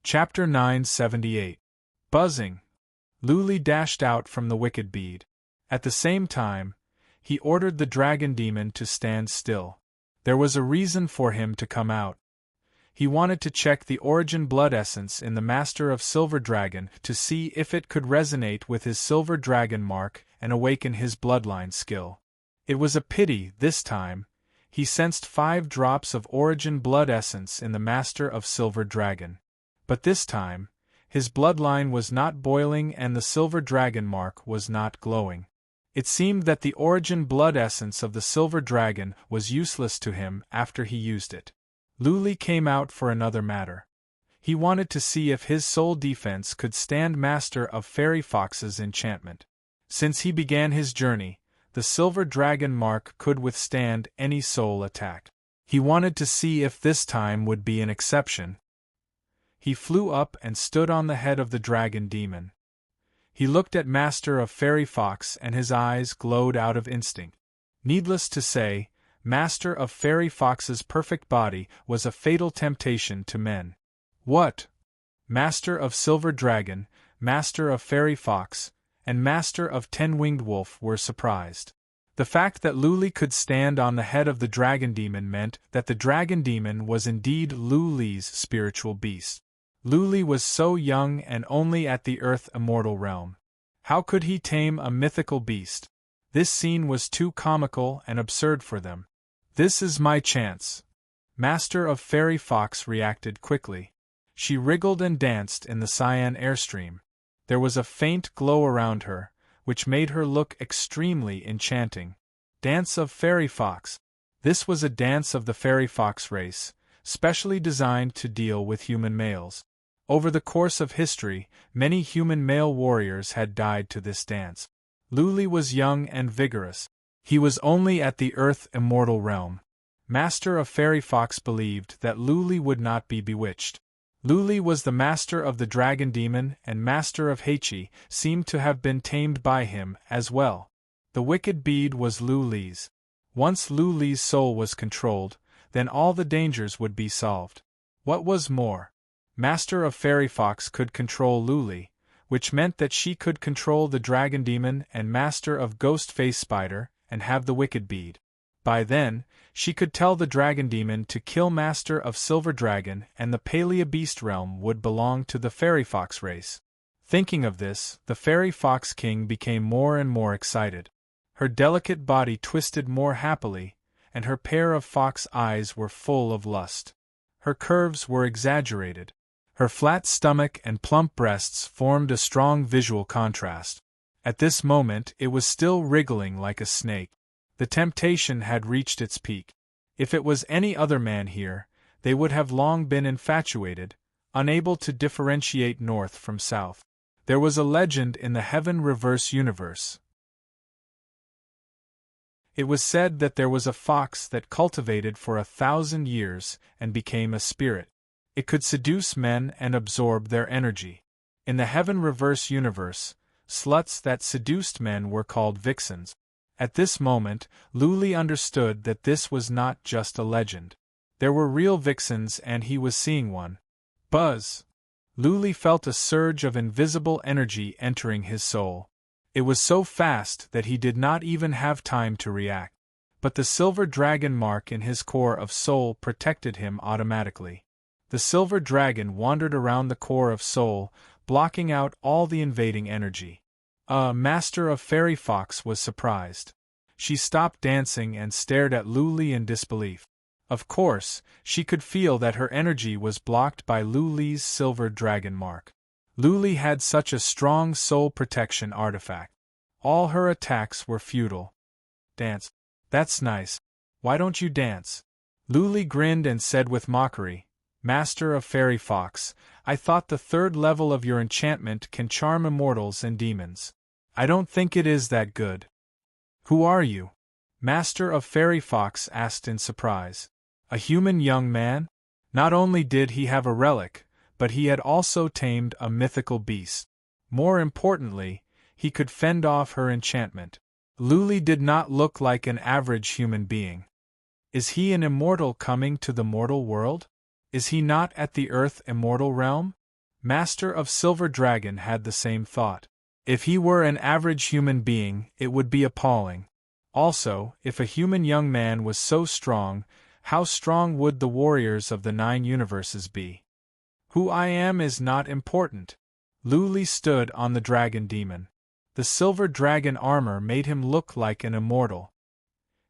Chapter 978. Buzzing. Luli dashed out from the wicked bead. At the same time, he ordered the dragon demon to stand still. There was a reason for him to come out. He wanted to check the origin blood essence in the Master of Silver Dragon to see if it could resonate with his Silver Dragon mark and awaken his bloodline skill. It was a pity, this time, he sensed 5 drops of origin blood essence in the Master of Silver Dragon. But this time, his bloodline was not boiling and the Silver Dragon mark was not glowing. It seemed that the origin blood essence of the Silver Dragon was useless to him after he used it. Luli came out for another matter. He wanted to see if his soul defense could stand Master of Fairy Fox's enchantment. Since he began his journey, the Silver Dragon mark could withstand any soul attack. He wanted to see if this time would be an exception. He flew up and stood on the head of the dragon demon. He looked at Master of Fairy Fox and his eyes glowed out of instinct. Needless to say, Master of Fairy Fox's perfect body was a fatal temptation to men. What? Master of Silver Dragon, Master of Fairy Fox, and Master of Ten-Winged Wolf were surprised. The fact that Luli could stand on the head of the dragon demon meant that the dragon demon was indeed Luli's spiritual beast. Luli was so young and only at the Earth Immortal realm. How could he tame a mythical beast? This scene was too comical and absurd for them. This is my chance. Master of Fairy Fox reacted quickly. She wriggled and danced in the cyan airstream. There was a faint glow around her, which made her look extremely enchanting. Dance of Fairy Fox. This was a dance of the Fairy Fox race, specially designed to deal with human males. Over the course of history, many human male warriors had died to this dance. Luli was young and vigorous. He was only at the Earth Immortal realm. Master of Fairy Fox believed that Luli would not be bewitched. Luli was the master of the dragon demon and Master of Heichi seemed to have been tamed by him as well. The wicked bead was Luli's. Once Luli's soul was controlled, then all the dangers would be solved. What was more, Master of Fairy Fox could control Luli, which meant that she could control the dragon demon and Master of Ghost Face Spider and have the wicked bead. By then, she could tell the dragon demon to kill Master of Silver Dragon and the Palea Beast realm would belong to the Fairy Fox race. Thinking of this, the Fairy Fox King became more and more excited. Her delicate body twisted more happily, and her pair of fox eyes were full of lust. Her curves were exaggerated. Her flat stomach and plump breasts formed a strong visual contrast. At this moment it was still wriggling like a snake. The temptation had reached its peak. If it was any other man here, they would have long been infatuated, unable to differentiate north from south. There was a legend in the Heaven Reverse universe. It was said that there was a fox that cultivated for 1,000 years and became a spirit. It could seduce men and absorb their energy. In the Heaven Reverse universe, sluts that seduced men were called vixens. At this moment, Luli understood that this was not just a legend. There were real vixens and he was seeing one. Buzz! Luli felt a surge of invisible energy entering his soul. It was so fast that he did not even have time to react. But the Silver Dragon mark in his core of soul protected him automatically. The Silver Dragon wandered around the core of soul, blocking out all the invading energy. Master of Fairy Fox was surprised. She stopped dancing and stared at Luli in disbelief. Of course, she could feel that her energy was blocked by Luli's Silver Dragon mark. Luli had such a strong soul protection artifact. All her attacks were futile. Dance. That's nice. Why don't you dance? Luli grinned and said with mockery, Master of Fairy Fox, I thought the 3rd level of your enchantment can charm immortals and demons. I don't think it is that good. Who are you? Master of Fairy Fox asked in surprise. A human young man? Not only did he have a relic, but he had also tamed a mythical beast. More importantly, he could fend off her enchantment. Luli did not look like an average human being. Is he an immortal coming to the mortal world? Is he not at the Earth Immortal realm? Master of Silver Dragon had the same thought. If he were an average human being, it would be appalling. Also, if a human young man was so strong, how strong would the warriors of the 9 universes be? Who I am is not important. Luli stood on the dragon demon. The silver dragon armor made him look like an immortal.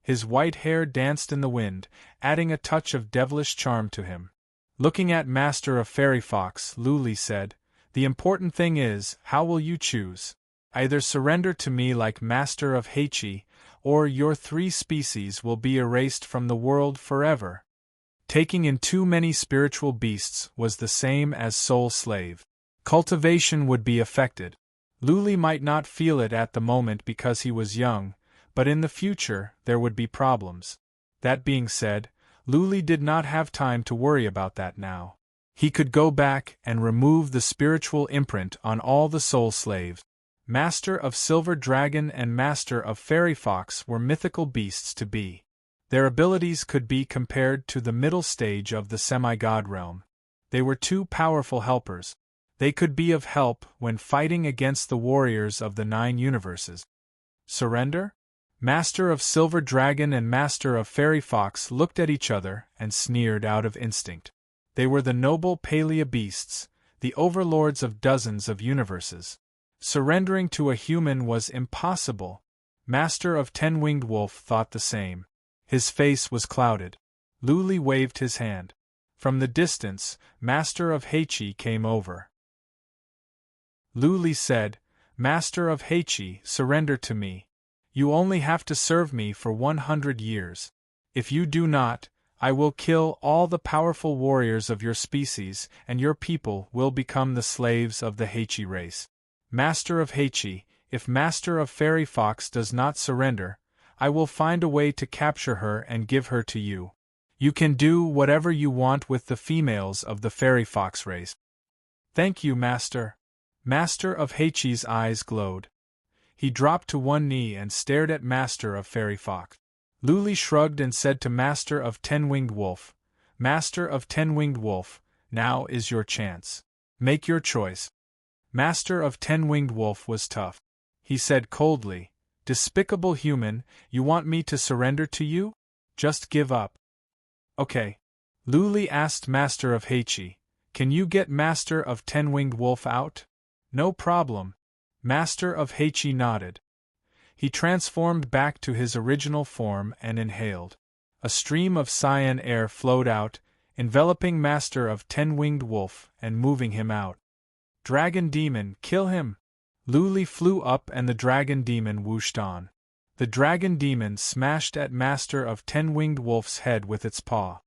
His white hair danced in the wind, adding a touch of devilish charm to him. Looking at Master of Fairy Fox, Luli said, "The important thing is, how will you choose? Either surrender to me like Master of Heichi, or your 3 species will be erased from the world forever." Taking in too many spiritual beasts was the same as soul slave. Cultivation would be affected. Luli might not feel it at the moment because he was young, but in the future there would be problems. That being said, Luli did not have time to worry about that now. He could go back and remove the spiritual imprint on all the soul slaves. Master of Silver Dragon and Master of Fairy Fox were mythical beasts to be. Their abilities could be compared to the middle stage of the semi-god realm. They were 2 powerful helpers. They could be of help when fighting against the warriors of the 9 universes. Surrender? Master of Silver Dragon and Master of Fairy Fox looked at each other and sneered out of instinct. They were the noble Palea beasts, the overlords of dozens of universes. Surrendering to a human was impossible. Master of 10-Winged Wolf thought the same. His face was clouded. Luli waved his hand. From the distance, Master of Heichi came over. Luli said, "Master of Heichi, surrender to me. You only have to serve me for 100 years. If you do not, I will kill all the powerful warriors of your species, and your people will become the slaves of the Heichi race. Master of Heichi, if Master of Fairy Fox does not surrender, I will find a way to capture her and give her to you. You can do whatever you want with the females of the Fairy Fox race." "Thank you, Master." Master of Heichi's eyes glowed. He dropped to one knee and stared at Master of Fairy Fox. Luli shrugged and said to Master of 10-Winged Wolf, "Master of 10-Winged Wolf, now is your chance. Make your choice." Master of 10-Winged Wolf was tough. He said coldly, "Despicable human, you want me to surrender to you? Just give up." "Okay." Luli asked Master of Heichi, "Can you get Master of 10-Winged Wolf out?" "No problem." Master of Heichi nodded. He transformed back to his original form and inhaled. A stream of cyan air flowed out, enveloping Master of 10-Winged Wolf and moving him out. "Dragon Demon, kill him!" Luli flew up and the Dragon Demon whooshed on. The Dragon Demon smashed at Master of 10-Winged Wolf's head with its paw.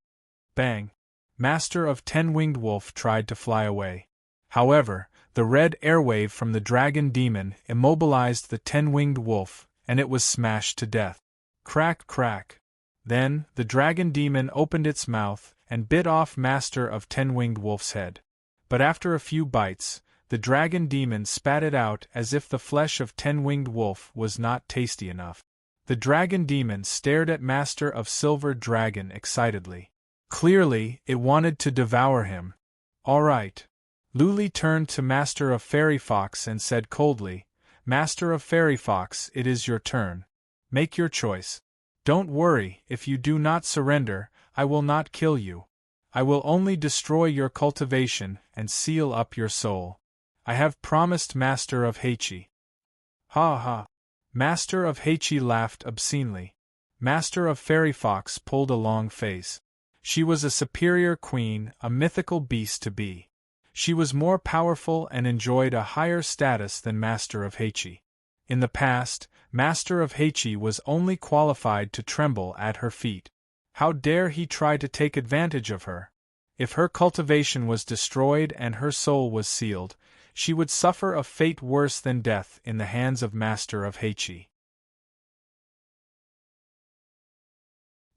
Bang! Master of 10-Winged Wolf tried to fly away. However, the red airwave from the Dragon Demon immobilized the 10-Winged Wolf, and it was smashed to death. Crack, crack. Then, the Dragon Demon opened its mouth and bit off Master of 10-Winged Wolf's head. But after a few bites, the Dragon Demon spat it out as if the flesh of 10-Winged Wolf was not tasty enough. The Dragon Demon stared at Master of Silver Dragon excitedly. Clearly, it wanted to devour him. "All right." Luli turned to Master of Fairy Fox and said coldly, "Master of Fairy Fox, it is your turn. Make your choice. Don't worry, if you do not surrender, I will not kill you. I will only destroy your cultivation and seal up your soul. I have promised Master of Heichi." "Ha ha!" Master of Heichi laughed obscenely. Master of Fairy Fox pulled a long face. She was a superior queen, a mythical beast to be. She was more powerful and enjoyed a higher status than Master of Heichi. In the past, Master of Heichi was only qualified to tremble at her feet. How dare he try to take advantage of her? If her cultivation was destroyed and her soul was sealed, she would suffer a fate worse than death in the hands of Master of Heichi.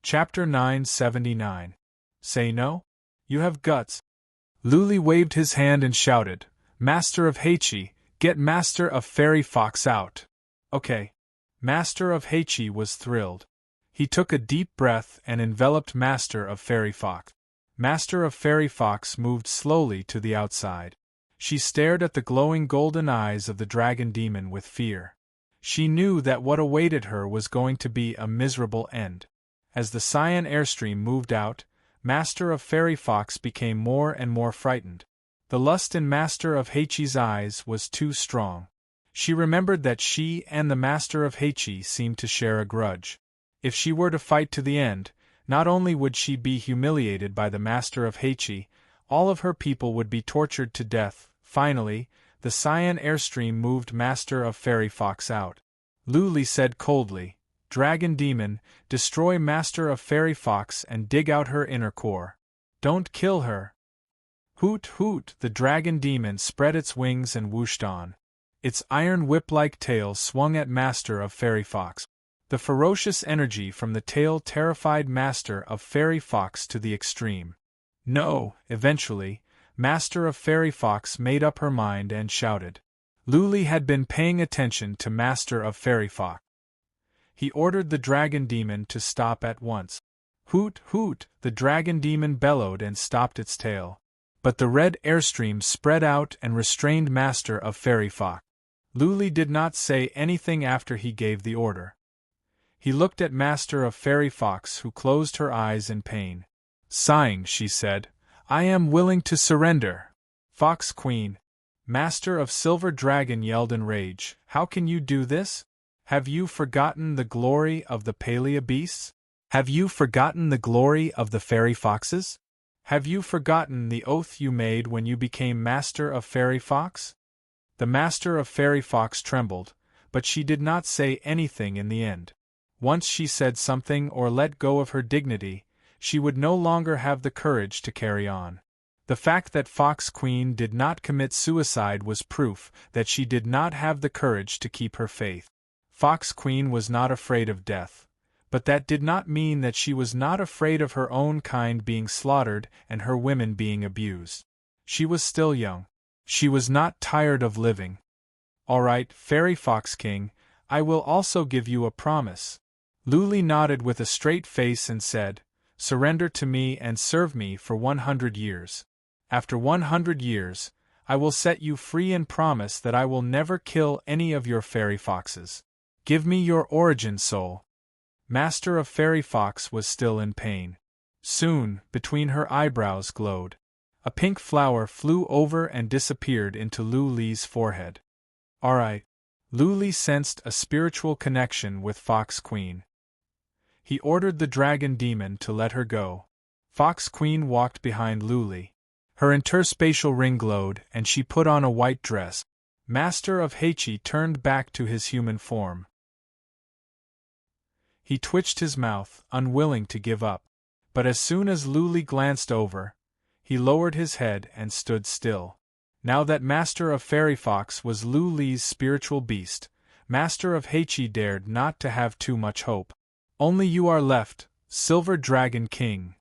Chapter 979. Say no? You have guts. Luli waved his hand and shouted, "Master of Heichi, get Master of Fairy Fox out." "Okay." Master of Heichi was thrilled. He took a deep breath and enveloped Master of Fairy Fox. Master of Fairy Fox moved slowly to the outside. She stared at the glowing golden eyes of the dragon demon with fear. She knew that what awaited her was going to be a miserable end. As the cyan airstream moved out, Master of Fairy Fox became more and more frightened. The lust in Master of Heichi's eyes was too strong. She remembered that she and the Master of Heichi seemed to share a grudge. If she were to fight to the end, not only would she be humiliated by the Master of Heichi, all of her people would be tortured to death. Finally, the cyan airstream moved Master of Fairy Fox out. Luli said coldly, "Dragon Demon, destroy Master of Fairy Fox and dig out her inner core. Don't kill her." Hoot hoot, the dragon demon spread its wings and whooshed on. Its iron whip-like tail swung at Master of Fairy Fox. The ferocious energy from the tail terrified Master of Fairy Fox to the extreme. No, eventually, Master of Fairy Fox made up her mind and shouted. Luli had been paying attention to Master of Fairy Fox. He ordered the dragon demon to stop at once. Hoot hoot, the dragon demon bellowed and stopped its tail. But the red airstream spread out and restrained Master of Fairy Fox. Luli did not say anything after he gave the order. He looked at Master of Fairy Fox, who closed her eyes in pain. Sighing, she said, "I am willing to surrender." Fox Queen. Master of Silver Dragon yelled in rage, "How can you do this? Have you forgotten the glory of the Palea beasts? Have you forgotten the glory of the fairy foxes? Have you forgotten the oath you made when you became Master of Fairy Fox?" The Master of Fairy Fox trembled, but she did not say anything in the end. Once she said something or let go of her dignity, she would no longer have the courage to carry on. The fact that Fox Queen did not commit suicide was proof that she did not have the courage to keep her faith. Fox Queen was not afraid of death, but that did not mean that she was not afraid of her own kind being slaughtered and her women being abused. She was still young. She was not tired of living. "All right, Fairy Fox King, I will also give you a promise." Luli nodded with a straight face and said, "Surrender to me and serve me for 100 years. After 100 years, I will set you free and promise that I will never kill any of your fairy foxes. Give me your origin soul." Master of Fairy Fox was still in pain. Soon, between her eyebrows glowed. A pink flower flew over and disappeared into Luli's forehead. "All right." Luli sensed a spiritual connection with Fox Queen. He ordered the dragon demon to let her go. Fox Queen walked behind Luli. Her interspatial ring glowed, and she put on a white dress. Master of Heichi turned back to his human form. He twitched his mouth, unwilling to give up. But as soon as Luli glanced over, he lowered his head and stood still. Now that Master of Fairy Fox was Luli's spiritual beast, Master of Heichi dared not to have too much hope. "Only you are left, Silver Dragon King."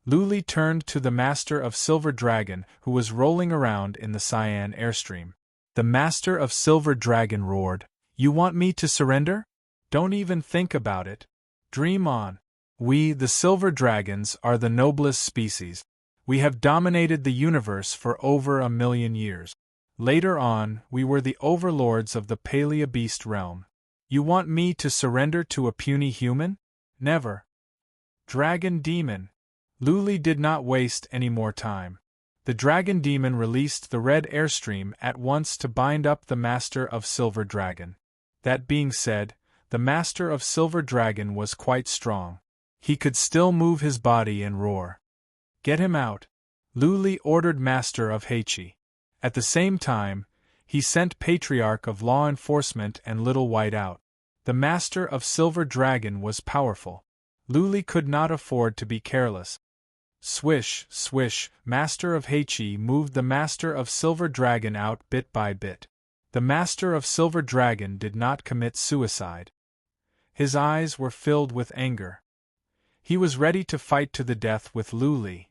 Luli turned to the Master of Silver Dragon, who was rolling around in the cyan airstream. The Master of Silver Dragon roared, "You want me to surrender? Don't even think about it. Dream on. We, the Silver Dragons, are the noblest species. We have dominated the universe for over 1,000,000 years. Later on, we were the overlords of the Palea Beast realm. You want me to surrender to a puny human? Never." Dragon Demon. Luli did not waste any more time. The Dragon Demon released the red airstream at once to bind up the Master of Silver Dragon. That being said, the Master of Silver Dragon was quite strong. He could still move his body and roar. "Get him out," Luli ordered Master of Heichi. At the same time, he sent Patriarch of Law Enforcement and Little White out. The Master of Silver Dragon was powerful. Luli could not afford to be careless. Swish, swish, Master of Heichi moved the Master of Silver Dragon out bit by bit. The Master of Silver Dragon did not commit suicide. His eyes were filled with anger. He was ready to fight to the death with Luli.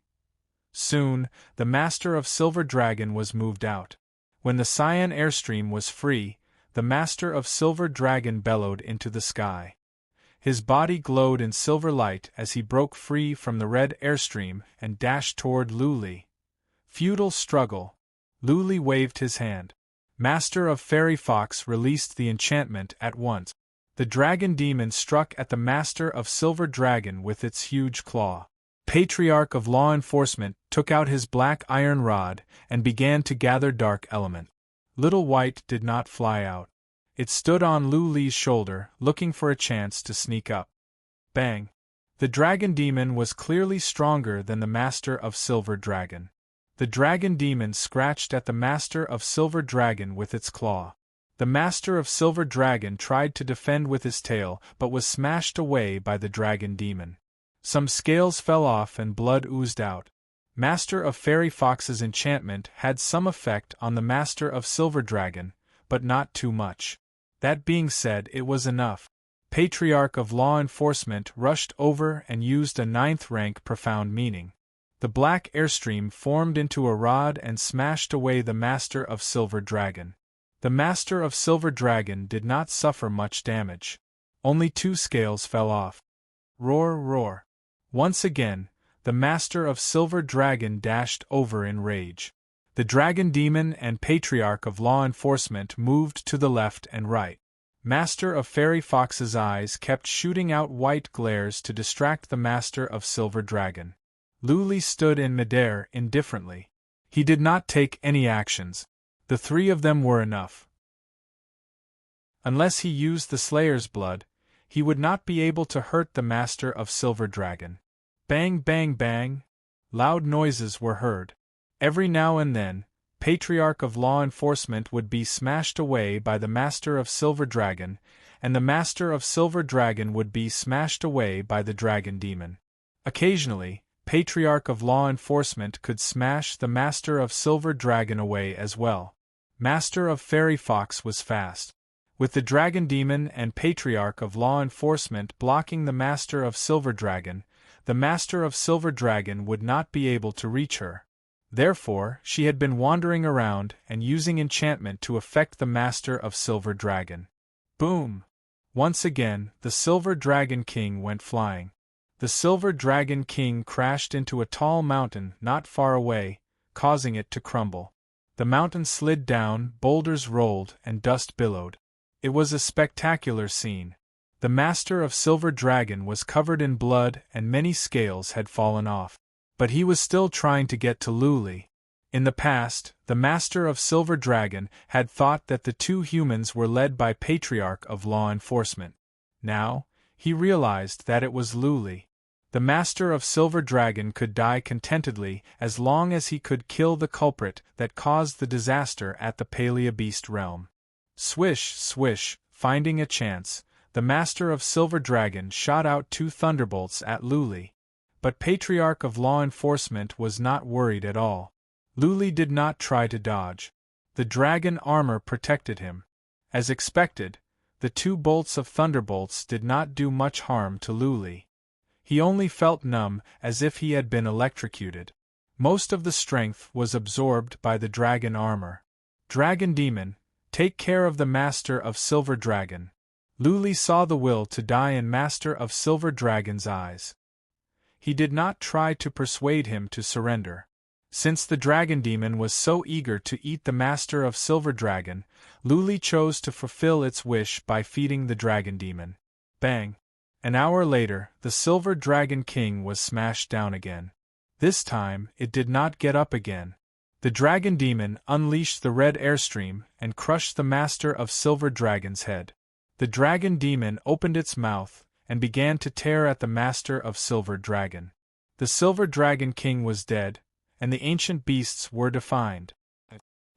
Soon, the Master of Silver Dragon was moved out. When the cyan airstream was free, the Master of Silver Dragon bellowed into the sky. His body glowed in silver light as he broke free from the red airstream and dashed toward Luli. Feudal struggle. Luli waved his hand. Master of Fairy Fox released the enchantment at once. The dragon demon struck at the Master of Silver Dragon with its huge claw. Patriarch of Law Enforcement took out his black iron rod and began to gather dark element. Little White did not fly out. It stood on Luli's shoulder, looking for a chance to sneak up. Bang! The dragon demon was clearly stronger than the Master of Silver Dragon. The dragon demon scratched at the Master of Silver Dragon with its claw. The Master of Silver Dragon tried to defend with his tail but was smashed away by the dragon demon. Some scales fell off and blood oozed out. Master of Fairy Fox's enchantment had some effect on the Master of Silver Dragon, but not too much. That being said, it was enough. Patriarch of Law Enforcement rushed over and used a 9th rank profound meaning. The black airstream formed into a rod and smashed away the Master of Silver Dragon. The Master of Silver Dragon did not suffer much damage. Only 2 scales fell off. Roar, roar. Once again, the Master of Silver Dragon dashed over in rage. The dragon demon and Patriarch of Law Enforcement moved to the left and right. Master of Fairy Fox's eyes kept shooting out white glares to distract the Master of Silver Dragon. Luli stood in midair indifferently. He did not take any actions. The 3 of them were enough. Unless he used the Slayer's blood, he would not be able to hurt the Master of Silver Dragon. Bang, bang, bang! Loud noises were heard. Every now and then, Patriarch of Law Enforcement would be smashed away by the Master of Silver Dragon, and the Master of Silver Dragon would be smashed away by the Dragon Demon. Occasionally, Patriarch of Law Enforcement could smash the Master of Silver Dragon away as well. Master of Fairy Fox was fast. With the Dragon Demon and Patriarch of Law Enforcement blocking the Master of Silver Dragon, the Master of Silver Dragon would not be able to reach her. Therefore, she had been wandering around and using enchantment to affect the Master of Silver Dragon. Boom! Once again, the Silver Dragon King went flying. The Silver Dragon King crashed into a tall mountain not far away, causing it to crumble. The mountain slid down, boulders rolled, and dust billowed. It was a spectacular scene. The Master of Silver Dragon was covered in blood and many scales had fallen off. But he was still trying to get to Luli. In the past, the Master of Silver Dragon had thought that the 2 humans were led by Patriarch of Law Enforcement. Now, he realized that it was Luli. The Master of Silver Dragon could die contentedly as long as he could kill the culprit that caused the disaster at the Palea Beast realm. Swish, swish, finding a chance, the Master of Silver Dragon shot out 2 thunderbolts at Luli. But Patriarch of Law Enforcement was not worried at all. Luli did not try to dodge. The dragon armor protected him. As expected, the 2 bolts of thunderbolts did not do much harm to Luli. He only felt numb as if he had been electrocuted. Most of the strength was absorbed by the dragon armor. Dragon Demon, take care of the Master of Silver Dragon. Luli saw the will to die in Master of Silver Dragon's eyes. He did not try to persuade him to surrender. Since the Dragon Demon was so eager to eat the Master of Silver Dragon, Luli chose to fulfill its wish by feeding the Dragon Demon. Bang! An hour later, the Silver Dragon King was smashed down again. This time, it did not get up again. The Dragon Demon unleashed the red airstream and crushed the Master of Silver Dragon's head. The Dragon Demon opened its mouth and began to tear at the Master of Silver Dragon. The Silver Dragon King was dead, and the ancient beasts were defined.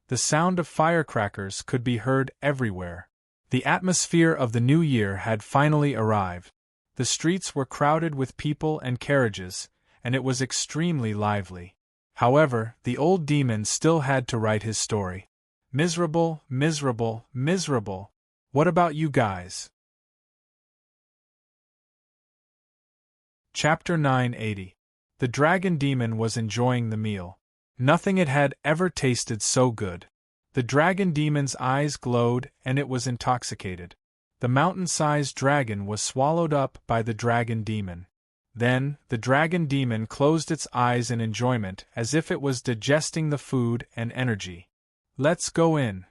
The sound of firecrackers could be heard everywhere. The atmosphere of the new year had finally arrived. The streets were crowded with people and carriages, and it was extremely lively. However, the old demon still had to write his story. Miserable, miserable, miserable. What about you guys? Chapter 980. The Dragon Demon was enjoying the meal. Nothing it had ever tasted so good. The Dragon Demon's eyes glowed and it was intoxicated. The mountain-sized dragon was swallowed up by the Dragon Demon. Then, the Dragon Demon closed its eyes in enjoyment as if it was digesting the food and energy. Let's go in.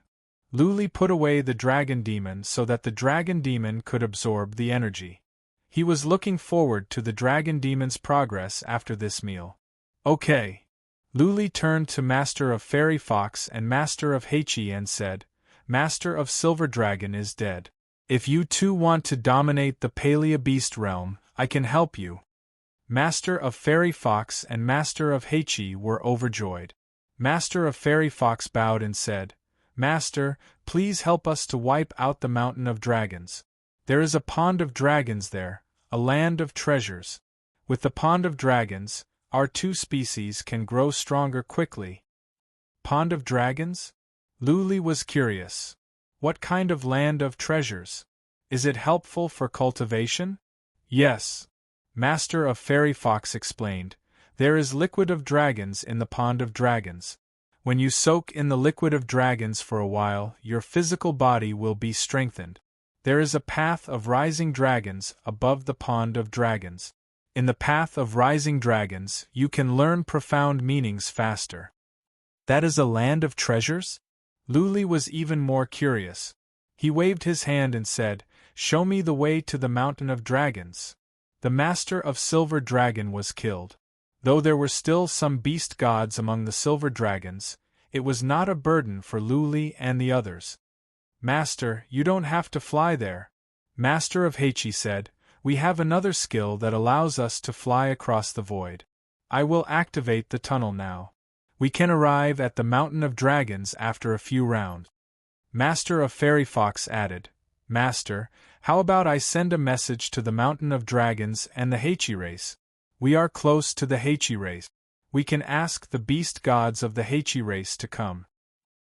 Luli put away the dragon demon so that the dragon demon could absorb the energy. He was looking forward to the dragon demon's progress after this meal. Okay. Luli turned to Master of Fairy Fox and Master of Heichi and said, Master of Silver Dragon is dead. If you two want to dominate the Palea Beast realm, I can help you. Master of Fairy Fox and Master of Heichi were overjoyed. Master of Fairy Fox bowed and said, Master, please help us to wipe out the mountain of dragons. There is a pond of dragons there, a land of treasures. With the pond of dragons, our two species can grow stronger quickly. Pond of dragons? Luli was curious. What kind of land of treasures? Is it helpful for cultivation? Yes. Master of Fairy Fox explained. There is liquid of dragons in the pond of dragons. When you soak in the liquid of dragons for a while, your physical body will be strengthened. There is a path of rising dragons above the pond of dragons. In the path of rising dragons, you can learn profound meanings faster. That is a land of treasures? Luli was even more curious. He waved his hand and said, Show me the way to the mountain of dragons. The Master of Silver Dragon was killed. Though there were still some beast gods among the silver dragons, it was not a burden for Luli and the others. Master, you don't have to fly there. Master of Heichi said, We have another skill that allows us to fly across the void. I will activate the tunnel now. We can arrive at the Mountain of Dragons after a few rounds. Master of Fairy Fox added, Master, how about I send a message to the Mountain of Dragons and the Heichi race? We are close to the Heichi race. We can ask the beast gods of the Heichi race to come.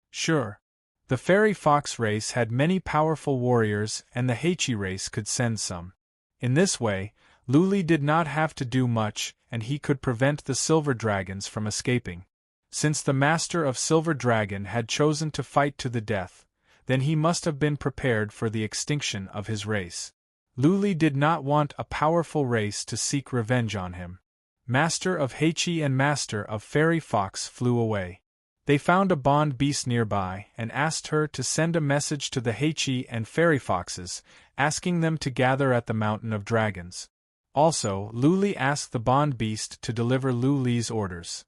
Sure. The Fairy Fox race had many powerful warriors and the Heichi race could send some. In this way, Luli did not have to do much and he could prevent the silver dragons from escaping. Since the Master of Silver Dragon had chosen to fight to the death, then he must have been prepared for the extinction of his race. Luli did not want a powerful race to seek revenge on him. Master of Heichi and Master of Fairy Fox flew away. They found a bond beast nearby and asked her to send a message to the Heichi and Fairy Foxes, asking them to gather at the Mountain of Dragons. Also, Luli asked the bond beast to deliver Luli's orders.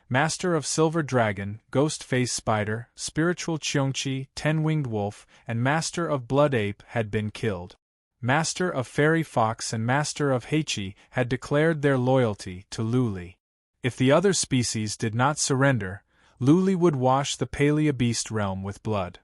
Master of Silver Dragon, Ghost-Face Spider, Spiritual Cheongchi, Ten-Winged Wolf, and Master of Blood Ape had been killed. Master of Fairy Fox and Master of Heichi had declared their loyalty to Luli. If the other species did not surrender, Luli would wash the Palea Beast realm with blood.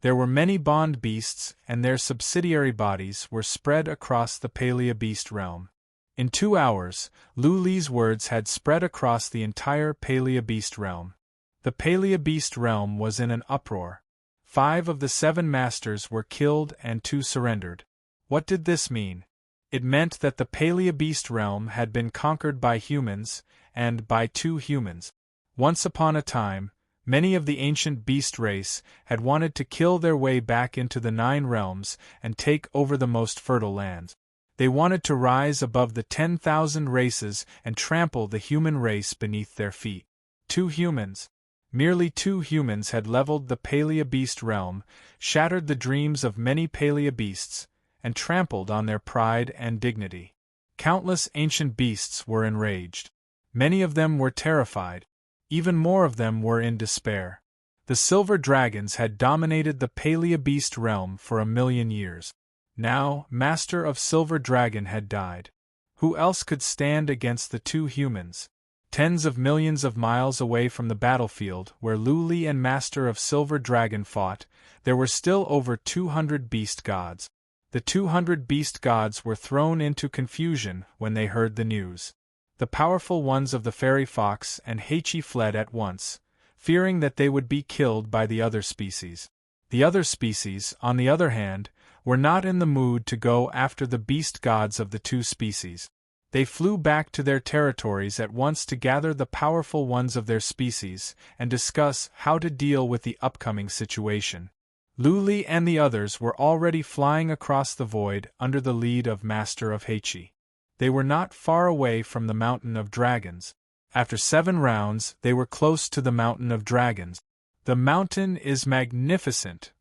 There were many bond beasts and their subsidiary bodies were spread across the Palea Beast realm. In 2 hours, Luli's words had spread across the entire Palea Beast realm. The Palea Beast realm was in an uproar. 5 of the 7 masters were killed and 2 surrendered. What did this mean? It meant that the Palea Beast realm had been conquered by humans, and by 2 humans. Once upon a time, many of the ancient beast race had wanted to kill their way back into the 9 realms and take over the most fertile lands. They wanted to rise above the 10,000 races and trample the human race beneath their feet. 2 humans. Merely 2 humans had leveled the Palea Beast realm, shattered the dreams of many Palea beasts, and trampled on their pride and dignity. Countless ancient beasts were enraged. Many of them were terrified. Even more of them were in despair. The silver dragons had dominated the Palea Beast realm for 1,000,000 years. Now, Master of Silver Dragon had died. Who else could stand against the 2 humans? Tens of millions of miles away from the battlefield where Luli and Master of Silver Dragon fought, there were still over 200 beast gods. The 200 beast gods were thrown into confusion when they heard the news. The powerful ones of the Fairy Fox and Heichi fled at once, fearing that they would be killed by the other species. The other species, on the other hand, were not in the mood to go after the beast gods of the 2 species. They flew back to their territories at once to gather the powerful ones of their species and discuss how to deal with the upcoming situation. Luli and the others were already flying across the void under the lead of Master of Heichi. They were not far away from the Mountain of Dragons. After 7 rounds, they were close to the Mountain of Dragons. The mountain is magnificent.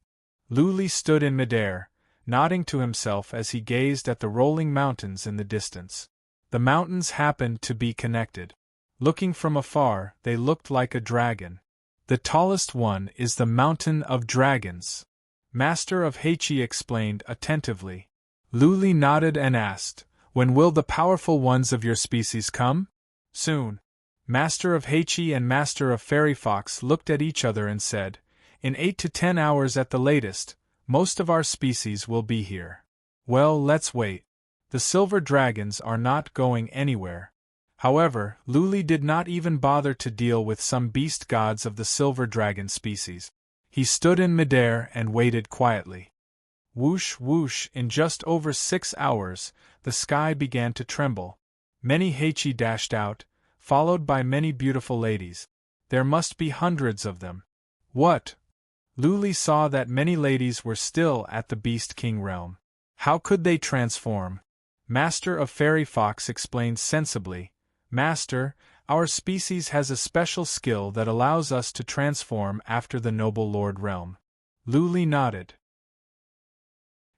Luli stood in midair, nodding to himself as he gazed at the rolling mountains in the distance. The mountains happened to be connected. Looking from afar, they looked like a dragon. The tallest one is the Mountain of Dragons, Master of Heichi explained attentively. Luli nodded and asked, "When will the powerful ones of your species come?" "Soon." Master of Heichi and Master of Fairy Fox looked at each other and said, "In 8 to 10 hours at the latest, most of our species will be here." "Well, let's wait. The silver dragons are not going anywhere." However, Luli did not even bother to deal with some beast gods of the silver dragon species. He stood in midair and waited quietly. Whoosh whoosh, in just over 6 hours, the sky began to tremble. Many Heichi dashed out, followed by many beautiful ladies. There must be hundreds of them. What? Luli saw that many ladies were still at the Beast King realm. How could they transform? Master of Fairy Fox explained sensibly, "Master, our species has a special skill that allows us to transform after the Noble Lord realm." Luli nodded.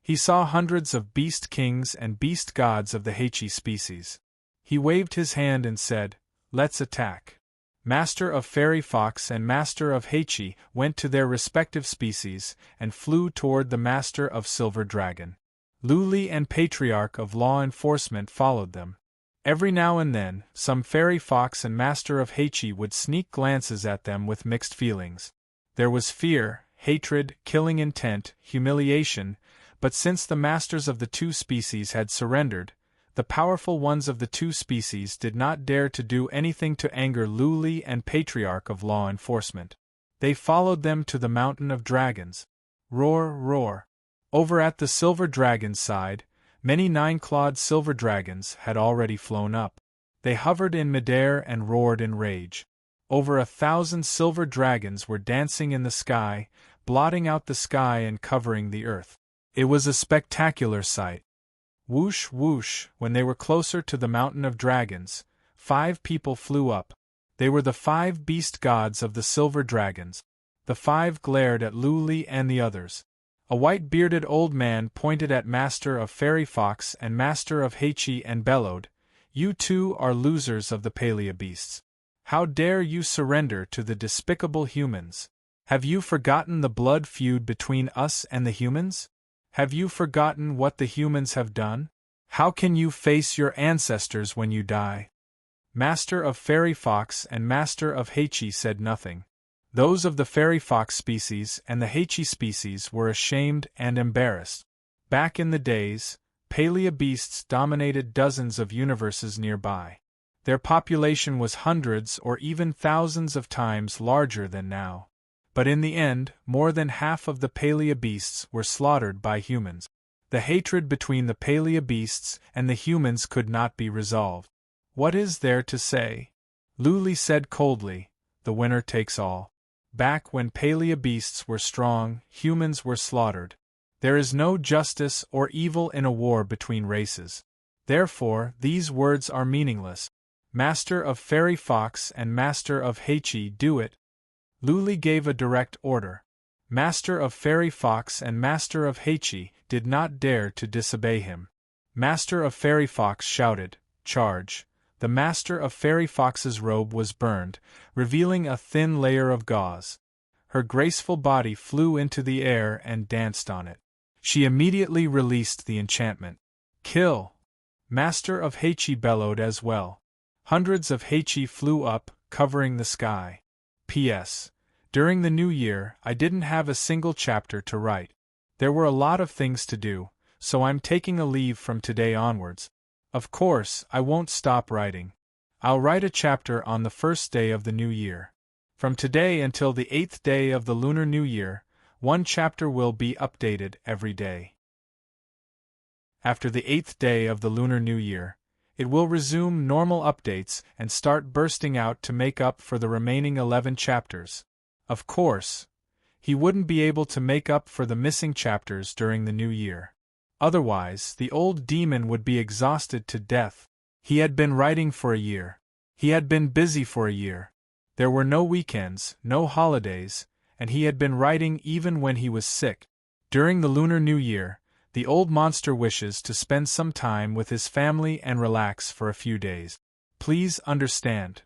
He saw hundreds of beast kings and beast gods of the Heichi species. He waved his hand and said, "Let's attack." Master of Fairy Fox and Master of Heichi went to their respective species and flew toward the Master of Silver Dragon. Luli and Patriarch of Law Enforcement followed them. Every now and then, some Fairy Fox and Master of Heichi would sneak glances at them with mixed feelings. There was fear, hatred, killing intent, humiliation, but since the masters of the two species had surrendered, the powerful ones of the two species did not dare to do anything to anger Luli and Patriarch of Law Enforcement. They followed them to the Mountain of Dragons. Roar, roar. Over at the Silver Dragon's side, many 9-clawed silver dragons had already flown up. They hovered in midair and roared in rage. Over 1,000 silver dragons were dancing in the sky, blotting out the sky and covering the earth. It was a spectacular sight. Whoosh whoosh, when they were closer to the Mountain of Dragons, 5 people flew up. They were the 5 beast gods of the silver dragons. The 5 glared at Luli and the others. A white-bearded old man pointed at Master of Fairy Fox and Master of Heichi and bellowed, "You two are losers of the Palea beasts. How dare you surrender to the despicable humans? Have you forgotten the blood feud between us and the humans? Have you forgotten what the humans have done? How can you face your ancestors when you die?" Master of Fairy Fox and Master of Heichi said nothing. Those of the Fairy Fox species and the Heichi species were ashamed and embarrassed. Back in the days, Palea beasts dominated dozens of universes nearby. Their population was hundreds or even thousands of times larger than now. But in the end, more than half of the Palea beasts were slaughtered by humans. The hatred between the Palea beasts and the humans could not be resolved. "What is there to say?" Luli said coldly, "The winner takes all." Back when Palea beasts were strong, humans were slaughtered. There is no justice or evil in a war between races. Therefore, these words are meaningless. Master of Fairy Fox and Master of Heichi, do it. Luli gave a direct order. Master of Fairy Fox and Master of Heichi did not dare to disobey him. Master of Fairy Fox shouted, "Charge!" The Master of Fairy Fox's robe was burned, revealing a thin layer of gauze. Her graceful body flew into the air and danced on it. She immediately released the enchantment. "Kill!" Master of Heichi bellowed as well. Hundreds of Heichi flew up, covering the sky. P.S. During the new year, I didn't have a single chapter to write. There were a lot of things to do, so I'm taking a leave from today onwards. Of course, I won't stop writing. I'll write a chapter on the first day of the new year. From today until the 8th day of the Lunar New Year, one chapter will be updated every day. After the 8th day of the Lunar New Year, it will resume normal updates and start bursting out to make up for the remaining 11 chapters. Of course, he wouldn't be able to make up for the missing chapters during the new year. Otherwise, the old demon would be exhausted to death. He had been writing for a year. He had been busy for a year. There were no weekends, no holidays, and he had been writing even when he was sick. During the Lunar New Year, the old monster wishes to spend some time with his family and relax for a few days. Please understand.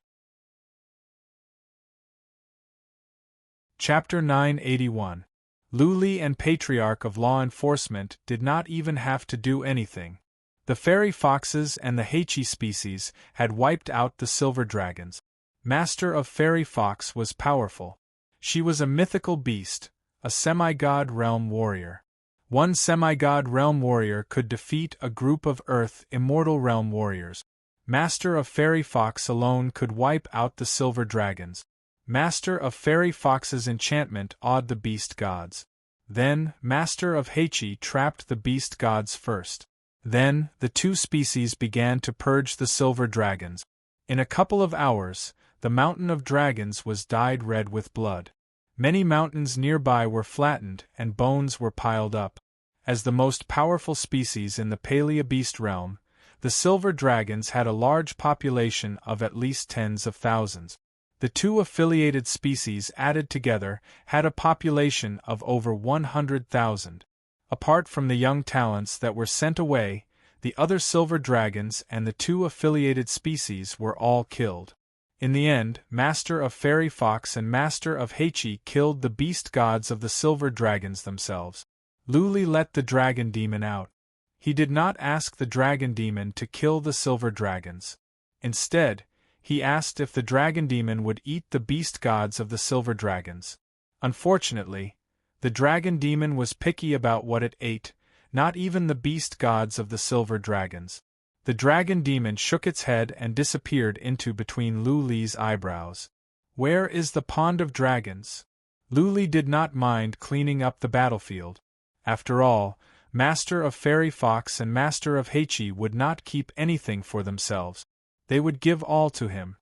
Chapter 981. Luli and Patriarch of Law Enforcement did not even have to do anything. The fairy foxes and the Heichi species had wiped out the silver dragons. Master of Fairy Fox was powerful. She was a mythical beast, a semi-god realm warrior. One semi-god realm warrior could defeat a group of Earth immortal realm warriors. Master of Fairy Fox alone could wipe out the silver dragons. Master of Fairy Fox's enchantment awed the beast gods. Then, Master of Heichi trapped the beast gods first. Then, the two species began to purge the silver dragons. In a couple of hours, the mountain of dragons was dyed red with blood. Many mountains nearby were flattened and bones were piled up. As the most powerful species in the Paleobeast realm, the silver dragons had a large population of at least tens of thousands. The two affiliated species added together had a population of over 100,000. Apart from the young talents that were sent away, the other silver dragons and the two affiliated species were all killed. In the end, Master of Fairy Fox and Master of Heichi killed the beast gods of the silver dragons themselves. Luli let the dragon demon out. He did not ask the dragon demon to kill the silver dragons. Instead, he asked if the dragon demon would eat the beast gods of the silver dragons. Unfortunately, the dragon demon was picky about what it ate, not even the beast gods of the silver dragons. The dragon demon shook its head and disappeared into between Luli's eyebrows. Where is the pond of dragons? Luli did not mind cleaning up the battlefield. After all, Master of Fairy Fox and Master of Heichi would not keep anything for themselves. They would give all to him.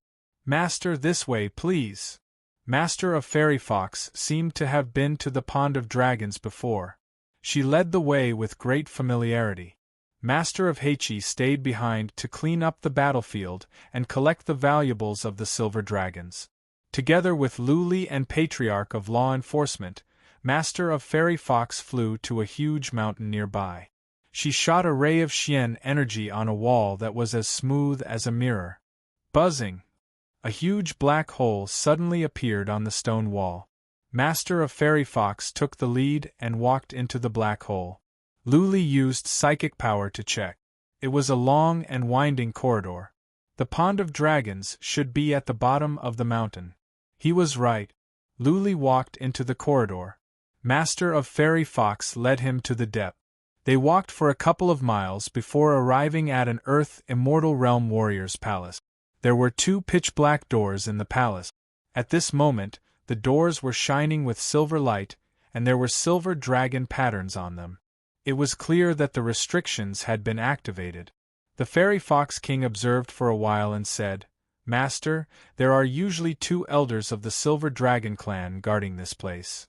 Master, this way, please. Master of Fairy Fox seemed to have been to the pond of dragons before. She led the way with great familiarity. Master of Heichi stayed behind to clean up the battlefield and collect the valuables of the silver dragons. Together with Luli and Patriarch of Law Enforcement, Master of Fairy Fox flew to a huge mountain nearby. She shot a ray of Xian energy on a wall that was as smooth as a mirror. Buzzing! A huge black hole suddenly appeared on the stone wall. Master of Fairy Fox took the lead and walked into the black hole. Luli used psychic power to check. It was a long and winding corridor. The pond of dragons should be at the bottom of the mountain. He was right. Luli walked into the corridor. Master of Fairy Fox led him to the depth. They walked for a couple of miles before arriving at an Earth Immortal Realm warrior's palace. There were two pitch-black doors in the palace. At this moment, the doors were shining with silver light, and there were silver dragon patterns on them. It was clear that the restrictions had been activated. The Fairy Fox King observed for a while and said, "Master, there are usually two elders of the Silver Dragon clan guarding this place.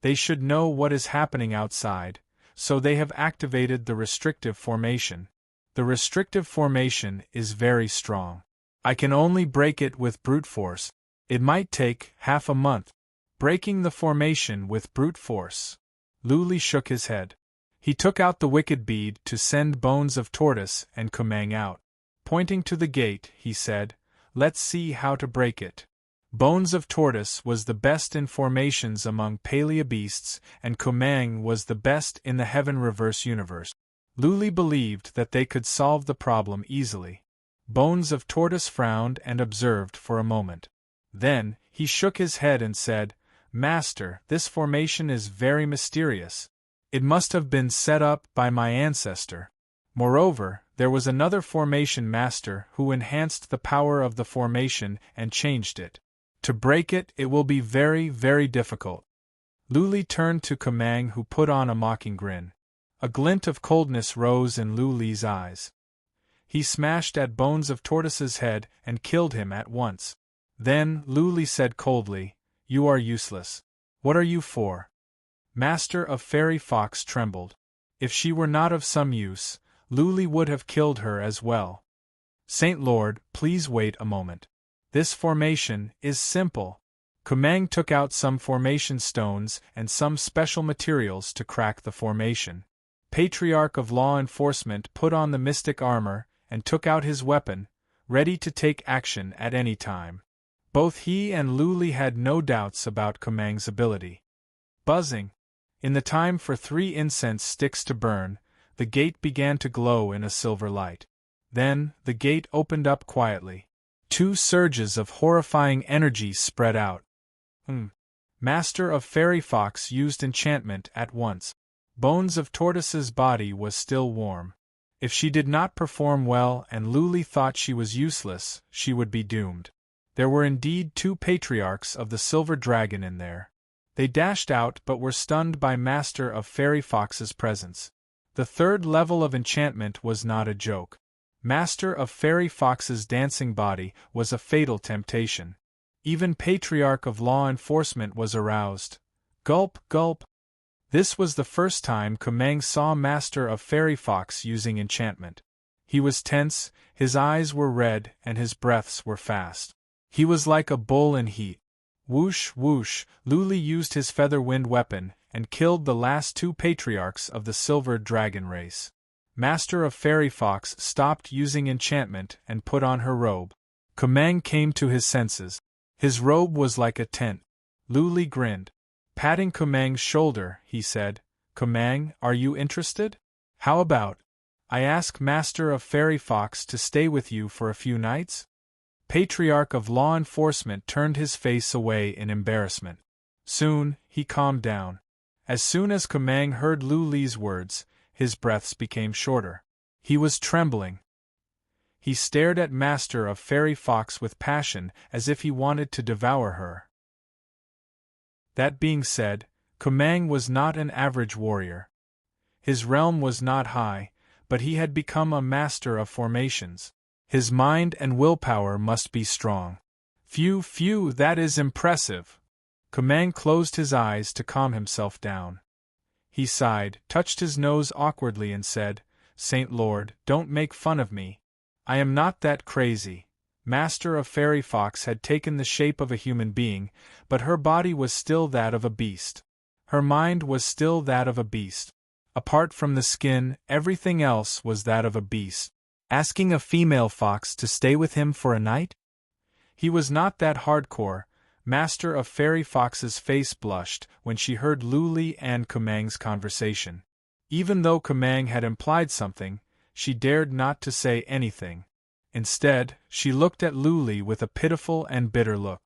They should know what is happening outside, so they have activated the restrictive formation. The restrictive formation is very strong. I can only break it with brute force. It might take half a month. Breaking the formation with brute force." Luli shook his head. He took out the wicked bead to send Bones of Tortoise and Kumang out. Pointing to the gate, he said, "Let's see how to break it." Bones of Tortoise was the best in formations among Paleobeasts, and Kumang was the best in the Heaven Reverse universe. Luli believed that they could solve the problem easily. Bones of Tortoise frowned and observed for a moment. Then, he shook his head and said, "Master, this formation is very mysterious. It must have been set up by my ancestor. Moreover, there was another formation master who enhanced the power of the formation and changed it. To break it, it will be very, very difficult." Luli turned to Kumang, who put on a mocking grin. A glint of coldness rose in Luli's eyes. He smashed at Bones of Tortoise's head and killed him at once. Then, Luli said coldly, "You are useless. What are you for?" Master of Fairy Fox trembled. If she were not of some use, Luli would have killed her as well. Saint Lord, please wait a moment. This formation is simple. Kumang took out some formation stones and some special materials to crack the formation. Patriarch of Law Enforcement put on the mystic armor and took out his weapon, ready to take action at any time. Both he and Luli had no doubts about Kumang's ability. Buzzing. In the time for 3 incense sticks to burn, the gate began to glow in a silver light. Then, the gate opened up quietly. 2 surges of horrifying energy spread out. Master of Fairy Fox used enchantment at once. Bones of Tortoise's body was still warm. If she did not perform well and Luli thought she was useless, she would be doomed. There were indeed 2 patriarchs of the Silver Dragon in there. They dashed out but were stunned by Master of Fairy Fox's presence. The 3rd level of enchantment was not a joke. Master of Fairy Fox's dancing body was a fatal temptation. Even Patriarch of Law Enforcement was aroused. Gulp, gulp. This was the first time Kumang saw Master of Fairy Fox using enchantment. He was tense, his eyes were red, and his breaths were fast. He was like a bull in heat. Whoosh, whoosh, Luli used his feather wind weapon and killed the last 2 patriarchs of the Silver Dragon race. Master of Fairy Fox stopped using enchantment and put on her robe. Kumang came to his senses. His robe was like a tent. Luli grinned. Patting Kumang's shoulder, he said, "Kumang, are you interested? How about I ask Master of Fairy Fox to stay with you for a few nights?" Patriarch of Law Enforcement turned his face away in embarrassment. Soon, he calmed down. As soon as Kumang heard Luli's words, his breaths became shorter. He was trembling. He stared at Master of Fairy Fox with passion as if he wanted to devour her. That being said, Kumang was not an average warrior. His realm was not high, but he had become a master of formations. His mind and willpower must be strong. Phew, that is impressive. Kumang closed his eyes to calm himself down. He sighed, touched his nose awkwardly and said, "Saint Lord, don't make fun of me. I am not that crazy." Master of Fairy Fox had taken the shape of a human being, but her body was still that of a beast. Her mind was still that of a beast. Apart from the skin, everything else was that of a beast. Asking a female fox to stay with him for a night? He was not that hardcore. Master of Fairy Fox's face blushed when she heard Luli and Kumang's conversation. Even though Kumang had implied something, she dared not to say anything. Instead, she looked at Luli with a pitiful and bitter look.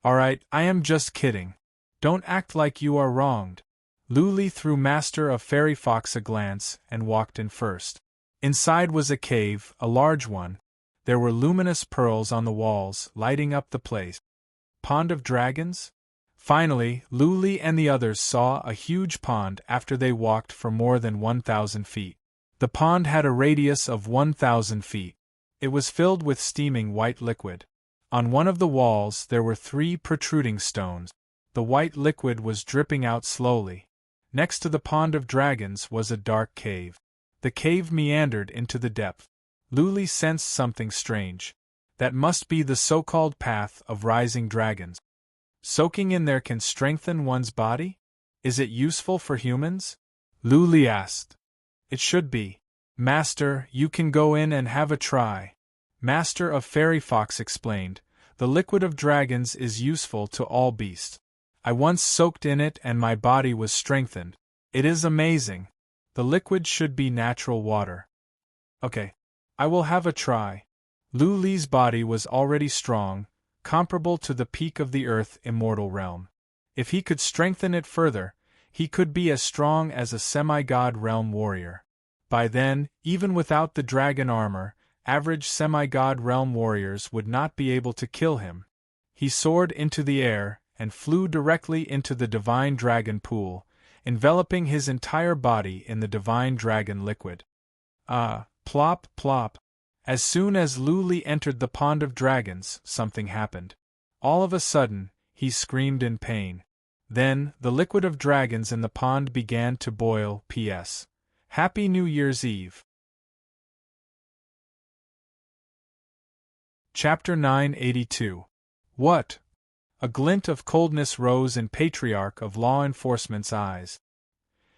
"Alright, I am just kidding. Don't act like you are wronged." Luli threw Master of Fairy Fox a glance and walked in first. Inside was a cave, a large one. There were luminous pearls on the walls, lighting up the place. Pond of dragons? Finally, Luli and the others saw a huge pond after they walked for more than 1,000 feet. The pond had a radius of 1,000 feet. It was filled with steaming white liquid. On one of the walls there were 3 protruding stones. The white liquid was dripping out slowly. Next to the pond of dragons was a dark cave. The cave meandered into the depth. Luli sensed something strange. That must be the so-called path of rising dragons. Soaking in there can strengthen one's body? Is it useful for humans? Luli asked. It should be. Master, you can go in and have a try. Master of Fairy Fox explained. The liquid of dragons is useful to all beasts. I once soaked in it and my body was strengthened. It is amazing. The liquid should be natural water. Okay. I will have a try. Luli's body was already strong, comparable to the peak of the Earth immortal realm. If he could strengthen it further, he could be as strong as a semi-god realm warrior. By then, even without the dragon armor, average semi-god realm warriors would not be able to kill him. He soared into the air and flew directly into the divine dragon pool, enveloping his entire body in the divine dragon liquid. Plop, plop. As soon as Luli entered the pond of dragons, something happened. All of a sudden, he screamed in pain. Then, the liquid of dragons in the pond began to boil. P.S. Happy New Year's Eve. Chapter 982. What? A glint of coldness rose in Patriarch of Law Enforcement's eyes.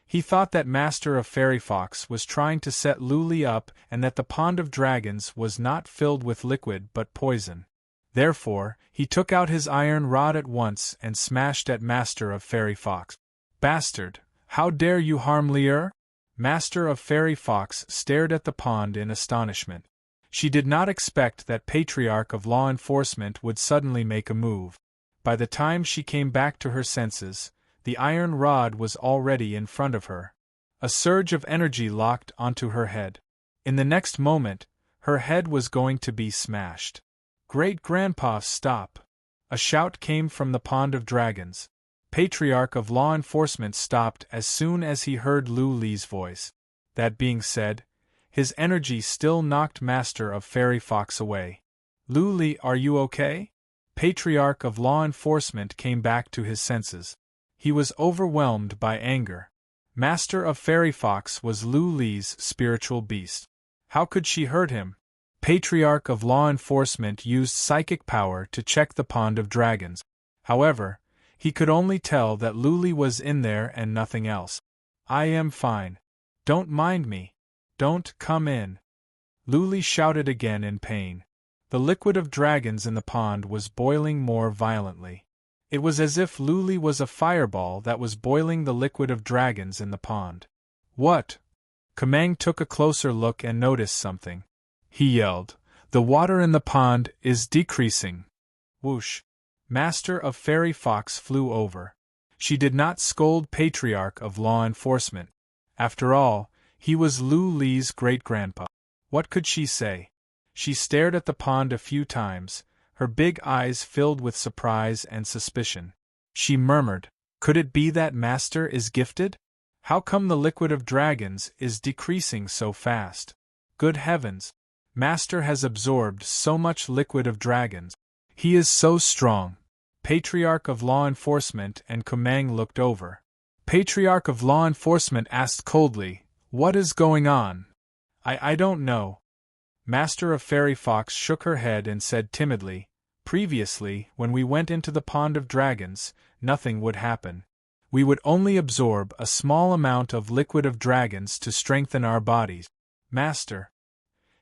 He thought that Master of Fairy Fox was trying to set Luli up and that the Pond of Dragons was not filled with liquid but poison. Therefore, he took out his iron rod at once and smashed at Master of Fairy Fox. Bastard! How dare you harm Lear? Master of Fairy Fox stared at the pond in astonishment. She did not expect that Patriarch of Law Enforcement would suddenly make a move. By the time she came back to her senses, the iron rod was already in front of her. A surge of energy locked onto her head. In the next moment, her head was going to be smashed. Great-Grandpa, stop! A shout came from the Pond of Dragons. Patriarch of Law Enforcement stopped as soon as he heard Luli's voice. That being said, his energy still knocked Master of Fairy Fox away. Luli, are you okay? Patriarch of Law Enforcement came back to his senses. He was overwhelmed by anger. Master of Fairy Fox was Luli's spiritual beast. How could she hurt him? Patriarch of Law Enforcement used psychic power to check the Pond of Dragons. However, he could only tell that Luli was in there and nothing else. I am fine. Don't mind me. Don't come in. Luli shouted again in pain. The liquid of dragons in the pond was boiling more violently. It was as if Luli was a fireball that was boiling the liquid of dragons in the pond. What? Kamang took a closer look and noticed something. He yelled, "The water in the pond is decreasing." Whoosh! Master of Fairy Fox flew over. She did not scold Patriarch of Law Enforcement. After all, he was Luli's great-grandpa. What could she say? She stared at the pond a few times, her big eyes filled with surprise and suspicion. She murmured, "Could it be that Master is gifted? How come the liquid of dragons is decreasing so fast? Good heavens! Master has absorbed so much liquid of dragons. He is so strong." Patriarch of Law Enforcement and Kamang looked over. Patriarch of Law Enforcement asked coldly, "What is going on?" I don't know." Master of Fairy Fox shook her head and said timidly, "Previously, when we went into the Pond of Dragons, nothing would happen. We would only absorb a small amount of liquid of dragons to strengthen our bodies. Master,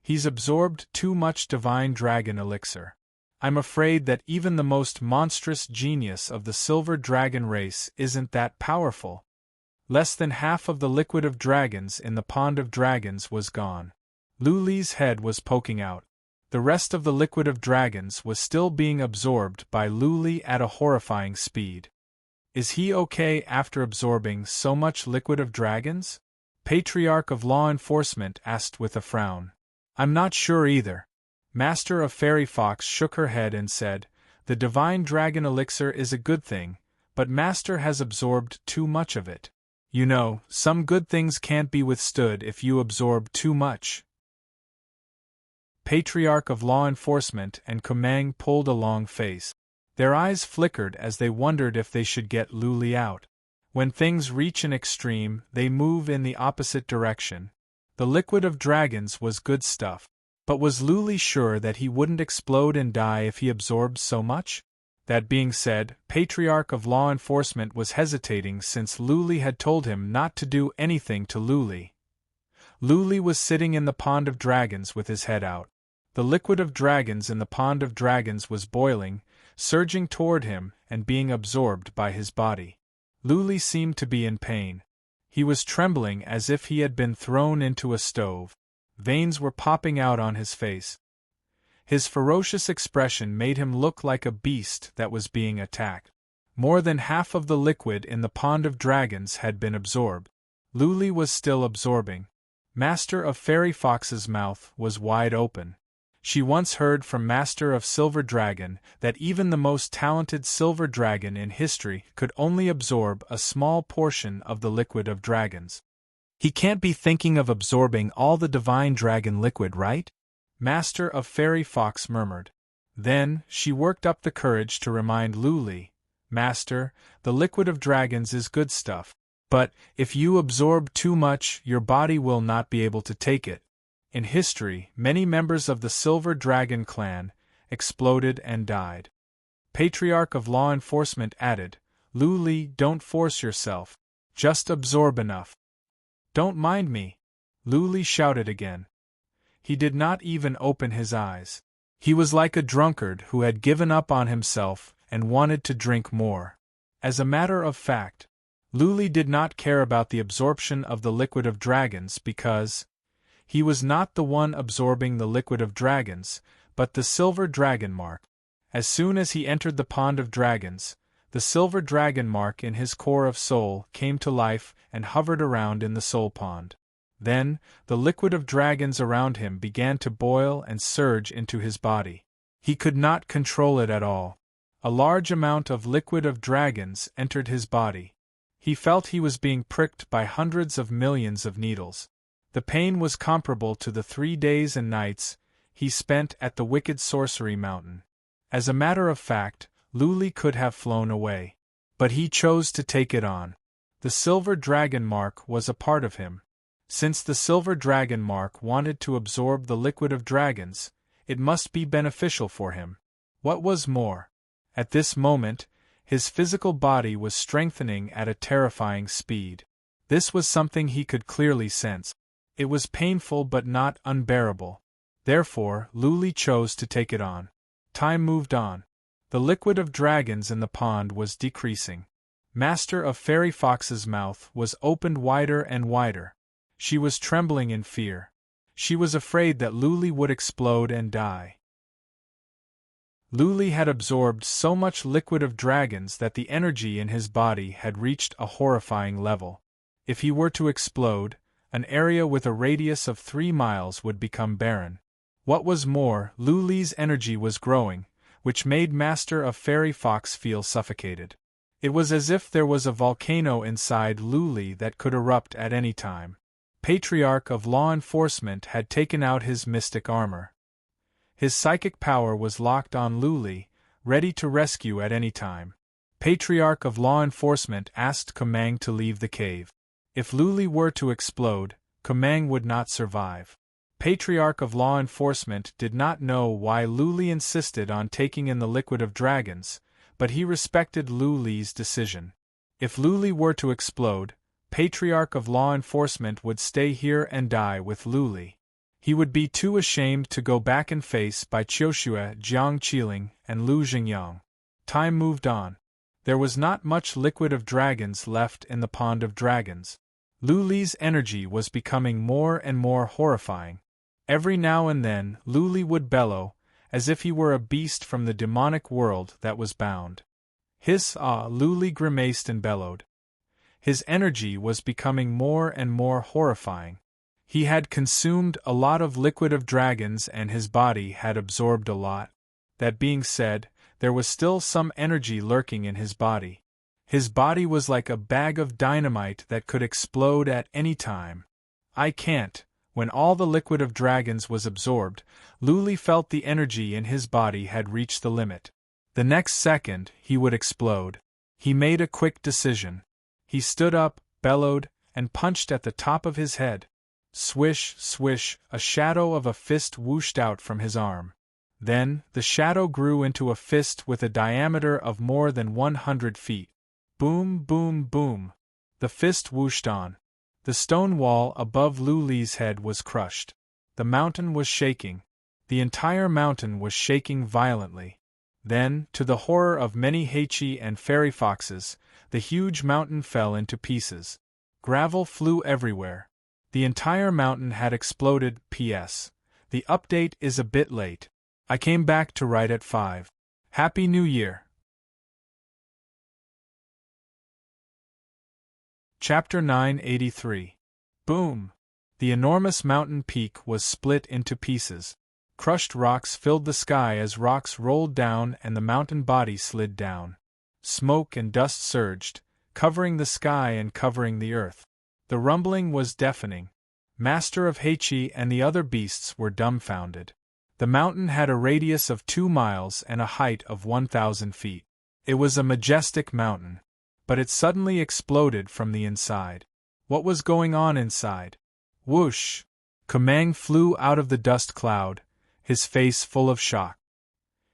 he's absorbed too much divine dragon elixir. I'm afraid that even the most monstrous genius of the silver dragon race isn't that powerful." Less than half of the liquid of dragons in the Pond of Dragons was gone. Luli's head was poking out. The rest of the liquid of dragons was still being absorbed by Luli at a horrifying speed. Is he okay after absorbing so much liquid of dragons? Patriarch of Law Enforcement asked with a frown. I'm not sure either. Master of Fairy Fox shook her head and said, "The divine dragon elixir is a good thing, but Master has absorbed too much of it. You know, some good things can't be withstood if you absorb too much." Patriarch of Law Enforcement and Kamang pulled a long face. Their eyes flickered as they wondered if they should get Luli out. When things reach an extreme, they move in the opposite direction. The liquid of dragons was good stuff. But was Luli sure that he wouldn't explode and die if he absorbed so much? That being said, Patriarch of Law Enforcement was hesitating since Luli had told him not to do anything to Luli. Luli was sitting in the Pond of Dragons with his head out. The liquid of dragons in the Pond of Dragons was boiling, surging toward him and being absorbed by his body. Luli seemed to be in pain. He was trembling as if he had been thrown into a stove. Veins were popping out on his face. His ferocious expression made him look like a beast that was being attacked. More than half of the liquid in the Pond of Dragons had been absorbed. Luli was still absorbing. Master of Fairy Fox's mouth was wide open. She once heard from Master of Silver Dragon that even the most talented silver dragon in history could only absorb a small portion of the liquid of dragons. He can't be thinking of absorbing all the divine dragon liquid, right? Master of Fairy Fox murmured. Then, she worked up the courage to remind Luli, "Master, the liquid of dragons is good stuff. But, if you absorb too much, your body will not be able to take it." In history, many members of the Silver Dragon clan, exploded and died. Patriarch of Law Enforcement added, "Lu Li, don't force yourself. Just absorb enough." "Don't mind me," Lu Li shouted again. He did not even open his eyes. He was like a drunkard who had given up on himself and wanted to drink more. As a matter of fact, Lu Li did not care about the absorption of the liquid of dragons because he was not the one absorbing the liquid of dragons, but the silver dragon mark. As soon as he entered the pond of dragons, the silver dragon mark in his core of soul came to life and hovered around in the soul pond. Then, the liquid of dragons around him began to boil and surge into his body. He could not control it at all. A large amount of liquid of dragons entered his body. He felt he was being pricked by hundreds of millions of needles. The pain was comparable to the 3 days and nights he spent at the Wicked Sorcery Mountain. As a matter of fact, Lu Li could have flown away. But he chose to take it on. The silver dragon mark was a part of him. Since the silver dragon mark wanted to absorb the liquid of dragons, it must be beneficial for him. What was more, at this moment, his physical body was strengthening at a terrifying speed. This was something he could clearly sense. It was painful but not unbearable. Therefore, Lu Li chose to take it on. Time moved on. The liquid of dragons in the pond was decreasing. Master of Fairy Fox's mouth was opened wider and wider. She was trembling in fear. She was afraid that Lu Li would explode and die. Lu Li had absorbed so much liquid of dragons that the energy in his body had reached a horrifying level. If he were to explode, an area with a radius of 3 miles would become barren. What was more, Lu Li's energy was growing, which made Master of Fairy Fox feel suffocated. It was as if there was a volcano inside Lu Li that could erupt at any time. Patriarch of Law Enforcement had taken out his mystic armor. His psychic power was locked on Lu Li, ready to rescue at any time. Patriarch of Law Enforcement asked Kumang to leave the cave. If Lu Li were to explode, Kumang would not survive. Patriarch of Law Enforcement did not know why Lu Li insisted on taking in the liquid of dragons, but he respected Lu Li's decision. If Lu Li were to explode, Patriarch of Law Enforcement would stay here and die with Lu Li. He would be too ashamed to go back and face by Qiushue, Jiang Qiling, and Lu Xingyang. Time moved on. There was not much liquid of dragons left in the pond of dragons. Lu Li's energy was becoming more and more horrifying. Every now and then, Lu Li would bellow, as if he were a beast from the demonic world that was bound. Hiss! Ah! Lu Li grimaced and bellowed. His energy was becoming more and more horrifying. He had consumed a lot of liquid of dragons and his body had absorbed a lot. That being said, there was still some energy lurking in his body. His body was like a bag of dynamite that could explode at any time. I can't. When all the liquid of dragons was absorbed, Lu Li felt the energy in his body had reached the limit. The next second, he would explode. He made a quick decision. He stood up, bellowed, and punched at the top of his head. Swish, swish, a shadow of a fist whooshed out from his arm. Then, the shadow grew into a fist with a diameter of more than 100 feet. Boom, boom, boom. The fist whooshed on. The stone wall above Lu Li's head was crushed. The mountain was shaking. The entire mountain was shaking violently. Then, to the horror of many Heichi and fairy foxes, the huge mountain fell into pieces. Gravel flew everywhere. The entire mountain had exploded. P.S. The update is a bit late. I came back to write at 5. Happy New Year! Chapter 983. Boom! The enormous mountain peak was split into pieces. Crushed rocks filled the sky as rocks rolled down and the mountain body slid down. Smoke and dust surged, covering the sky and covering the earth. The rumbling was deafening. Master of Heichi and the other beasts were dumbfounded. The mountain had a radius of 2 miles and a height of 1,000 feet. It was a majestic mountain. But it suddenly exploded from the inside. What was going on inside? Whoosh! Kumang flew out of the dust cloud, his face full of shock.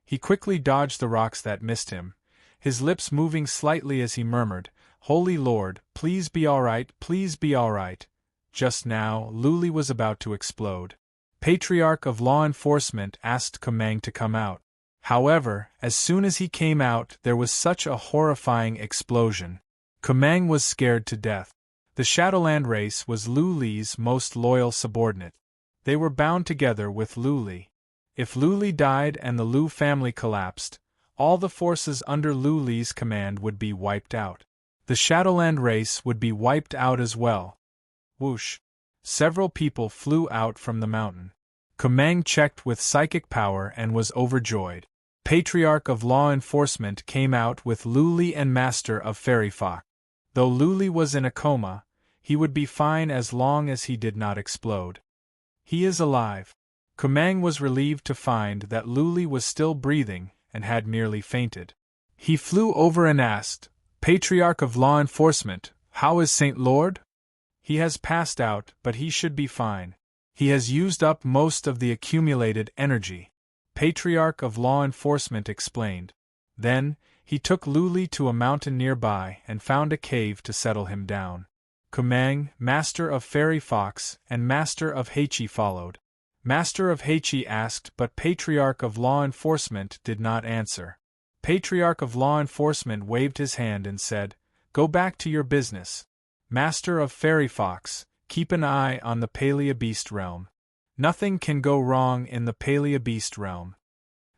He quickly dodged the rocks that missed him, his lips moving slightly as he murmured, "Holy Lord, please be alright, please be alright." Just now, Luli was about to explode. Patriarch of Law Enforcement asked Kumang to come out. However, as soon as he came out, there was such a horrifying explosion. Kumang was scared to death. The Shadowland race was Luli's most loyal subordinate. They were bound together with Luli. If Luli died and the Lu family collapsed, all the forces under Luli's command would be wiped out. The Shadowland race would be wiped out as well. Whoosh! Several people flew out from the mountain. Kumang checked with psychic power and was overjoyed. Patriarch of Law Enforcement came out with Luli and Master of Fairy Fox. Though Luli was in a coma, he would be fine as long as he did not explode. He is alive. Kumang was relieved to find that Luli was still breathing and had merely fainted. He flew over and asked, "Patriarch of Law Enforcement, how is Saint Lord?" "He has passed out, but he should be fine. He has used up most of the accumulated energy," Patriarch of Law Enforcement explained. Then, he took Luli to a mountain nearby and found a cave to settle him down. Kumang, Master of Fairy Fox, and Master of Heichi followed. Master of Heichi asked, but Patriarch of Law Enforcement did not answer. Patriarch of Law Enforcement waved his hand and said, "Go back to your business. Master of Fairy Fox, keep an eye on the Paleobeast realm. Nothing can go wrong in the Paleobeast realm."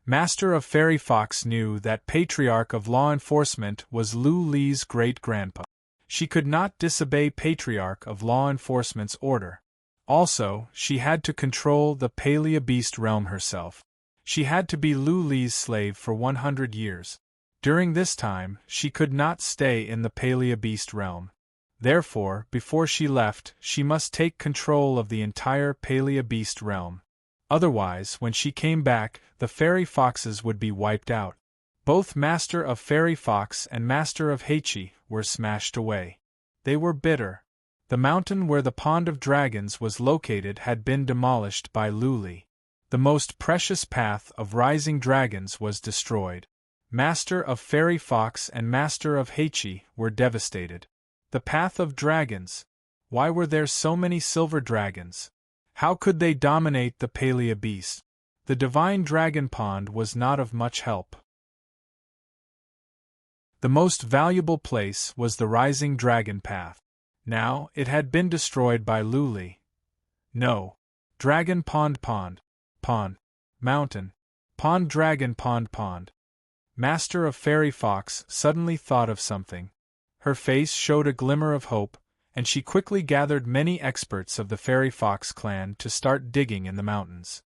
Master of Fairy Fox knew that Patriarch of Law Enforcement was Lu Li's great-grandpa. She could not disobey Patriarch of Law Enforcement's order. Also, she had to control the Paleobeast realm herself. She had to be Lu Li's slave for 100 years. During this time, she could not stay in the Paleobeast realm. Therefore, before she left, she must take control of the entire Paleobeast realm. Otherwise, when she came back, the Fairy Foxes would be wiped out. Both Master of Fairy Fox and Master of Heichi were smashed away. They were bitter. The mountain where the Pond of Dragons was located had been demolished by Luli. The most precious path of rising dragons was destroyed. Master of Fairy Fox and Master of Heichi were devastated. The path of dragons. Why were there so many silver dragons? How could they dominate the Paleobeast? The divine dragon pond was not of much help. The most valuable place was the rising dragon path. Now, it had been destroyed by Luli. No. Dragon pond pond. Pond. Mountain. Pond dragon pond pond. Master of Fairy Fox suddenly thought of something. Her face showed a glimmer of hope, and she quickly gathered many experts of the Fairy Fox clan to start digging in the mountains.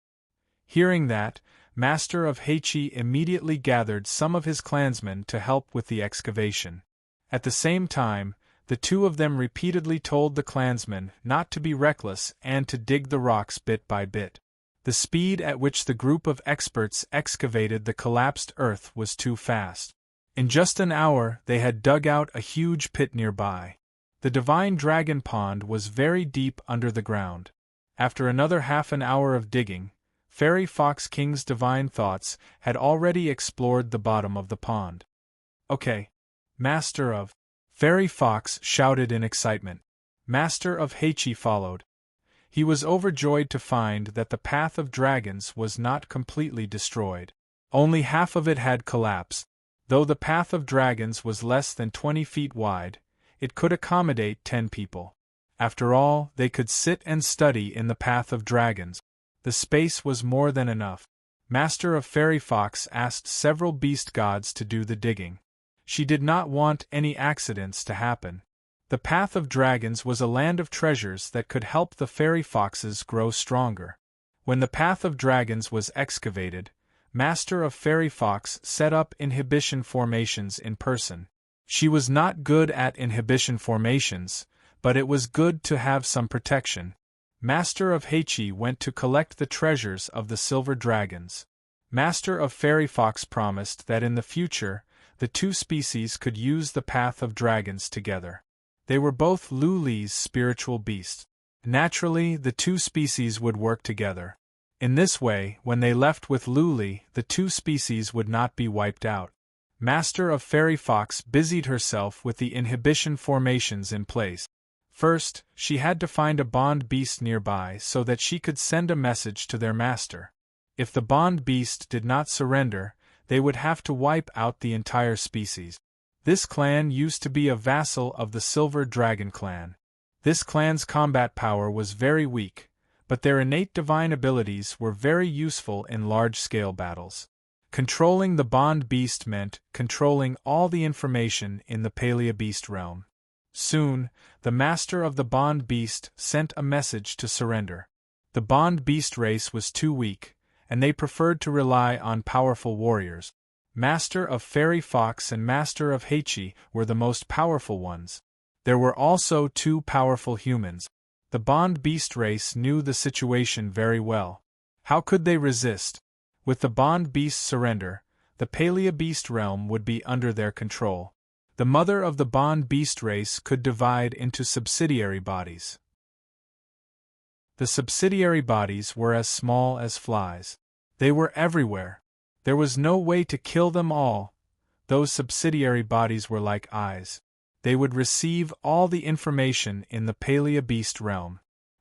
Hearing that, Master of Heichi immediately gathered some of his clansmen to help with the excavation. At the same time, the two of them repeatedly told the clansmen not to be reckless and to dig the rocks bit by bit. The speed at which the group of experts excavated the collapsed earth was too fast. In just an hour they had dug out a huge pit nearby. The divine dragon pond was very deep under the ground. After another half an hour of digging, Fairy Fox King's divine thoughts had already explored the bottom of the pond. "Okay." Master of Fairy Fox shouted in excitement. Master of Heichi followed. He was overjoyed to find that the path of dragons was not completely destroyed. Only half of it had collapsed. Though the path of dragons was less than 20 feet wide, it could accommodate 10 people. After all, they could sit and study in the path of dragons. The space was more than enough. Master of Fairy Fox asked several beast gods to do the digging. She did not want any accidents to happen. The path of dragons was a land of treasures that could help the fairy foxes grow stronger. When the path of dragons was excavated, Master of Fairy Fox set up inhibition formations in person. She was not good at inhibition formations, but it was good to have some protection. Master of Heichi went to collect the treasures of the silver dragons. Master of Fairy Fox promised that in the future, the two species could use the path of dragons together. They were both Lu Li's spiritual beasts. Naturally, the two species would work together. In this way, when they left with Luli, the two species would not be wiped out. Master of Fairy Fox busied herself with the inhibition formations in place. First, she had to find a bond beast nearby so that she could send a message to their master. If the bond beast did not surrender, they would have to wipe out the entire species. This clan used to be a vassal of the Silver Dragon clan. This clan's combat power was very weak, but their innate divine abilities were very useful in large-scale battles. Controlling the bond beast meant controlling all the information in the Palea Beast realm. Soon, the master of the bond beast sent a message to surrender. The bond beast race was too weak, and they preferred to rely on powerful warriors. Master of Fairy Fox and Master of Heichi were the most powerful ones. There were also two powerful humans. The bond beast race knew the situation very well. How could they resist? With the bond beast's surrender, the Palea Beast realm would be under their control. The mother of the bond beast race could divide into subsidiary bodies. The subsidiary bodies were as small as flies. They were everywhere. There was no way to kill them all. Those subsidiary bodies were like eyes. They would receive all the information in the Palea Beast realm.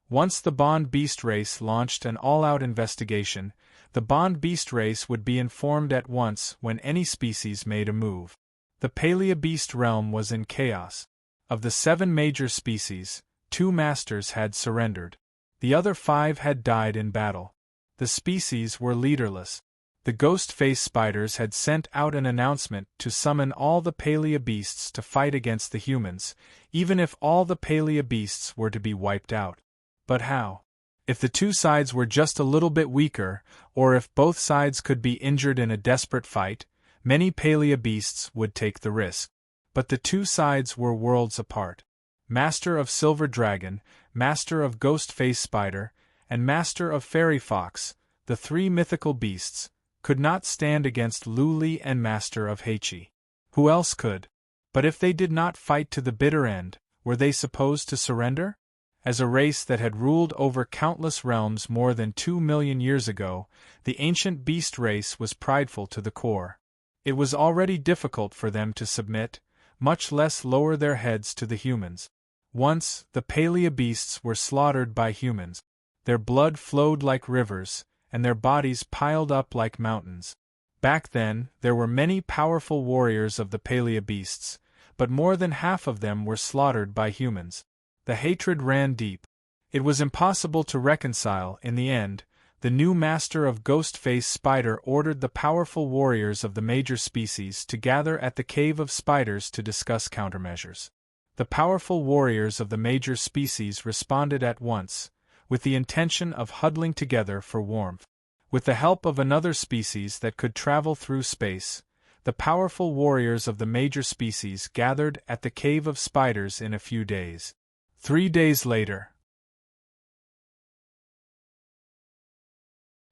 Once the bond beast race launched an all-out investigation, the bond beast race would be informed at once when any species made a move. The Palea Beast realm was in chaos. Of the 7 major species, 2 masters had surrendered. The other 5 had died in battle. The species were leaderless. The ghost-face spiders had sent out an announcement to summon all the Palea Beasts to fight against the humans, even if all the Palea Beasts were to be wiped out. But how? If the two sides were just a little bit weaker, or if both sides could be injured in a desperate fight, many Palea Beasts would take the risk. But the two sides were worlds apart. Master of Silver Dragon, Master of Ghost-Face Spider, and Master of Fairy Fox, the 3 mythical beasts, could not stand against Luli and Master of Heichi. Who else could? But if they did not fight to the bitter end, were they supposed to surrender? As a race that had ruled over countless realms more than 2 million years ago, the ancient beast race was prideful to the core. It was already difficult for them to submit, much less lower their heads to the humans. Once, the Palea Beasts were slaughtered by humans. Their blood flowed like rivers, and their bodies piled up like mountains. Back then, there were many powerful warriors of the Palea Beasts, but more than half of them were slaughtered by humans. The hatred ran deep. It was impossible to reconcile. In the end, the new master of Ghost-Face Spider ordered the powerful warriors of the major species to gather at the Cave of Spiders to discuss countermeasures. The powerful warriors of the major species responded at once, with the intention of huddling together for warmth. With the help of another species that could travel through space, the powerful warriors of the major species gathered at the Cave of Spiders in a few days. 3 days later.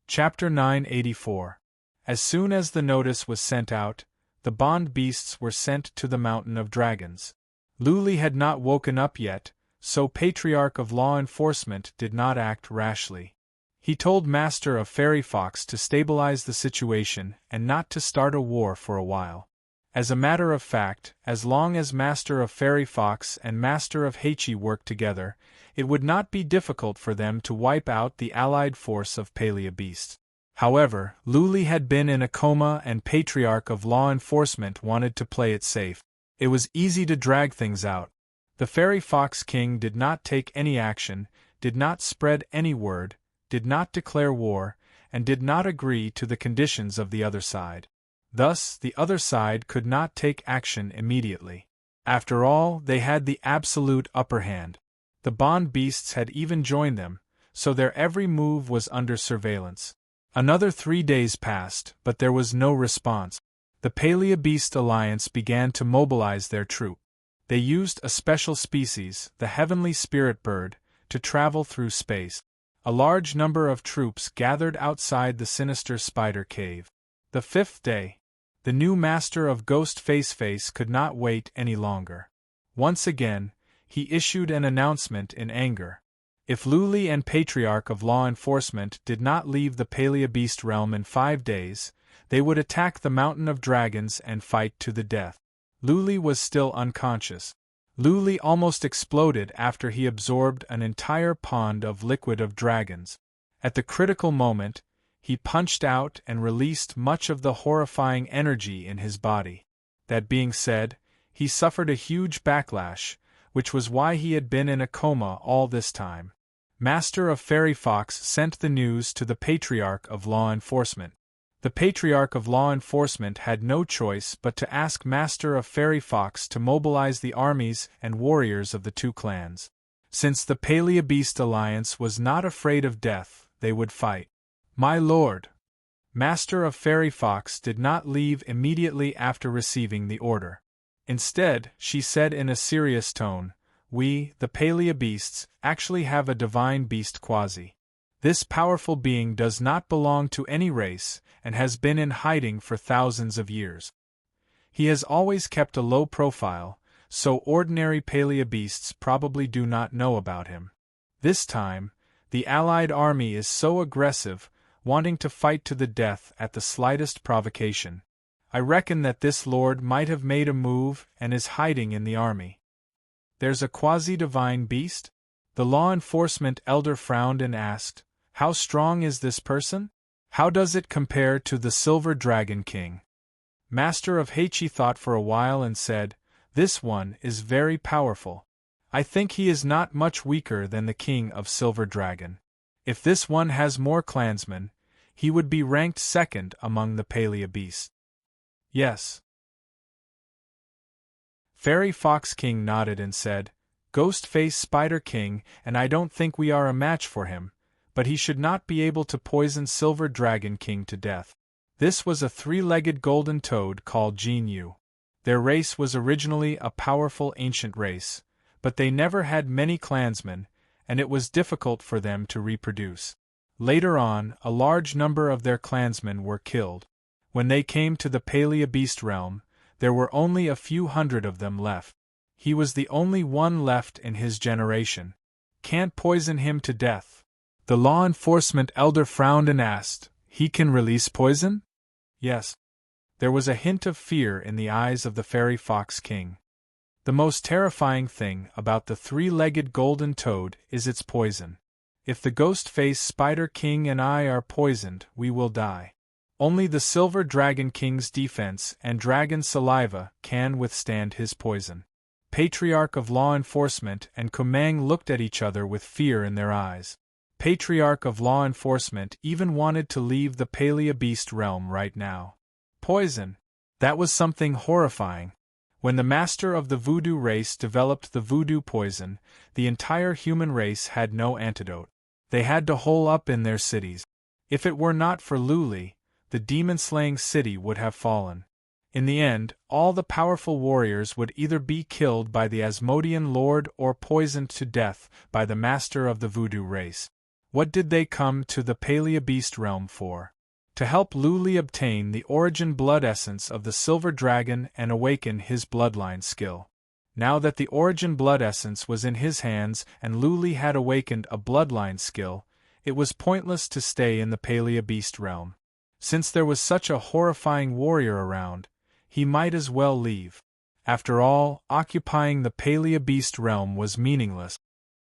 Chapter 984. As soon as the notice was sent out, the bond beasts were sent to the Mountain of Dragons. Luli had not woken up yet, so Patriarch of Law Enforcement did not act rashly. He told Master of Fairy Fox to stabilize the situation and not to start a war for a while. As a matter of fact, as long as Master of Fairy Fox and Master of Heichi worked together, it would not be difficult for them to wipe out the allied force of Palea Beasts. However, Luli had been in a coma and Patriarch of Law Enforcement wanted to play it safe. It was easy to drag things out. The Fairy Fox King did not take any action, did not spread any word, did not declare war, and did not agree to the conditions of the other side. Thus, the other side could not take action immediately. After all, they had the absolute upper hand. The bond beasts had even joined them, so their every move was under surveillance. Another 3 days passed, but there was no response. The Palea Beast Alliance began to mobilize their troop. They used a special species, the Heavenly Spirit Bird, to travel through space. A large number of troops gathered outside the sinister spider cave. The 5th day. The new master of Ghost-Face could not wait any longer. Once again, he issued an announcement in anger. If Luli and Patriarch of Law Enforcement did not leave the Paleobeast realm in 5 days, they would attack the Mountain of Dragons and fight to the death. Luli was still unconscious. Luli almost exploded after he absorbed an entire pond of liquid of dragons. At the critical moment, he punched out and released much of the horrifying energy in his body. That being said, he suffered a huge backlash, which was why he had been in a coma all this time. Master of Fairy Fox sent the news to the Patriarch of Law Enforcement. The Patriarch of Law Enforcement had no choice but to ask Master of Fairy Fox to mobilize the armies and warriors of the two clans. Since the Paleobeast Alliance was not afraid of death, they would fight. My lord! Master of Fairy Fox did not leave immediately after receiving the order. Instead, she said in a serious tone, "We, the Paleobeasts, actually have a divine beast quasi. This powerful being does not belong to any race and has been in hiding for thousands of years. He has always kept a low profile, so ordinary Paleobeasts probably do not know about him. This time, the allied army is so aggressive, wanting to fight to the death at the slightest provocation. I reckon that this lord might have made a move and is hiding in the army." "There's a quasi-divine beast?" The law enforcement elder frowned and asked, "How strong is this person? How does it compare to the Silver Dragon King?" Master of Heichi thought for a while and said, "This one is very powerful. I think he is not much weaker than the King of Silver Dragon. If this one has more clansmen, he would be ranked second among the Paleobeasts." "Yes." Fairy Fox King nodded and said, "Ghost-Face Spider King, and I don't think we are a match for him, but he should not be able to poison Silver Dragon King to death." This was a 3-legged golden toad called Jinyu. Their race was originally a powerful ancient race, but they never had many clansmen, and it was difficult for them to reproduce. Later on, a large number of their clansmen were killed. When they came to the Paleobeast realm, there were only a few hundred of them left. He was the only one left in his generation. "Can't poison him to death?" The law enforcement elder frowned and asked, "He can release poison?" "Yes." There was a hint of fear in the eyes of the Fairy Fox King. "The most terrifying thing about the 3-legged golden toad is its poison. If the Ghost-Face Spider King and I are poisoned, we will die. Only the Silver Dragon King's defense and dragon saliva can withstand his poison." Patriarch of Law Enforcement and Kumang looked at each other with fear in their eyes. Patriarch of Law Enforcement even wanted to leave the Paleobeast realm right now. Poison! That was something horrifying. When the master of the voodoo race developed the voodoo poison, the entire human race had no antidote. They had to hole up in their cities. If it were not for Luli, the demon-slaying city would have fallen. In the end, all the powerful warriors would either be killed by the Asmodean Lord or poisoned to death by the master of the voodoo race. What did they come to the Paleobeast realm for? To help Luli obtain the origin blood essence of the Silver Dragon and awaken his bloodline skill. Now that the origin blood essence was in his hands and Luli had awakened a bloodline skill, it was pointless to stay in the Paleobeast realm. Since there was such a horrifying warrior around, he might as well leave. After all, occupying the Paleobeast realm was meaningless.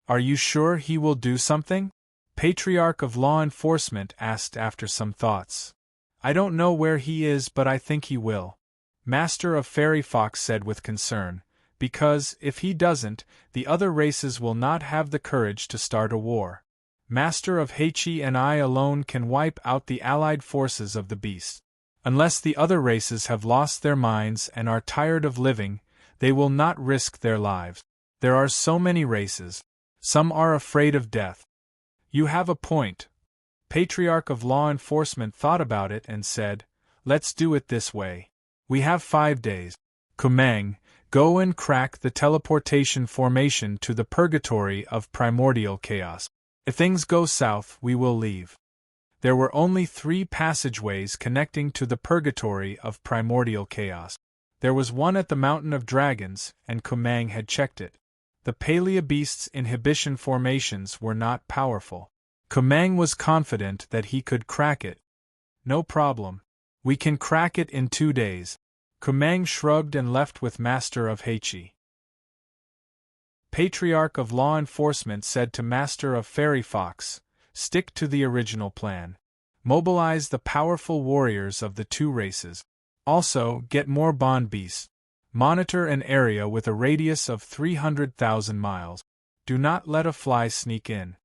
"Are you sure he will do something?" Patriarch of Law Enforcement asked after some thoughts. "I don't know where he is, but I think he will," Master of Fairy Fox said with concern, "because, if he doesn't, the other races will not have the courage to start a war. Master of Heichi and I alone can wipe out the allied forces of the beast. Unless the other races have lost their minds and are tired of living, they will not risk their lives. There are so many races. Some are afraid of death." "You have a point." Patriarch of Law Enforcement thought about it and said, "Let's do it this way. We have 5 days. Kumang, go and crack the teleportation formation to the purgatory of primordial chaos. If things go south, we will leave." There were only 3 passageways connecting to the purgatory of primordial chaos. There was one at the Mountain of Dragons, and Kumang had checked it. The Paleobeast's inhibition formations were not powerful. Kumang was confident that he could crack it. No problem. We can crack it in 2 days. Kumang shrugged and left with Master of Heichi. Patriarch of Law Enforcement said to Master of Fairy Fox, "Stick to the original plan. Mobilize the powerful warriors of the 2 races. Also, get more bond beasts. Monitor an area with a radius of 300,000 miles. Do not let a fly sneak in."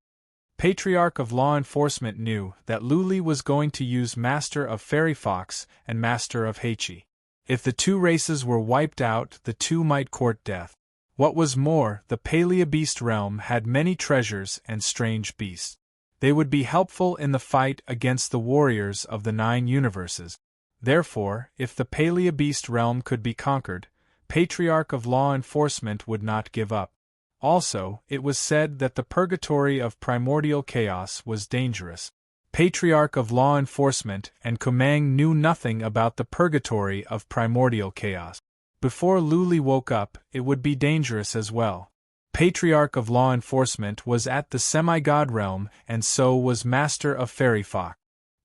Patriarch of Law Enforcement knew that Luli was going to use Master of Fairy Fox and Master of Heichi. If the 2 races were wiped out, the 2 might court death. What was more, the Paleobeast realm had many treasures and strange beasts. They would be helpful in the fight against the warriors of the 9 universes. Therefore, if the Paleobeast realm could be conquered, Patriarch of Law Enforcement would not give up. Also, it was said that the purgatory of primordial chaos was dangerous. Patriarch of Law Enforcement and Kumang knew nothing about the purgatory of primordial chaos. Before Luli woke up, it would be dangerous as well. Patriarch of Law Enforcement was at the semi-god realm, and so was Master of Fairy Fox.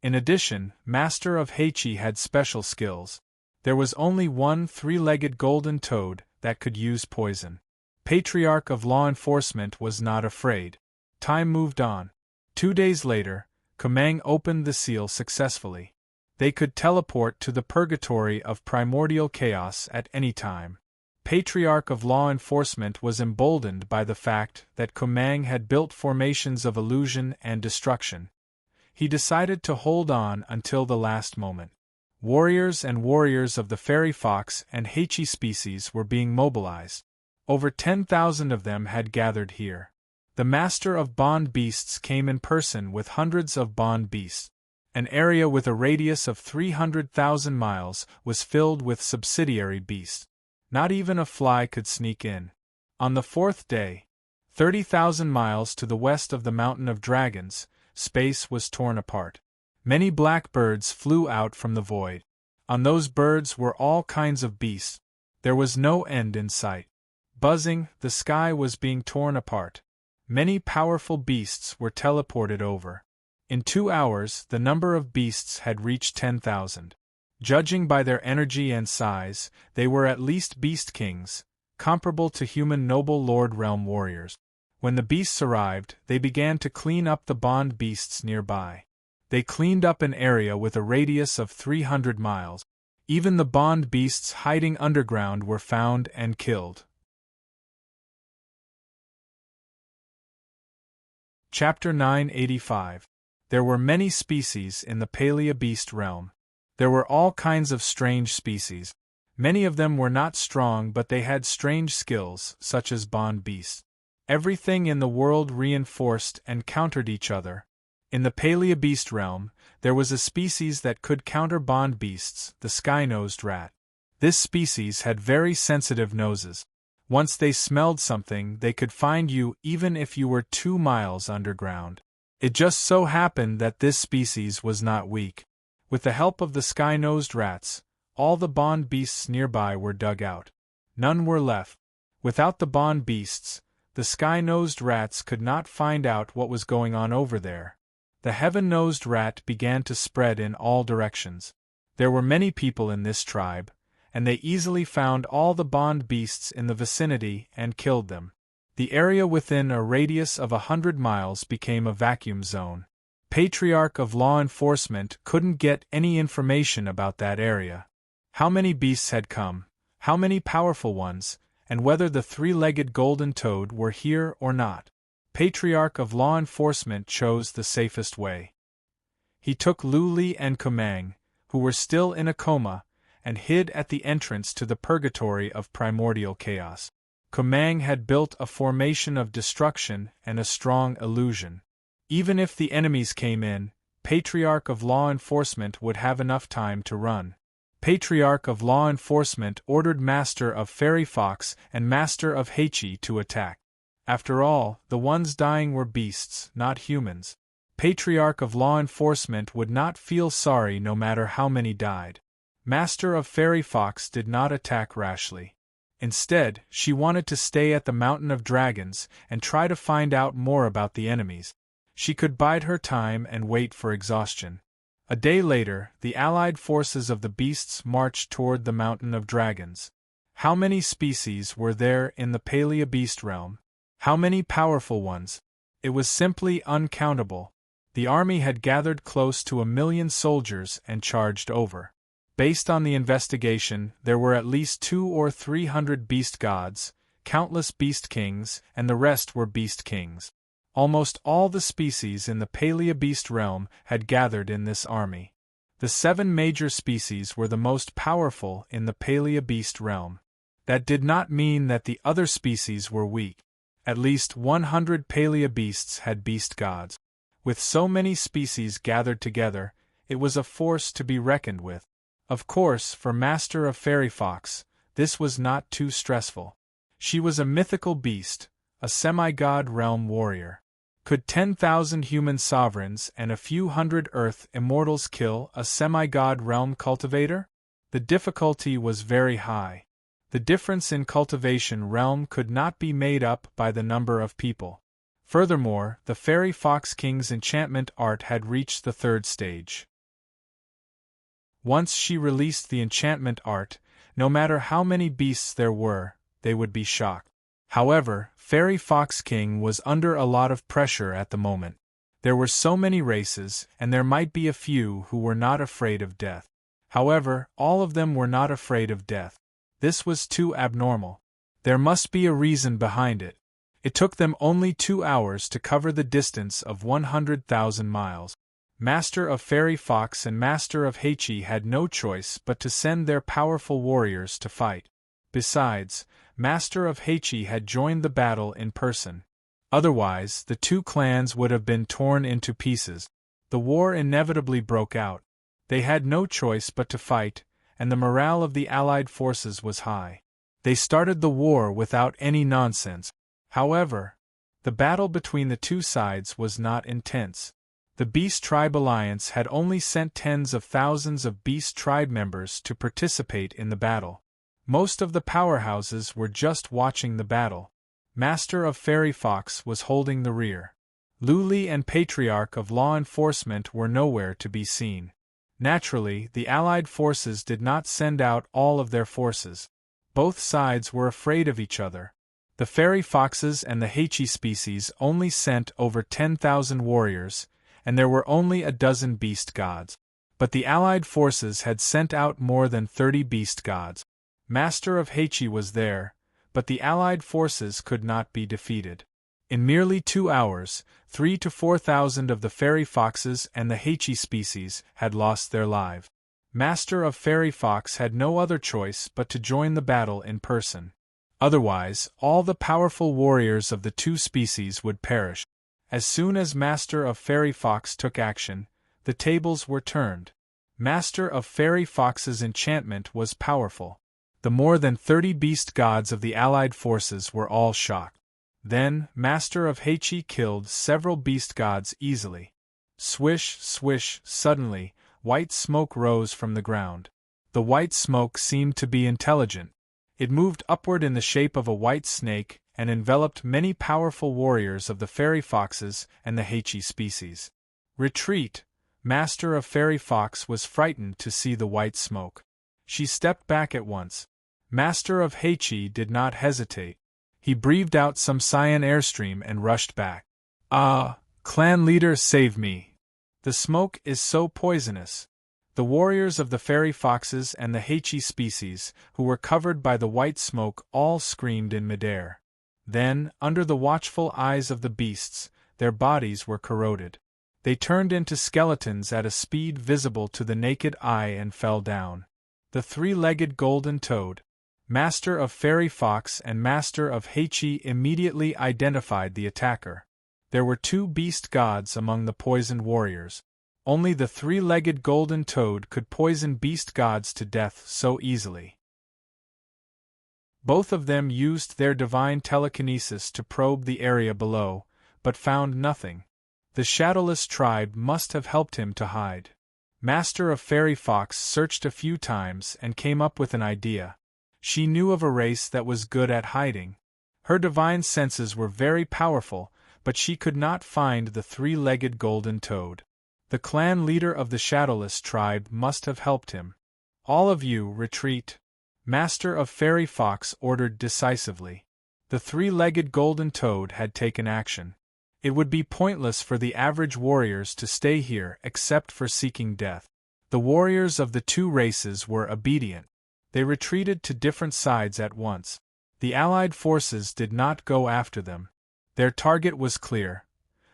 In addition, Master of Heichi had special skills. There was only one 3-legged golden toad that could use poison. Patriarch of Law Enforcement was not afraid. Time moved on. 2 days later, Kumang opened the seal successfully. They could teleport to the purgatory of primordial chaos at any time. Patriarch of Law Enforcement was emboldened by the fact that Kumang had built formations of illusion and destruction. He decided to hold on until the last moment. Warriors and warriors of the Fairy Fox and Heichi species were being mobilized. Over 10,000 of them had gathered here. The Master of Bond Beasts came in person with hundreds of bond beasts. An area with a radius of 300,000 miles was filled with subsidiary beasts. Not even a fly could sneak in. On the 4th day, 30,000 miles to the west of the Mountain of Dragons, space was torn apart. Many black birds flew out from the void. On those birds were all kinds of beasts. There was no end in sight. Buzzing, the sky was being torn apart. Many powerful beasts were teleported over. In 2 hours, the number of beasts had reached 10,000. Judging by their energy and size, they were at least beast kings, comparable to human noble lord realm warriors. When the beasts arrived, they began to clean up the bond beasts nearby. They cleaned up an area with a radius of 300 miles. Even the bond beasts hiding underground were found and killed. Chapter 985. There were many species in the Paleobeast realm. There were all kinds of strange species. Many of them were not strong, but they had strange skills, such as bond beasts. Everything in the world reinforced and countered each other. In the Paleobeast realm, there was a species that could counter bond beasts, the sky-nosed rat. This species had very sensitive noses. Once they smelled something, they could find you even if you were 2 miles underground. It just so happened that this species was not weak. With the help of the sky-nosed rats, all the bond beasts nearby were dug out. None were left. Without the bond beasts, the sky-nosed rats could not find out what was going on over there. The heaven-nosed rat began to spread in all directions. There were many people in this tribe, and they easily found all the bond beasts in the vicinity and killed them. The area within a radius of 100 miles became a vacuum zone. Patriarch of Law Enforcement couldn't get any information about that area. How many beasts had come, how many powerful ones, and whether the 3-legged golden toad were here or not. Patriarch of Law Enforcement chose the safest way. He took Luli and Kumang, who were still in a coma, and hid at the entrance to the purgatory of primordial chaos. Kumang had built a formation of destruction and a strong illusion. Even if the enemies came in, Patriarch of Law Enforcement would have enough time to run. Patriarch of Law Enforcement ordered Master of Fairy Fox and Master of Heichi to attack. After all, the ones dying were beasts, not humans. Patriarch of Law Enforcement would not feel sorry no matter how many died. Master of Fairy Fox did not attack rashly. Instead, she wanted to stay at the Mountain of Dragons and try to find out more about the enemies. She could bide her time and wait for exhaustion. A day later, the allied forces of the beasts marched toward the Mountain of Dragons. How many species were there in the Paleobeast realm? How many powerful ones? It was simply uncountable. The army had gathered close to 1,000,000 soldiers and charged over. Based on the investigation, there were at least 200 or 300 beast gods, countless beast kings, and the rest were beast kings. Almost all the species in the Paleobeast realm had gathered in this army. The 7 major species were the most powerful in the Paleobeast realm. That did not mean that the other species were weak. At least 100 Paleobeasts had beast gods. With so many species gathered together, it was a force to be reckoned with. Of course, for Master of Fairy Fox, this was not too stressful. She was a mythical beast, a semi-god realm warrior. Could 10,000 human sovereigns and a few hundred earth immortals kill a semi-god realm cultivator? The difficulty was very high. The difference in cultivation realm could not be made up by the number of people. Furthermore, the Fairy Fox King's enchantment art had reached the 3rd stage. Once she released the enchantment art, no matter how many beasts there were, they would be shocked. However, Fairy Fox King was under a lot of pressure at the moment. There were so many races, and there might be a few who were not afraid of death. However, all of them were not afraid of death. This was too abnormal. There must be a reason behind it. It took them only 2 hours to cover the distance of 100,000 miles. Master of Fairy Fox and Master of Heichi had no choice but to send their powerful warriors to fight. Besides, Master of Heichi had joined the battle in person. Otherwise, the 2 clans would have been torn into pieces. The war inevitably broke out. They had no choice but to fight, and the morale of the allied forces was high. They started the war without any nonsense. However, the battle between the 2 sides was not intense. The Beast Tribe Alliance had only sent tens of thousands of Beast Tribe members to participate in the battle. Most of the powerhouses were just watching the battle. Master of Fairy Fox was holding the rear. Luli and Patriarch of Law Enforcement were nowhere to be seen. Naturally, the Allied forces did not send out all of their forces. Both sides were afraid of each other. The Fairy Foxes and the Heichi species only sent over 10,000 warriors, and there were only a dozen beast gods. But the Allied forces had sent out more than 30 beast gods. Master of Heichi was there, but the Allied forces could not be defeated. In merely 2 hours, 3,000 to 4,000 of the Fairy Foxes and the Heichi species had lost their lives. Master of Fairy Fox had no other choice but to join the battle in person. Otherwise, all the powerful warriors of the 2 species would perish. As soon as Master of Fairy Fox took action, the tables were turned. Master of Fairy Fox's enchantment was powerful. The more than 30 beast gods of the allied forces were all shocked. Then, Master of Heichi killed several beast gods easily. Swish, swish, suddenly, white smoke rose from the ground. The white smoke seemed to be intelligent. It moved upward in the shape of a white snake and enveloped many powerful warriors of the Fairy Foxes and the Heichi species. Retreat! Master of Fairy Fox was frightened to see the white smoke. She stepped back at once. Master of Heichi did not hesitate. He breathed out some cyan airstream and rushed back. Ah, clan leader, save me! The smoke is so poisonous. The warriors of the Fairy Foxes and the Heichi species, who were covered by the white smoke, all screamed in midair. Then, under the watchful eyes of the beasts, their bodies were corroded. They turned into skeletons at a speed visible to the naked eye and fell down. The 3-legged golden toad, Master of Fairy Fox and Master of Heichi, immediately identified the attacker. There were 2 beast gods among the poisoned warriors. Only the 3-legged golden toad could poison beast gods to death so easily. Both of them used their divine telekinesis to probe the area below, but found nothing. The shadowless tribe must have helped him to hide. Master of Fairy Fox searched a few times and came up with an idea. She knew of a race that was good at hiding. Her divine senses were very powerful, but she could not find the three-legged golden toad. The clan leader of the Shadowless tribe must have helped him. All of you, retreat. Master of Fairy Fox ordered decisively. The three-legged golden toad had taken action. It would be pointless for the average warriors to stay here except for seeking death. The warriors of the two races were obedient. They retreated to different sides at once. The allied forces did not go after them. Their target was clear.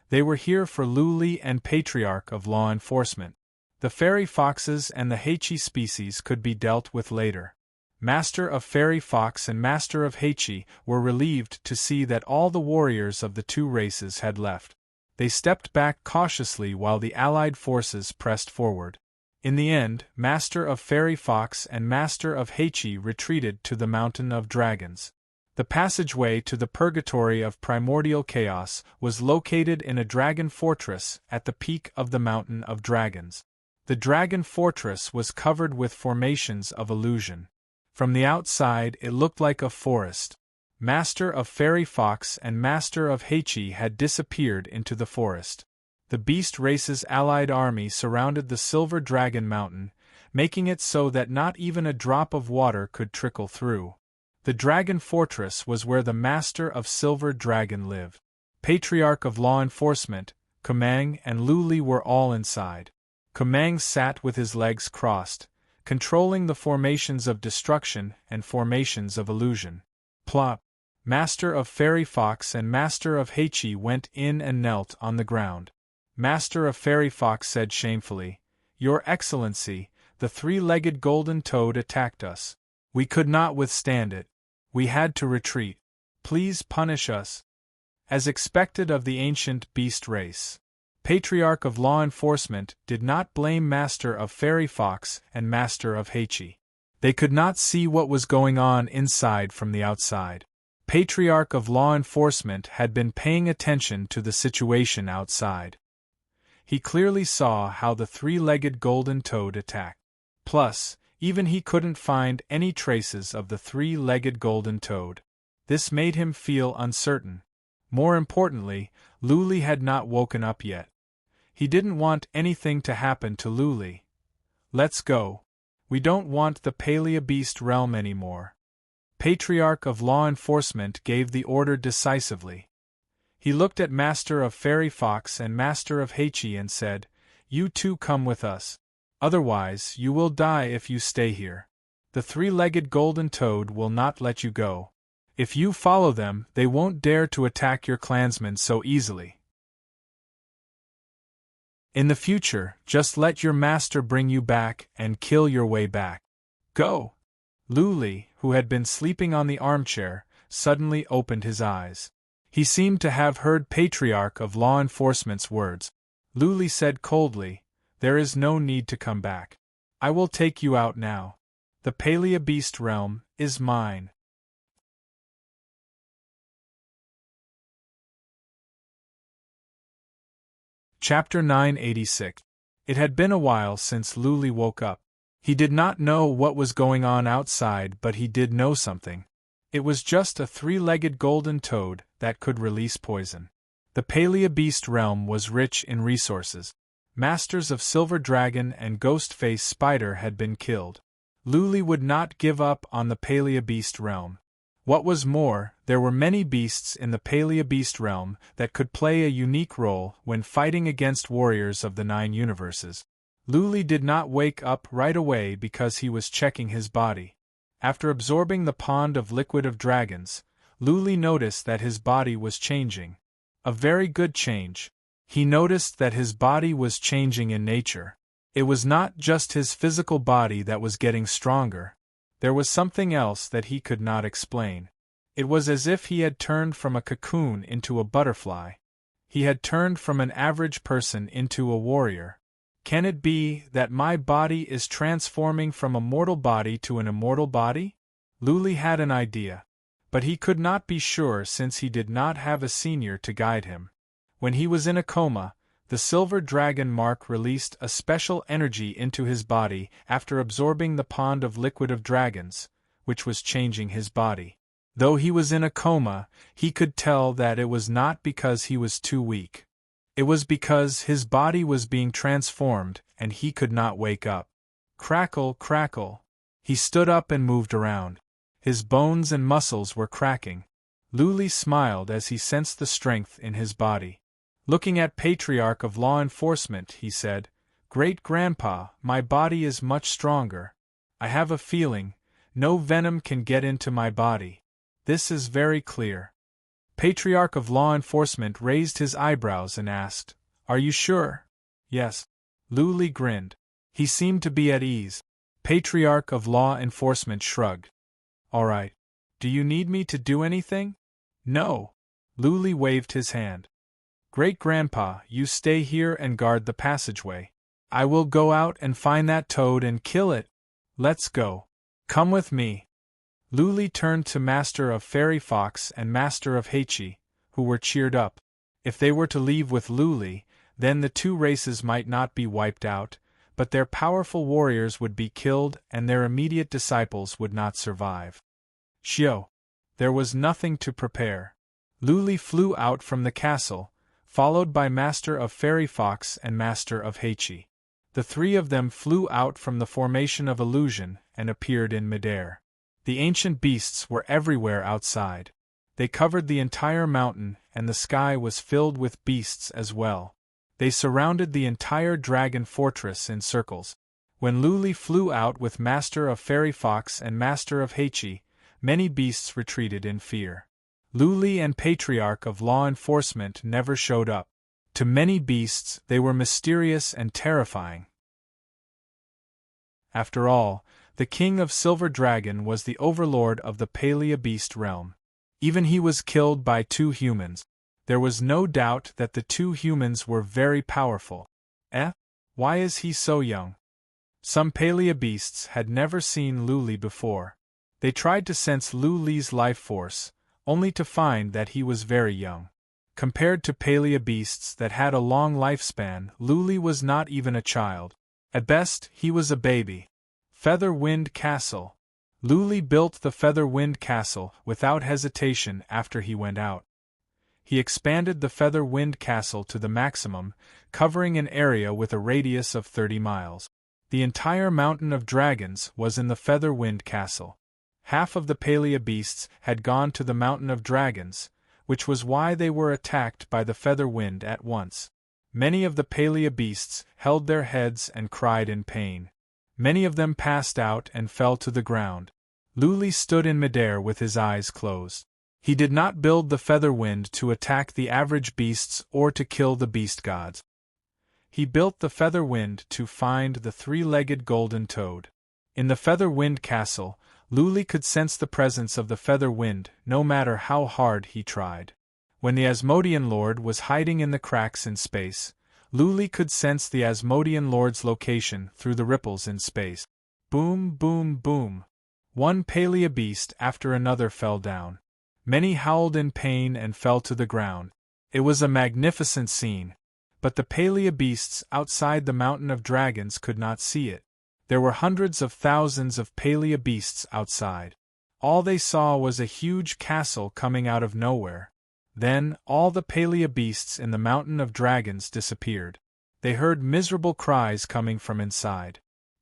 They were here for Luli and Patriarch of Law Enforcement. The fairy foxes and the Heichi species could be dealt with later. Master of Fairy Fox and Master of Heichi were relieved to see that all the warriors of the two races had left. They stepped back cautiously while the allied forces pressed forward. In the end, Master of Fairy Fox and Master of Heichi retreated to the Mountain of Dragons. The passageway to the Purgatory of Primordial Chaos was located in a dragon fortress at the peak of the Mountain of Dragons. The dragon fortress was covered with formations of illusion. From the outside it looked like a forest. Master of Fairy Fox and Master of Heichi had disappeared into the forest. The Beast Race's allied army surrounded the Silver Dragon Mountain, making it so that not even a drop of water could trickle through. The Dragon Fortress was where the Master of Silver Dragon lived. Patriarch of Law Enforcement, Kumang and Luli were all inside. Kumang sat with his legs crossed, controlling the formations of destruction and formations of illusion. Plop! Master of Fairy Fox and Master of Heichi went in and knelt on the ground. Master of Fairy Fox said shamefully, "Your Excellency, the three-legged golden toad attacked us. We could not withstand it. We had to retreat. Please punish us." As expected of the ancient beast race, Patriarch of Law Enforcement did not blame Master of Fairy Fox and Master of Heichi. They could not see what was going on inside from the outside. Patriarch of Law Enforcement had been paying attention to the situation outside. He clearly saw how the three-legged golden toad attacked. Plus, even he couldn't find any traces of the three-legged golden toad. This made him feel uncertain. More importantly, Luli had not woken up yet. He didn't want anything to happen to Luli. "Let's go. We don't want the Palea Beast realm anymore." Patriarch of Law Enforcement gave the order decisively. He looked at Master of Fairy Fox and Master of Heichi and said, "You two come with us. Otherwise, you will die if you stay here. The three-legged golden toad will not let you go. If you follow them, they won't dare to attack your clansmen so easily. In the future, just let your master bring you back and kill your way back. Go!" Luli, who had been sleeping on the armchair, suddenly opened his eyes. He seemed to have heard Patriarch of Law Enforcement's words. Luli said coldly, "There is no need to come back. I will take you out now. The Palea Beast realm is mine." Chapter 986. It had been a while since Luli woke up. He did not know what was going on outside, but he did know something. It was just a three-legged golden toad that could release poison. The Palea Beast realm was rich in resources. Masters of Silver Dragon and Ghostface Spider had been killed. Luli would not give up on the Palea Beast realm. What was more, there were many beasts in the Palea Beast realm that could play a unique role when fighting against warriors of the 9 universes. Luli did not wake up right away because he was checking his body. After absorbing the pond of liquid of dragons, Luli noticed that his body was changing. A very good change. He noticed that his body was changing in nature. It was not just his physical body that was getting stronger. There was something else that he could not explain. It was as if he had turned from a cocoon into a butterfly. He had turned from an average person into a warrior. Can it be that my body is transforming from a mortal body to an immortal body? Luli had an idea. But he could not be sure since he did not have a senior to guide him. When he was in a coma, the Silver Dragon Mark released a special energy into his body after absorbing the pond of liquid of dragons, which was changing his body. Though he was in a coma, he could tell that it was not because he was too weak. It was because his body was being transformed and he could not wake up. Crackle, crackle. He stood up and moved around. His bones and muscles were cracking. Luli smiled as he sensed the strength in his body. Looking at Patriarch of Law Enforcement, he said, "Great-grandpa, my body is much stronger. I have a feeling, no venom can get into my body. This is very clear." Patriarch of Law Enforcement raised his eyebrows and asked, "Are you sure?" "Yes." Luli grinned. He seemed to be at ease. Patriarch of Law Enforcement shrugged. "All right. Do you need me to do anything?" "No." Luli waved his hand. "Great-grandpa, you stay here and guard the passageway. I will go out and find that toad and kill it. Let's go. Come with me." Luli turned to Master of Fairy Fox and Master of Heichi, who were cheered up. If they were to leave with Luli, then the two races might not be wiped out, but their powerful warriors would be killed and their immediate disciples would not survive. Shio. There was nothing to prepare. Luli flew out from the castle, followed by Master of Fairy Fox and Master of Heichi. The three of them flew out from the formation of illusion and appeared in midair. The ancient beasts were everywhere outside. They covered the entire mountain, and the sky was filled with beasts as well. They surrounded the entire dragon fortress in circles. When Luli flew out with Master of Fairy Fox and Master of Heichi, many beasts retreated in fear. Luli and Patriarch of Law Enforcement never showed up. To many beasts, they were mysterious and terrifying. After all, the King of Silver Dragon was the overlord of the Palea Beast realm. Even he was killed by two humans. There was no doubt that the two humans were very powerful. Why is he so young? Some Palea Beasts had never seen Luli before. They tried to sense Luli's life force, only to find that he was very young. Compared to Palea Beasts that had a long lifespan, Luli was not even a child. At best, he was a baby. Feather Wind Castle. Luli built the Feather Wind Castle without hesitation after he went out. He expanded the Feather Wind Castle to the maximum, covering an area with a radius of 30 miles. The entire Mountain of Dragons was in the Feather Wind Castle. Half of the Palea Beasts had gone to the Mountain of Dragons, which was why they were attacked by the Feather Wind at once. Many of the Palea Beasts held their heads and cried in pain. Many of them passed out and fell to the ground. Luli stood in midair with his eyes closed. He did not build the Feather Wind to attack the average beasts or to kill the beast gods. He built the Feather Wind to find the three-legged golden toad. In the Feather Wind Castle, Luli could sense the presence of the Feather Wind no matter how hard he tried. When the Asmodean Lord was hiding in the cracks in space, Luli could sense the Asmodean Lord's location through the ripples in space. Boom, boom, boom. One Palea Beast after another fell down. Many howled in pain and fell to the ground. It was a magnificent scene. But the Palea Beasts outside the Mountain of Dragons could not see it. There were hundreds of thousands of Palea Beasts outside. All they saw was a huge castle coming out of nowhere. Then, all the Palea Beasts in the Mountain of Dragons disappeared. They heard miserable cries coming from inside.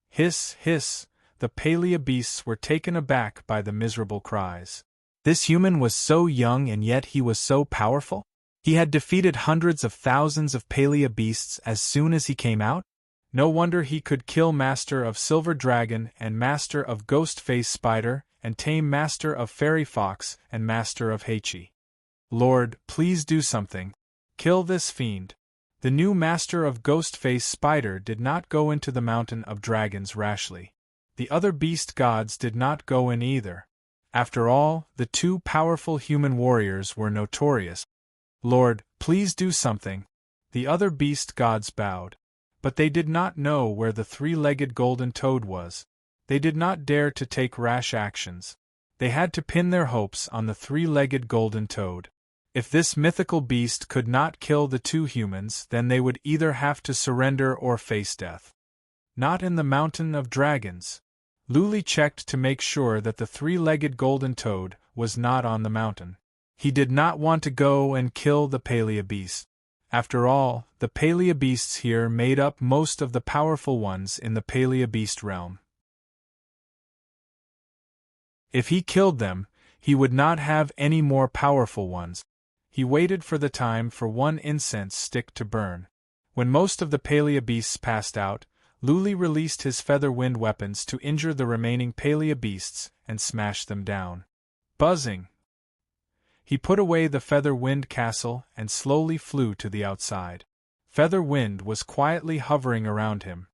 Hiss, hiss, the Palea Beasts were taken aback by the miserable cries. This human was so young and yet he was so powerful? He had defeated hundreds of thousands of Palea Beasts as soon as he came out? No wonder he could kill Master of Silver Dragon and Master of Ghost-Face Spider and tame Master of Fairy Fox and Master of Heichi. Lord, please do something. Kill this fiend. The new Master of Ghost-Face Spider did not go into the Mountain of Dragons rashly. The other beast gods did not go in either. After all, the two powerful human warriors were notorious. Lord, please do something. The other beast gods bowed. But they did not know where the three-legged golden toad was. They did not dare to take rash actions. They had to pin their hopes on the three-legged golden toad. If this mythical beast could not kill the two humans, then they would either have to surrender or face death. Not in the Mountain of Dragons. Luli checked to make sure that the three-legged golden toad was not on the mountain. He did not want to go and kill the Palea beast. After all, the Palea beasts here made up most of the powerful ones in the Palea beast realm. If he killed them, he would not have any more powerful ones. He waited for the time for one incense stick to burn. When most of the Palea beasts passed out, Luli released his feather wind weapons to injure the remaining Palea beasts and smash them down. Buzzing! He put away the feather wind castle and slowly flew to the outside. Feather wind was quietly hovering around him.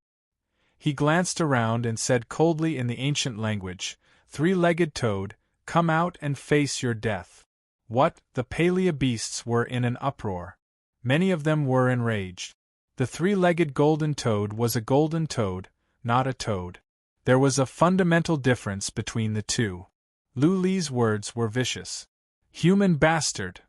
He glanced around and said coldly in the ancient language, "Three-legged toad, come out and face your death." What? The Palea beasts were in an uproar. Many of them were enraged. The three-legged golden toad was a golden toad, not a toad. There was a fundamental difference between the two. Luli's words were vicious. "Human bastard!"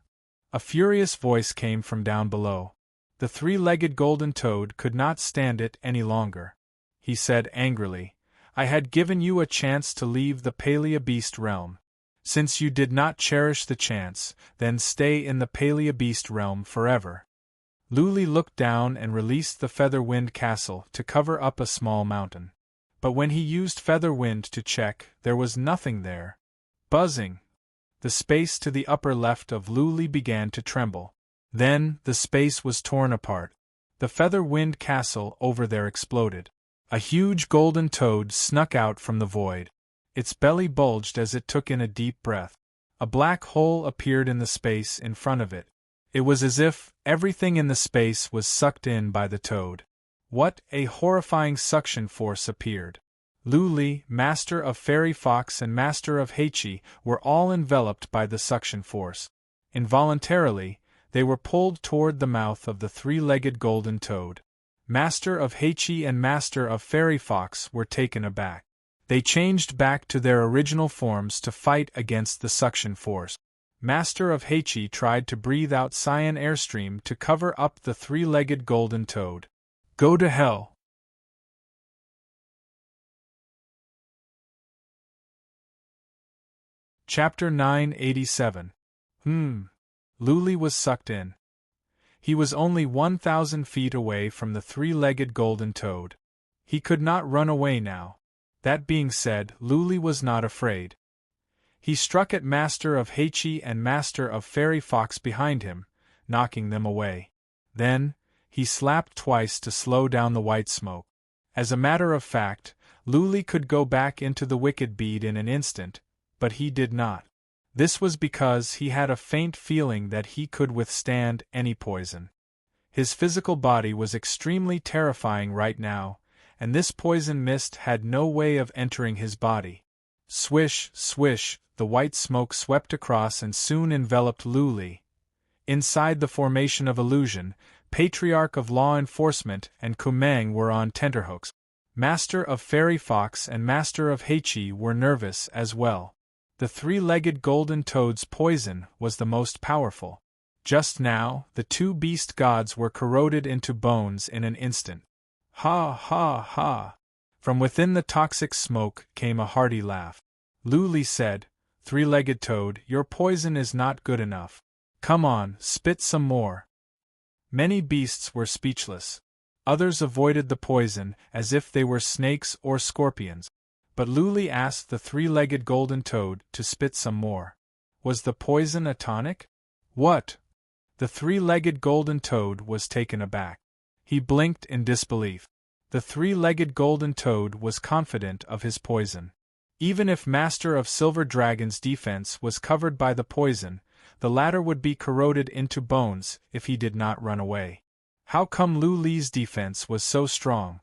A furious voice came from down below. The three-legged golden toad could not stand it any longer. He said angrily, "I had given you a chance to leave the Palea beast realm. Since you did not cherish the chance, then stay in the Palea beast realm forever." Luli looked down and released the Feather Wind Castle to cover up a small mountain. But when he used Feather Wind to check, there was nothing there. Buzzing! The space to the upper left of Luli began to tremble. Then, the space was torn apart. The Feather Wind Castle over there exploded. A huge golden toad snuck out from the void. Its belly bulged as it took in a deep breath. A black hole appeared in the space in front of it. It was as if everything in the space was sucked in by the toad. What a horrifying suction force appeared! Luli, Master of Fairy Fox and Master of Heichi, were all enveloped by the suction force. Involuntarily, they were pulled toward the mouth of the three-legged golden toad. Master of Heichi and Master of Fairy Fox were taken aback. They changed back to their original forms to fight against the suction force. Master of Heichi tried to breathe out cyan airstream to cover up the three-legged golden toad. Go to hell! Chapter 987. Luli was sucked in. He was only 1,000 feet away from the three-legged golden toad. He could not run away now. That being said, Luli was not afraid. He struck at Master of Heichi and Master of Fairy Fox behind him, knocking them away. Then, he slapped twice to slow down the white smoke. As a matter of fact, Luli could go back into the wicked bead in an instant, but he did not. This was because he had a faint feeling that he could withstand any poison. His physical body was extremely terrifying right now, and this poison mist had no way of entering his body. Swish, swish, the white smoke swept across and soon enveloped Luli. Inside the formation of illusion, Patriarch of Law Enforcement and Kumang were on tenterhooks. Master of Fairy Fox and Master of Heichi were nervous as well. The three-legged golden toad's poison was the most powerful. Just now, the two beast gods were corroded into bones in an instant. Ha ha ha! From within the toxic smoke came a hearty laugh. Luli said, "Three-legged toad, your poison is not good enough. Come on, spit some more." Many beasts were speechless. Others avoided the poison as if they were snakes or scorpions. But Luli asked the three-legged golden toad to spit some more. Was the poison a tonic? What? The three-legged golden toad was taken aback. He blinked in disbelief. The three-legged golden toad was confident of his poison. Even if Master of Silver Dragon's defense was covered by the poison, the latter would be corroded into bones if he did not run away. How come Luli's defense was so strong?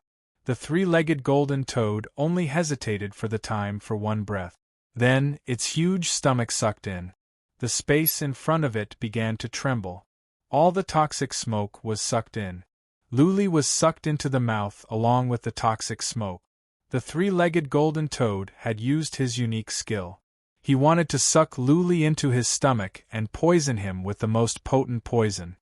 The three-legged golden toad only hesitated for the time for one breath. Then, its huge stomach sucked in. The space in front of it began to tremble. All the toxic smoke was sucked in. Luli was sucked into the mouth along with the toxic smoke. The three-legged golden toad had used his unique skill. He wanted to suck Luli into his stomach and poison him with the most potent poison.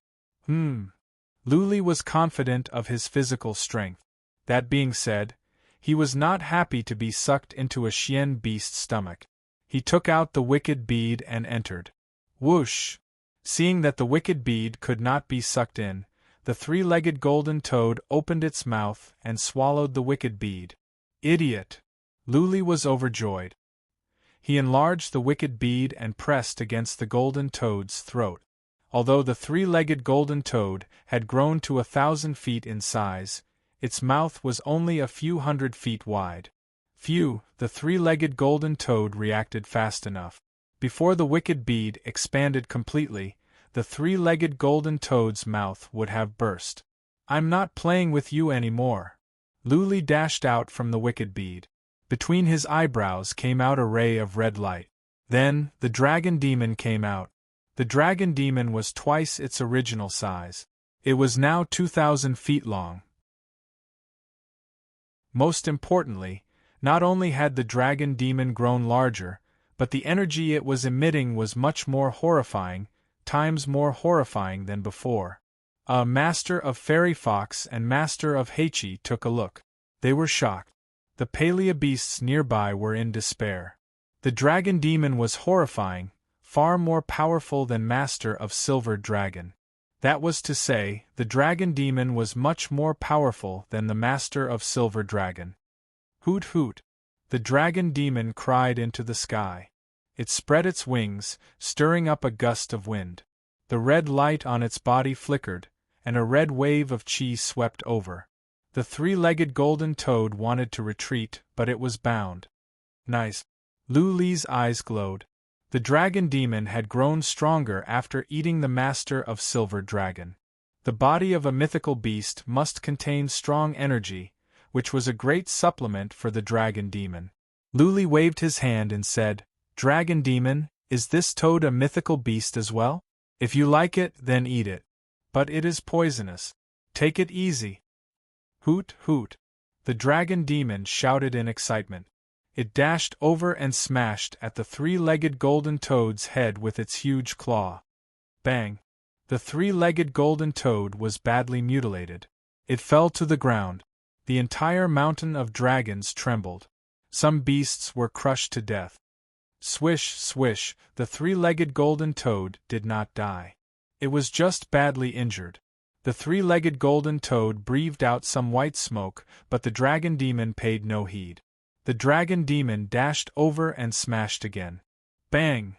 Luli was confident of his physical strength. That being said, He was not happy to be sucked into a Xian beast's stomach. He took out the wicked bead and entered. Whoosh! Seeing that the wicked bead could not be sucked in, the three-legged golden toad opened its mouth and swallowed the wicked bead. Idiot! Luli was overjoyed. He enlarged the wicked bead and pressed against the golden toad's throat. Although the three-legged golden toad had grown to 1,000 feet in size, its mouth was only a few hundred feet wide. Phew, the three-legged golden toad reacted fast enough. Before the wicked bead expanded completely, the three-legged golden toad's mouth would have burst. I'm not playing with you anymore. Luli dashed out from the wicked bead. Between his eyebrows came out a ray of red light. Then, the dragon demon came out. The dragon demon was twice its original size. It was now 2,000 feet long. Most importantly, not only had the dragon demon grown larger, but the energy it was emitting was much more horrifying, times more horrifying than before. A master of Fairy Fox and master of Heichi took a look. They were shocked. The Palea beasts nearby were in despair. The dragon demon was horrifying, far more powerful than master of Silver Dragon. That was to say, the dragon demon was much more powerful than the master of Silver Dragon. Hoot hoot! The dragon demon cried into the sky. It spread its wings, stirring up a gust of wind. The red light on its body flickered, and a red wave of chi swept over. The three-legged golden toad wanted to retreat, but it was bound. Nice. Luli's eyes glowed. The dragon demon had grown stronger after eating the master of Silver Dragon. The body of a mythical beast must contain strong energy, which was a great supplement for the dragon demon. Luli waved his hand and said, "Dragon demon, is this toad a mythical beast as well? If you like it, then eat it. But it is poisonous. Take it easy." Hoot hoot! The dragon demon shouted in excitement. It dashed over and smashed at the three-legged golden toad's head with its huge claw. Bang! The three-legged golden toad was badly mutilated. It fell to the ground. The entire mountain of dragons trembled. Some beasts were crushed to death. Swish, swish, the three-legged golden toad did not die. It was just badly injured. The three-legged golden toad breathed out some white smoke, but the dragon demon paid no heed. The dragon demon dashed over and smashed again. Bang!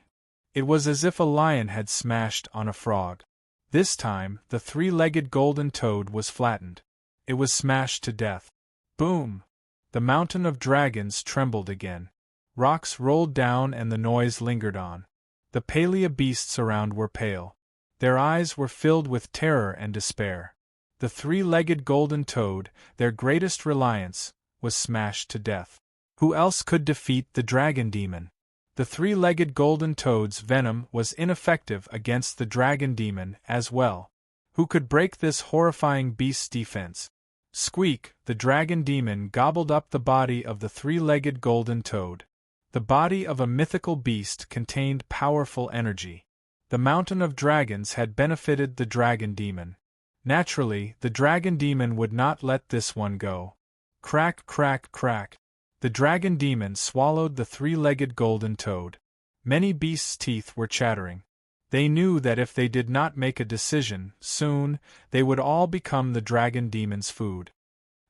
It was as if a lion had smashed on a frog. This time, the three-legged golden toad was flattened. It was smashed to death. Boom! The mountain of dragons trembled again. Rocks rolled down and the noise lingered on. The Palea beasts around were pale. Their eyes were filled with terror and despair. The three-legged golden toad, their greatest reliance, was smashed to death. Who else could defeat the dragon demon? The three-legged golden toad's venom was ineffective against the dragon demon as well. Who could break this horrifying beast's defense? Squeak! The dragon demon gobbled up the body of the three-legged golden toad. The body of a mythical beast contained powerful energy. The mountain of dragons had benefited the dragon demon. Naturally, the dragon demon would not let this one go. Crack, crack, crack. The dragon demon swallowed the three-legged golden toad. Many beasts' teeth were chattering. They knew that if they did not make a decision, soon, they would all become the dragon demon's food.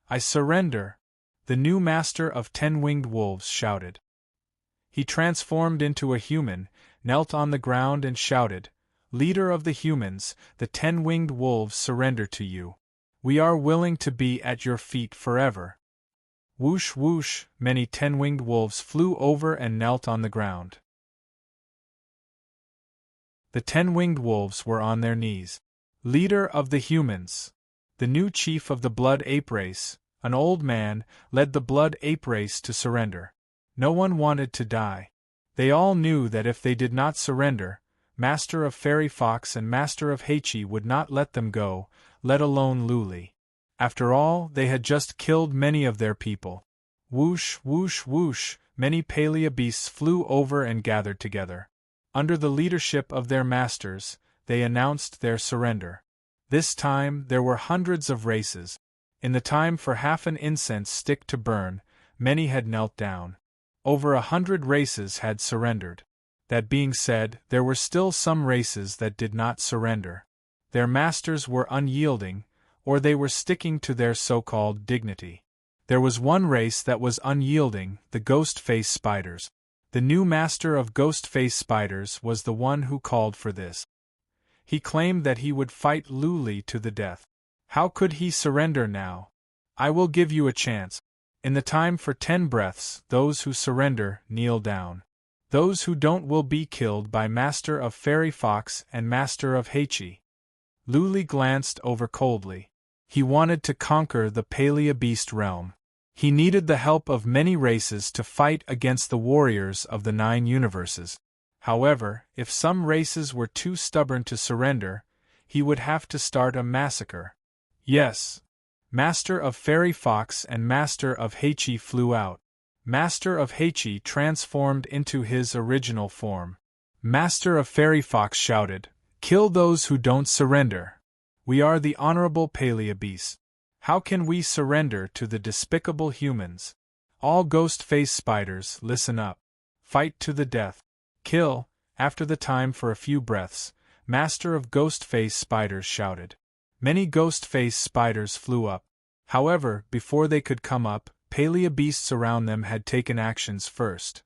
"I surrender!" the new master of 10-winged wolves shouted. He transformed into a human, knelt on the ground and shouted, "Leader of the humans, the 10-winged wolves surrender to you. We are willing to be at your feet forever." Whoosh whoosh, many 10-winged wolves flew over and knelt on the ground. The 10-winged wolves were on their knees. "Leader of the humans!" The new chief of the blood ape race, an old man, led the blood ape race to surrender. No one wanted to die. They all knew that if they did not surrender, Master of Fairy Fox and Master of Heichi would not let them go, let alone Luli. After all, they had just killed many of their people. Whoosh, whoosh, whoosh, many Palea beasts flew over and gathered together. Under the leadership of their masters, they announced their surrender. This time, there were hundreds of races. In the time for half an incense stick to burn, many had knelt down. Over 100 races had surrendered. That being said, there were still some races that did not surrender. Their masters were unyielding, or they were sticking to their so-called dignity. There was one race that was unyielding, the ghost-face spiders. The new master of ghost-face spiders was the one who called for this. He claimed that he would fight Luli to the death. How could he surrender now? I will give you a chance. In the time for 10 breaths, those who surrender kneel down. Those who don't will be killed by Master of Fairy Fox and Master of Heichi. Luli glanced over coldly. He wanted to conquer the Palea Beast realm. He needed the help of many races to fight against the warriors of the 9 universes. However, if some races were too stubborn to surrender, he would have to start a massacre. Yes. Master of Fairy Fox and Master of Heichi flew out. Master of Heichi transformed into his original form. Master of Fairy Fox shouted, "Kill those who don't surrender. We are the honorable Palea Beasts. How can we surrender to the despicable humans? All ghost-face spiders, listen up. Fight to the death. Kill." After the time for a few breaths, Master of Ghost-face Spiders shouted. Many ghost-face spiders flew up. However, before they could come up, Palea beasts around them had taken actions first.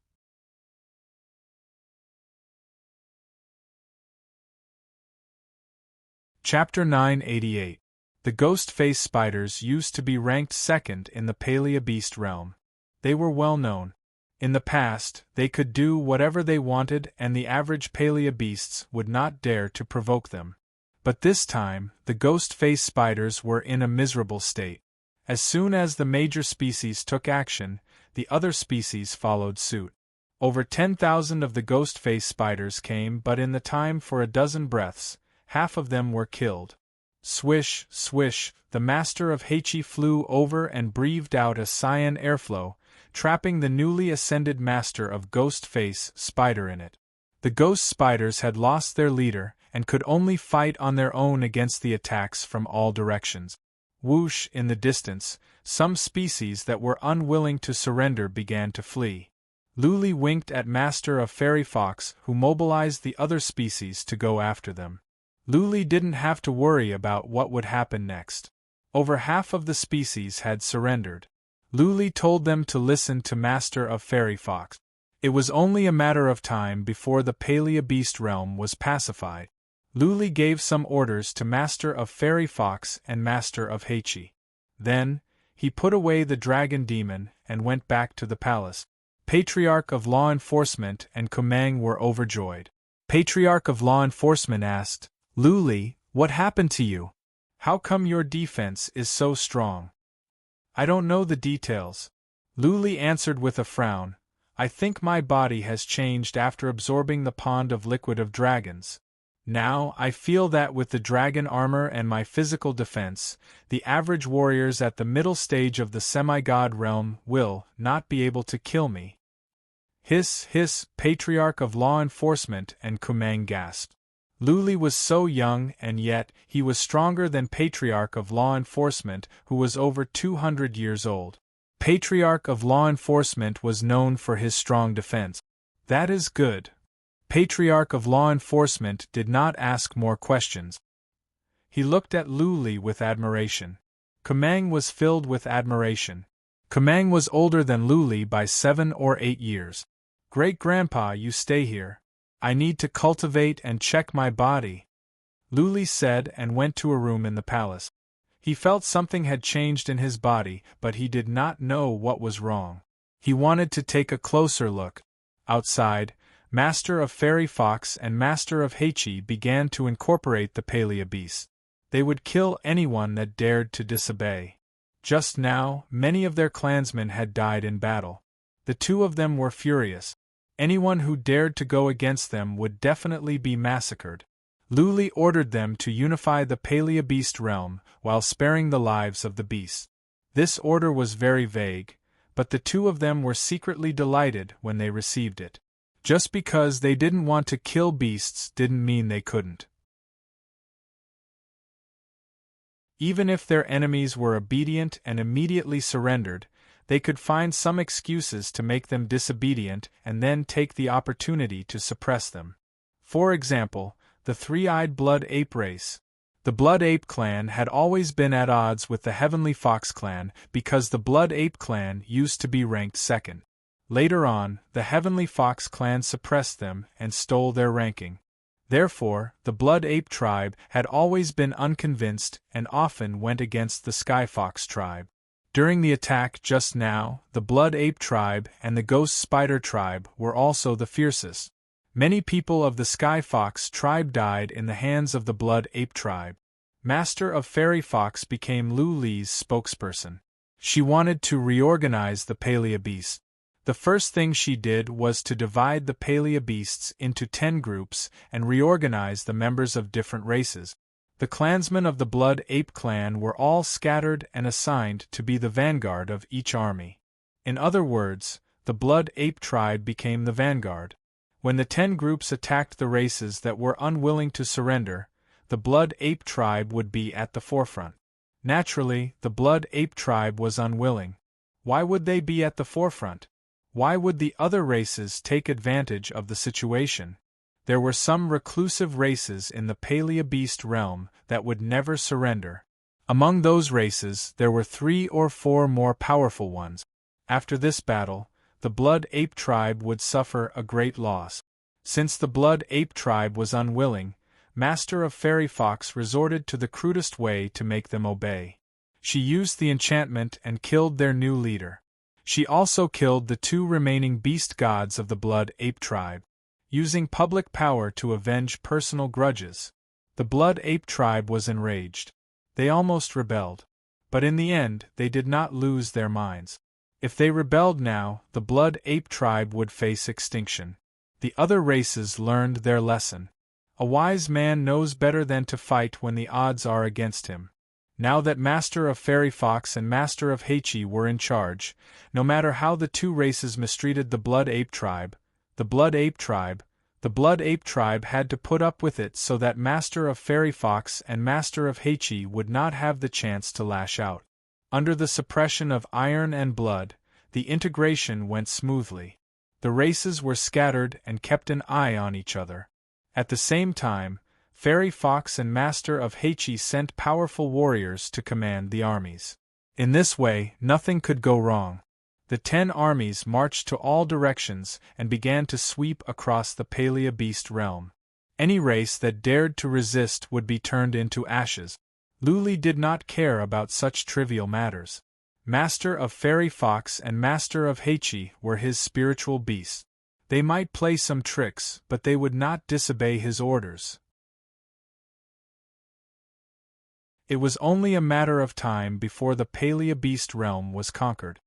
Chapter 988. The ghost-face spiders used to be ranked second in the Palea beast realm. They were well known. In the past, they could do whatever they wanted and the average Palea beasts would not dare to provoke them. But this time, the ghost-face spiders were in a miserable state. As soon as the major species took action, the other species followed suit. Over 10,000 of the ghost-face spiders came, but in the time for a dozen breaths, half of them were killed. Swish, swish, the master of Heichi flew over and breathed out a cyan airflow, trapping the newly ascended master of Ghost-face Spider in it. The ghost spiders had lost their leader and could only fight on their own against the attacks from all directions. Whoosh, in the distance, some species that were unwilling to surrender began to flee. Luli winked at Master of Fairy Fox, who mobilized the other species to go after them. Luli didn't have to worry about what would happen next. Over half of the species had surrendered. Luli told them to listen to Master of Fairy Fox. It was only a matter of time before the Palea Beast realm was pacified. Luli gave some orders to Master of Fairy Fox and Master of Heichi. Then, he put away the dragon demon and went back to the palace. Patriarch of Law Enforcement and Kumang were overjoyed. Patriarch of Law Enforcement asked, "Luli, what happened to you? How come your defense is so strong?" "I don't know the details." Luli answered with a frown. "I think my body has changed after absorbing the pond of liquid of dragons. Now, I feel that with the dragon armor and my physical defense, the average warriors at the middle stage of the semi-god realm will not be able to kill me." Hiss, hiss, Patriarch of Law Enforcement and Kumang gasped. Luli was so young and yet, he was stronger than Patriarch of Law Enforcement, who was over 200 years old. Patriarch of Law Enforcement was known for his strong defense. That is good. Patriarch of Law Enforcement did not ask more questions. He looked at Luli with admiration. Kumang was filled with admiration. Kumang was older than Luli by 7 or 8 years. "Great-grandpa, you stay here. I need to cultivate and check my body," Luli said and went to a room in the palace. He felt something had changed in his body, but he did not know what was wrong. He wanted to take a closer look. Outside, Master of Fairy Fox and Master of Heichi began to incorporate the Palea beasts. They would kill anyone that dared to disobey. Just now, many of their clansmen had died in battle. The two of them were furious. Anyone who dared to go against them would definitely be massacred. Luli ordered them to unify the Palea beast realm, while sparing the lives of the beasts. This order was very vague, but the two of them were secretly delighted when they received it. Just because they didn't want to kill beasts didn't mean they couldn't. Even if their enemies were obedient and immediately surrendered, they could find some excuses to make them disobedient and then take the opportunity to suppress them. For example, the three-eyed Blood Ape race. The Blood Ape clan had always been at odds with the Heavenly Fox clan because the Blood Ape clan used to be ranked second. Later on, the Heavenly Fox clan suppressed them and stole their ranking. Therefore, the Blood Ape tribe had always been unconvinced and often went against the Sky Fox tribe. During the attack just now, the Blood Ape tribe and the Ghost Spider tribe were also the fiercest. Many people of the Sky Fox tribe died in the hands of the Blood Ape tribe. Master of Fairy Fox became Lu Li's spokesperson. She wanted to reorganize the Palea Beasts. The first thing she did was to divide the Palea Beasts into 10 groups and reorganize the members of different races. The clansmen of the Blood Ape clan were all scattered and assigned to be the vanguard of each army. In other words, the Blood Ape tribe became the vanguard. When the 10 groups attacked the races that were unwilling to surrender, the Blood Ape tribe would be at the forefront. Naturally, the Blood Ape tribe was unwilling. Why would they be at the forefront? Why would the other races take advantage of the situation? There were some reclusive races in the Palea Beast realm that would never surrender. Among those races, there were 3 or 4 more powerful ones. After this battle, the Blood Ape tribe would suffer a great loss. Since the Blood Ape tribe was unwilling, Master of Fairy Fox resorted to the crudest way to make them obey. She used the enchantment and killed their new leader. She also killed the 2 remaining beast gods of the Blood Ape tribe. Using public power to avenge personal grudges, the Blood Ape tribe was enraged. They almost rebelled. But in the end, they did not lose their minds. If they rebelled now, the Blood Ape tribe would face extinction. The other races learned their lesson. A wise man knows better than to fight when the odds are against him. Now that Master of Fairy Fox and Master of Heichi were in charge, no matter how the 2 races mistreated the Blood Ape tribe, the Blood Ape tribe had to put up with it so that Master of Fairy Fox and Master of Heichi would not have the chance to lash out. Under the suppression of iron and blood, the integration went smoothly. The races were scattered and kept an eye on each other. At the same time, Fairy Fox and Master of Heichi sent powerful warriors to command the armies. In this way, nothing could go wrong. The 10 armies marched to all directions and began to sweep across the Palea Beast realm. Any race that dared to resist would be turned into ashes. Lu Li did not care about such trivial matters. Master of Fairy Fox and Master of Heichi were his spiritual beasts. They might play some tricks, but they would not disobey his orders. It was only a matter of time before the Palea Beast realm was conquered.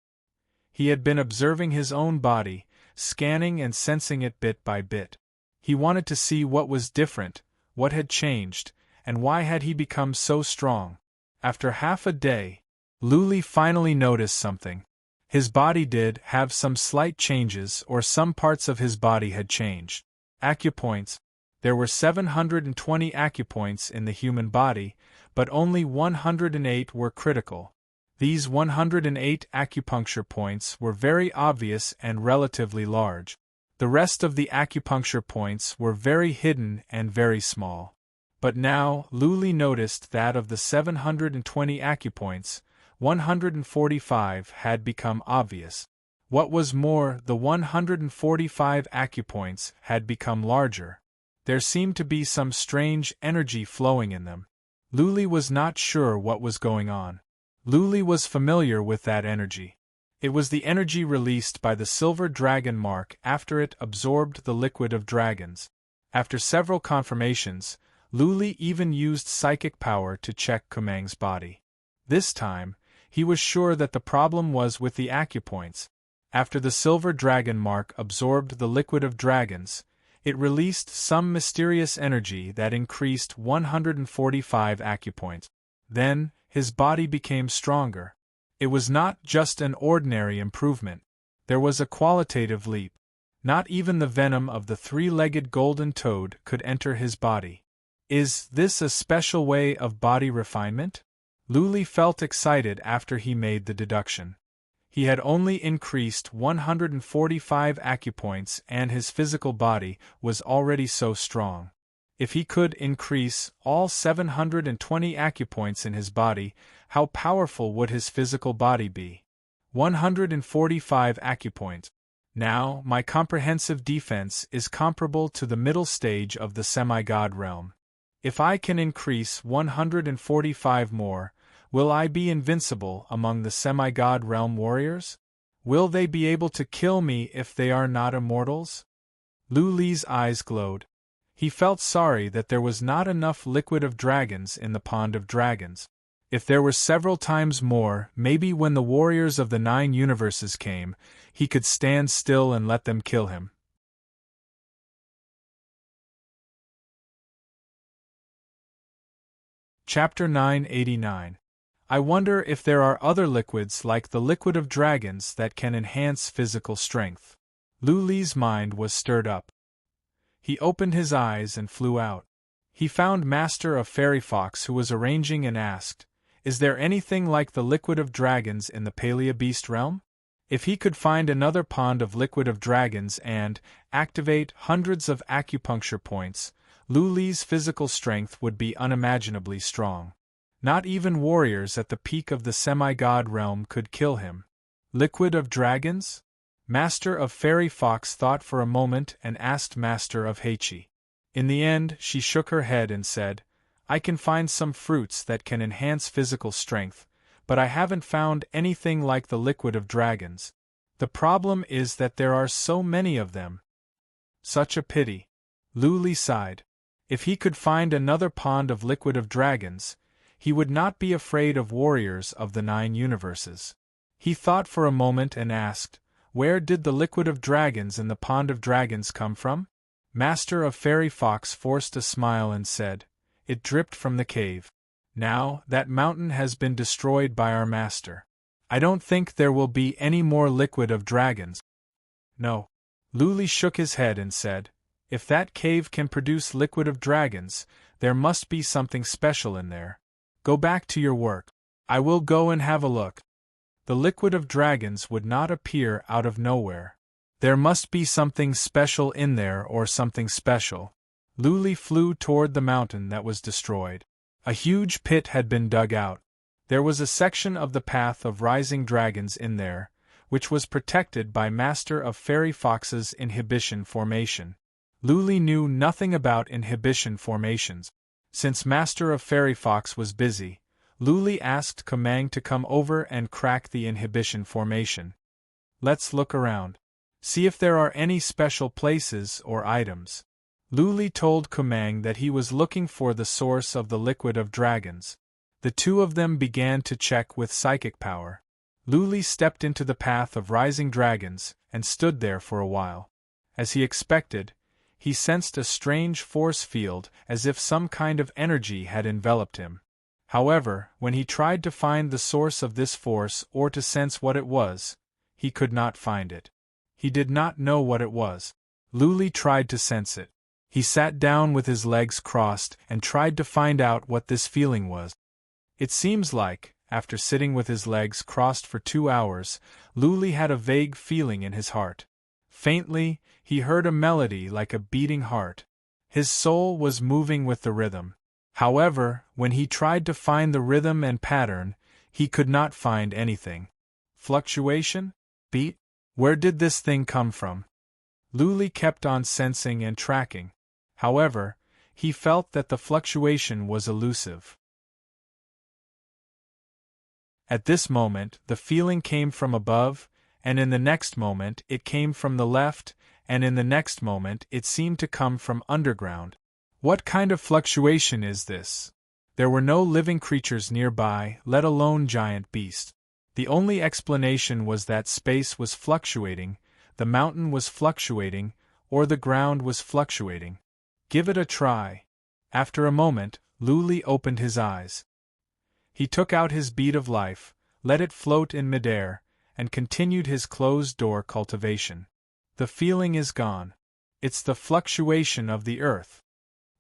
He had been observing his own body, scanning and sensing it bit by bit. He wanted to see what was different, what had changed, and why had he become so strong. After half a day, Lu Li finally noticed something. His body did have some slight changes, or some parts of his body had changed. Acupoints. There were 720 acupoints in the human body, but only 108 were critical. These 108 acupuncture points were very obvious and relatively large. The rest of the acupuncture points were very hidden and very small. But now, Lu Li noticed that of the 720 acupoints, 145 had become obvious. What was more, the 145 acupoints had become larger. There seemed to be some strange energy flowing in them. Lu Li was not sure what was going on. Lu Li was familiar with that energy. It was the energy released by the silver dragon mark after it absorbed the liquid of dragons. After several confirmations, Lu Li even used psychic power to check Kumang's body. This time, he was sure that the problem was with the acupoints. After the silver dragon mark absorbed the liquid of dragons, it released some mysterious energy that increased 145 acupoints. Then, his body became stronger. It was not just an ordinary improvement. There was a qualitative leap. Not even the venom of the 3-legged golden toad could enter his body. Is this a special way of body refinement? Luli felt excited after he made the deduction. He had only increased 145 acupoints and his physical body was already so strong. If he could increase all 720 acupoints in his body, how powerful would his physical body be? 145 acupoints. Now, my comprehensive defense is comparable to the middle stage of the semi-god realm. If I can increase 145 more, will I be invincible among the semi-god realm warriors? Will they be able to kill me if they are not immortals? Luli's eyes glowed. He felt sorry that there was not enough liquid of dragons in the pond of dragons. If there were several times more, maybe when the warriors of the 9 universes came, he could stand still and let them kill him. Chapter 989. I wonder if there are other liquids like the liquid of dragons that can enhance physical strength. Luli's mind was stirred up. He opened his eyes and flew out. He found Master of Fairy Fox who was arranging and asked, "Is there anything like the liquid of dragons in the Palea Beast realm?" If he could find another pond of liquid of dragons and activate hundreds of acupuncture points, Luli's physical strength would be unimaginably strong. Not even warriors at the peak of the semi-god realm could kill him. Liquid of dragons? Master of Fairy Fox thought for a moment and asked Master of Heichi. In the end, she shook her head and said, "I can find some fruits that can enhance physical strength, but I haven't found anything like the liquid of dragons. The problem is that there are so many of them." Such a pity. Luli sighed. If he could find another pond of liquid of dragons, he would not be afraid of warriors of the 9 universes. He thought for a moment and asked, "Where did the liquid of dragons in the pond of dragons come from?" Master of Fairy Fox forced a smile and said, "It dripped from the cave. Now, that mountain has been destroyed by our master. I don't think there will be any more liquid of dragons." No. Luli shook his head and said, "If that cave can produce liquid of dragons, there must be something special in there. Go back to your work. I will go and have a look." The liquid of dragons would not appear out of nowhere. There must be something special in there or something special. Luli flew toward the mountain that was destroyed. A huge pit had been dug out. There was a section of the path of rising dragons in there, which was protected by Master of Fairy Fox's inhibition formation. Luli knew nothing about inhibition formations. Since Master of Fairy Fox was busy, Luli asked Kumang to come over and crack the inhibition formation. "Let's look around. See if there are any special places or items." Luli told Kumang that he was looking for the source of the liquid of dragons. The two of them began to check with psychic power. Luli stepped into the path of rising dragons and stood there for a while. As he expected, he sensed a strange force field as if some kind of energy had enveloped him. However, when he tried to find the source of this force or to sense what it was, he could not find it. He did not know what it was. Luli tried to sense it. He sat down with his legs crossed and tried to find out what this feeling was. It seems like, after sitting with his legs crossed for 2 hours, Luli had a vague feeling in his heart. Faintly, he heard a melody like a beating heart. His soul was moving with the rhythm. However, when he tried to find the rhythm and pattern, he could not find anything. Fluctuation? Beat? Where did this thing come from? Luli kept on sensing and tracking. However, he felt that the fluctuation was elusive. At this moment, the feeling came from above, and in the next moment it came from the left, and in the next moment it seemed to come from underground. What kind of fluctuation is this? There were no living creatures nearby, let alone giant beasts. The only explanation was that space was fluctuating, the mountain was fluctuating, or the ground was fluctuating. Give it a try. After a moment, Luli opened his eyes. He took out his bead of life, let it float in midair, and continued his closed-door cultivation. The feeling is gone. It's the fluctuation of the earth.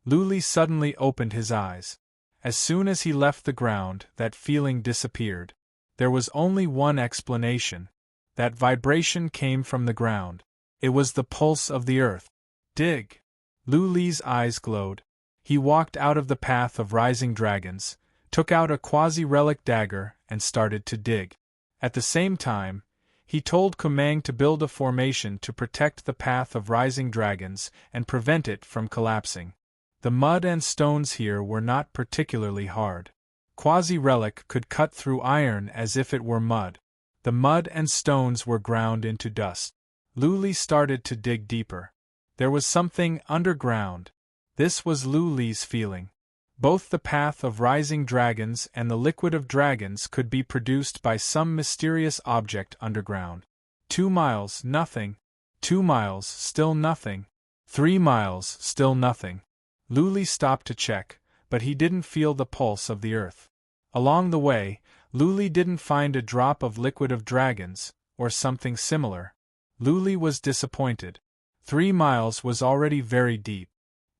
Luli suddenly opened his eyes. As soon as he left the ground, that feeling disappeared. There was only one explanation. That vibration came from the ground. It was the pulse of the earth. Dig! Lu Li's eyes glowed. He walked out of the path of rising dragons, took out a quasi-relic dagger, and started to dig. At the same time, he told Kumang to build a formation to protect the path of rising dragons and prevent it from collapsing. The mud and stones here were not particularly hard. Quasi-relic could cut through iron as if it were mud. The mud and stones were ground into dust. Lu Li started to dig deeper. There was something underground. This was Lu Li's feeling. Both the path of rising dragons and the liquid of dragons could be produced by some mysterious object underground. 2 miles, nothing. 2 miles, still nothing. 3 miles, still nothing. Lu Li stopped to check, but he didn't feel the pulse of the earth. Along the way, Lu Li didn't find a drop of liquid of dragons, or something similar. Lu Li was disappointed. 3 miles was already very deep.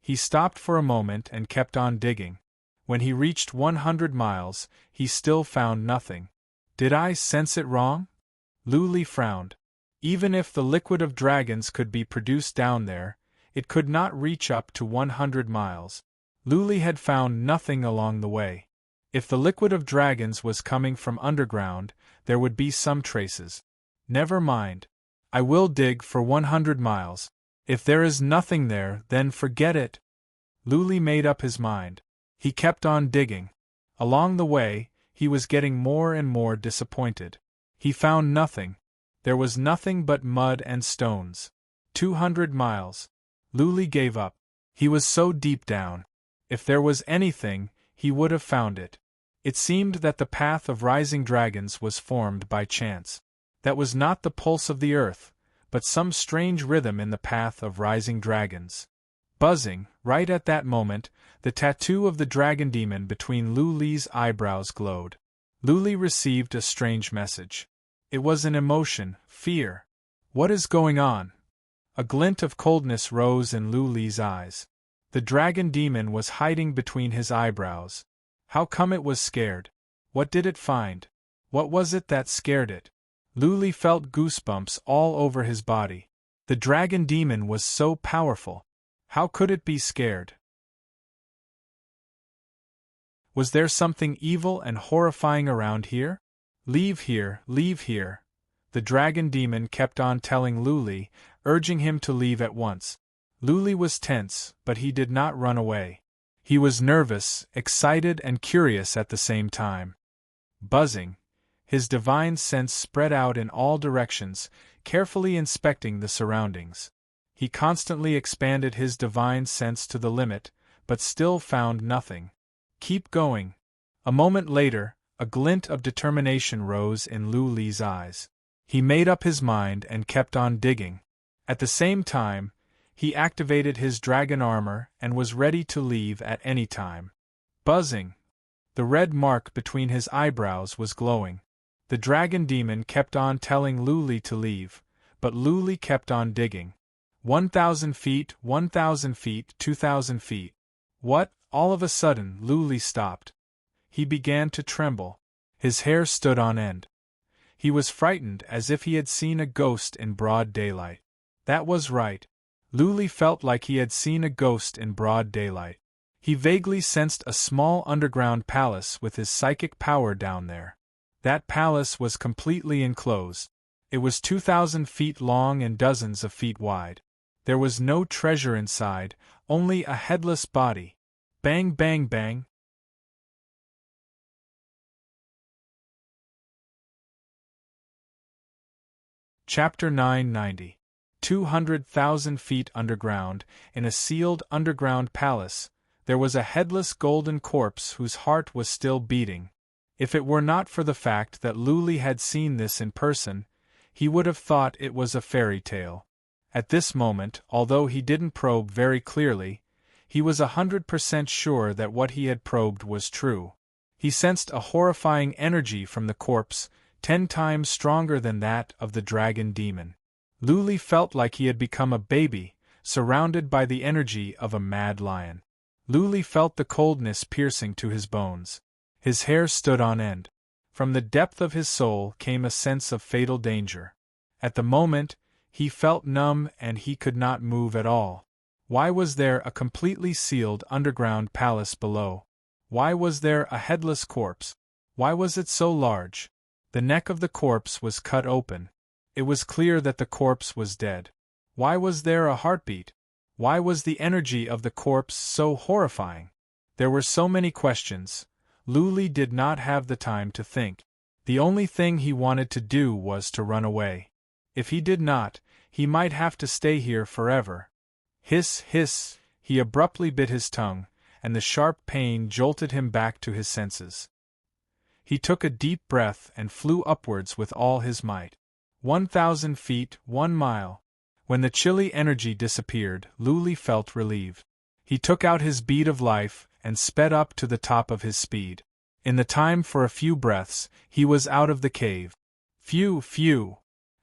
He stopped for a moment and kept on digging. When he reached 100 miles, he still found nothing. Did I sense it wrong? Lu Li frowned. Even if the liquid of dragons could be produced down there, it could not reach up to 100 miles. Lu Li had found nothing along the way. If the liquid of dragons was coming from underground, there would be some traces. Never mind. I will dig for 100 miles. If there is nothing there, then forget it. Lu Li made up his mind. He kept on digging. Along the way, he was getting more and more disappointed. He found nothing. There was nothing but mud and stones. 200 miles. Lu Li gave up. He was so deep down. If there was anything, he would have found it. It seemed that the path of rising dragons was formed by chance. That was not the pulse of the earth, but some strange rhythm in the path of rising dragons. Buzzing, right at that moment, the tattoo of the dragon demon between Lu Li's eyebrows glowed. Lu Li received a strange message. It was an emotion, fear. What is going on? A glint of coldness rose in Lu Li's eyes. The dragon demon was hiding between his eyebrows. How come it was scared? What did it find? What was it that scared it? Lu Li felt goosebumps all over his body. The dragon demon was so powerful. How could it be scared? Was there something evil and horrifying around here? Leave here, leave here. The dragon demon kept on telling Lu Li, urging him to leave at once. Lu Li was tense, but he did not run away. He was nervous, excited and curious at the same time. Buzzing, his divine sense spread out in all directions, carefully inspecting the surroundings. He constantly expanded his divine sense to the limit, but still found nothing. Keep going. A moment later, a glint of determination rose in Lu Li's eyes. He made up his mind and kept on digging. At the same time, he activated his dragon armor and was ready to leave at any time. Buzzing. The red mark between his eyebrows was glowing. The dragon demon kept on telling Lu Li to leave, but Lu Li kept on digging. 1,000 feet, 1,000 feet, 2,000 feet. What? All of a sudden, Lu Li stopped. He began to tremble. His hair stood on end. He was frightened as if he had seen a ghost in broad daylight. That was right. Lu Li felt like he had seen a ghost in broad daylight. He vaguely sensed a small underground palace with his psychic power down there. That palace was completely enclosed. It was 2,000 feet long and dozens of feet wide. There was no treasure inside, only a headless body. Bang, bang, bang. Chapter 990. 200,000 feet underground, in a sealed underground palace, there was a headless golden corpse whose heart was still beating. If it were not for the fact that Lu Li had seen this in person, he would have thought it was a fairy tale. At this moment, although he didn't probe very clearly, he was 100% sure that what he had probed was true. He sensed a horrifying energy from the corpse, 10 times stronger than that of the dragon demon. Lu Li felt like he had become a baby, surrounded by the energy of a mad lion. Luli felt the coldness piercing to his bones. His hair stood on end. From the depth of his soul came a sense of fatal danger. At the moment, he felt numb and he could not move at all. Why was there a completely sealed underground palace below? Why was there a headless corpse? Why was it so large? The neck of the corpse was cut open. It was clear that the corpse was dead. Why was there a heartbeat? Why was the energy of the corpse so horrifying? There were so many questions. Luli did not have the time to think. The only thing he wanted to do was to run away. If he did not, he might have to stay here forever. Hiss, hiss, he abruptly bit his tongue, and the sharp pain jolted him back to his senses. He took a deep breath and flew upwards with all his might. 1,000 feet, 1 mile. When the chilly energy disappeared, Luli felt relieved. He took out his bead of life and sped up to the top of his speed. In the time for a few breaths, he was out of the cave. Phew, phew.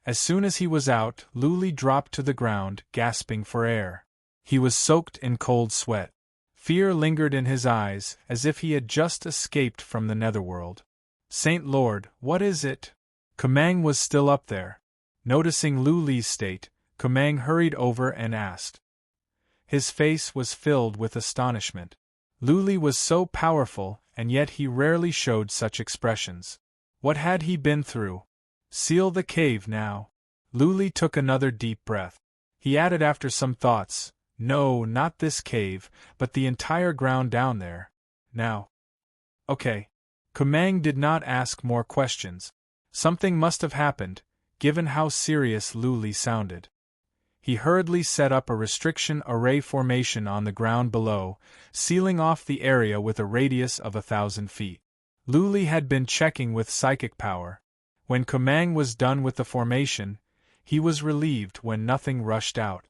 As soon as he was out, Luli dropped to the ground, gasping for air. He was soaked in cold sweat. Fear lingered in his eyes, as if he had just escaped from the netherworld. Saint Lord, what is it? Kumang was still up there. Noticing Luli's state, Kumang hurried over and asked. His face was filled with astonishment. Luli was so powerful, and yet he rarely showed such expressions. What had he been through? Seal the cave now. Luli took another deep breath. He added after some thoughts, no, not this cave, but the entire ground down there. Now. Okay. Kumang did not ask more questions. Something must have happened, given how serious Luli sounded. He hurriedly set up a restriction array formation on the ground below, sealing off the area with a radius of 1,000 feet. Luli had been checking with psychic power. When Kumang was done with the formation, he was relieved when nothing rushed out.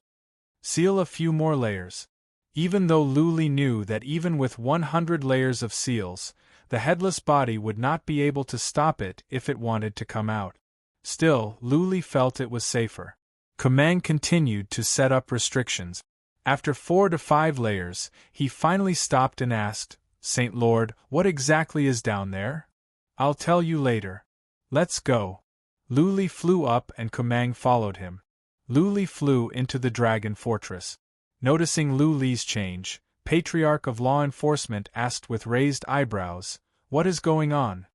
Seal a few more layers. Even though Luli knew that even with 100 layers of seals, the headless body would not be able to stop it if it wanted to come out. Still, Luli felt it was safer. Kumang continued to set up restrictions. After 4 to 5 layers, he finally stopped and asked, Saint Lord, what exactly is down there? I'll tell you later. Let's go. Luli flew up and Kumang followed him. Luli flew into the dragon fortress. Noticing Luli's change, Patriarch of Law Enforcement asked with raised eyebrows, what is going on?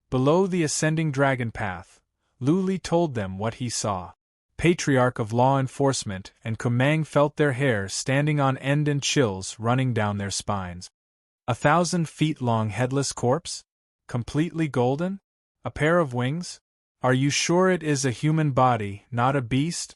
Below the ascending dragon path, Luli told them what he saw. Patriarch of Law Enforcement and Kumang felt their hair standing on end and chills running down their spines. 1,000 feet long headless corpse? Completely golden? A pair of wings? Are you sure it is a human body, not a beast?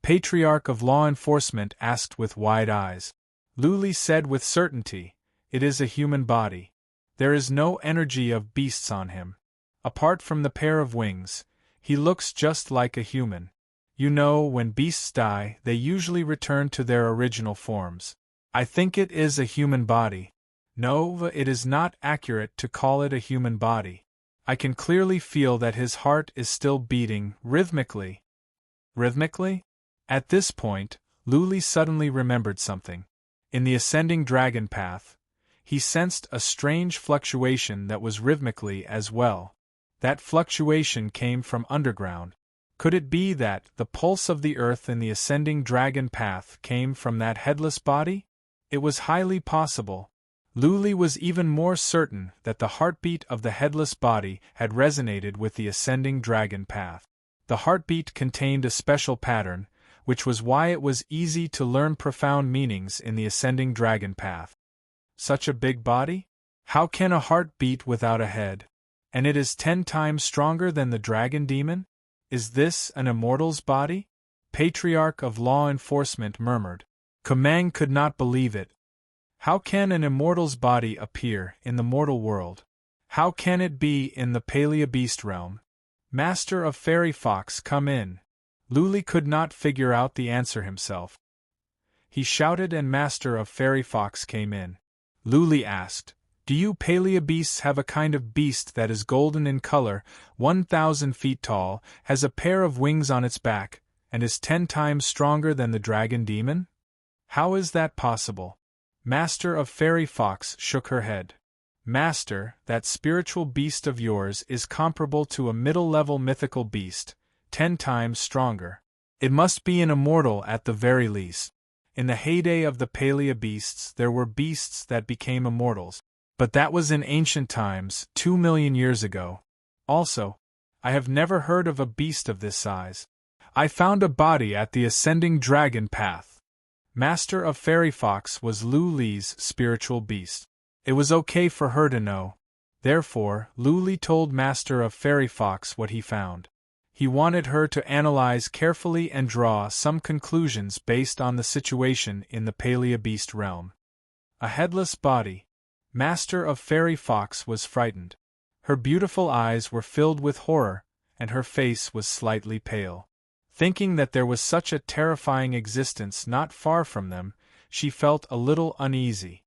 Patriarch of Law Enforcement asked with wide eyes. Luli said with certainty, it is a human body. There is no energy of beasts on him. Apart from the pair of wings, he looks just like a human. You know, when beasts die, they usually return to their original forms. I think it is a human body. No, it is not accurate to call it a human body. I can clearly feel that his heart is still beating, rhythmically. Rhythmically? At this point, Luli suddenly remembered something. In the ascending dragon path, he sensed a strange fluctuation that was rhythmically as well. That fluctuation came from underground. Could it be that the pulse of the earth in the ascending dragon path came from that headless body? It was highly possible. Luli was even more certain that the heartbeat of the headless body had resonated with the ascending dragon path. The heartbeat contained a special pattern, which was why it was easy to learn profound meanings in the ascending dragon path. Such a big body? How can a heart beat without a head? And it is 10 times stronger than the dragon demon? Is this an immortal's body? Patriarch of Law Enforcement murmured. Kumang could not believe it. How can an immortal's body appear in the mortal world? How can it be in the Paleobeast realm? Master of Fairy Fox, come in. Luli could not figure out the answer himself. He shouted and Master of Fairy Fox came in. Luli asked, do you Paleobeasts have a kind of beast that is golden in color, 1,000 feet tall, has a pair of wings on its back, and is 10 times stronger than the dragon demon? How is that possible? Master of Fairy Fox shook her head. Master, that spiritual beast of yours is comparable to a middle-level mythical beast, 10 times stronger. It must be an immortal at the very least. In the heyday of the Palea beasts there were beasts that became immortals, but that was in ancient times, 2 million years ago. Also, I have never heard of a beast of this size. I found a body at the ascending dragon path. Master of Fairy Fox was Lu Li's spiritual beast. It was okay for her to know. Therefore, Lu Li told Master of Fairy Fox what he found. He wanted her to analyze carefully and draw some conclusions based on the situation in the Palea beast realm. A headless body. Master of Fairy Fox was frightened. Her beautiful eyes were filled with horror, and her face was slightly pale. Thinking that there was such a terrifying existence not far from them, she felt a little uneasy.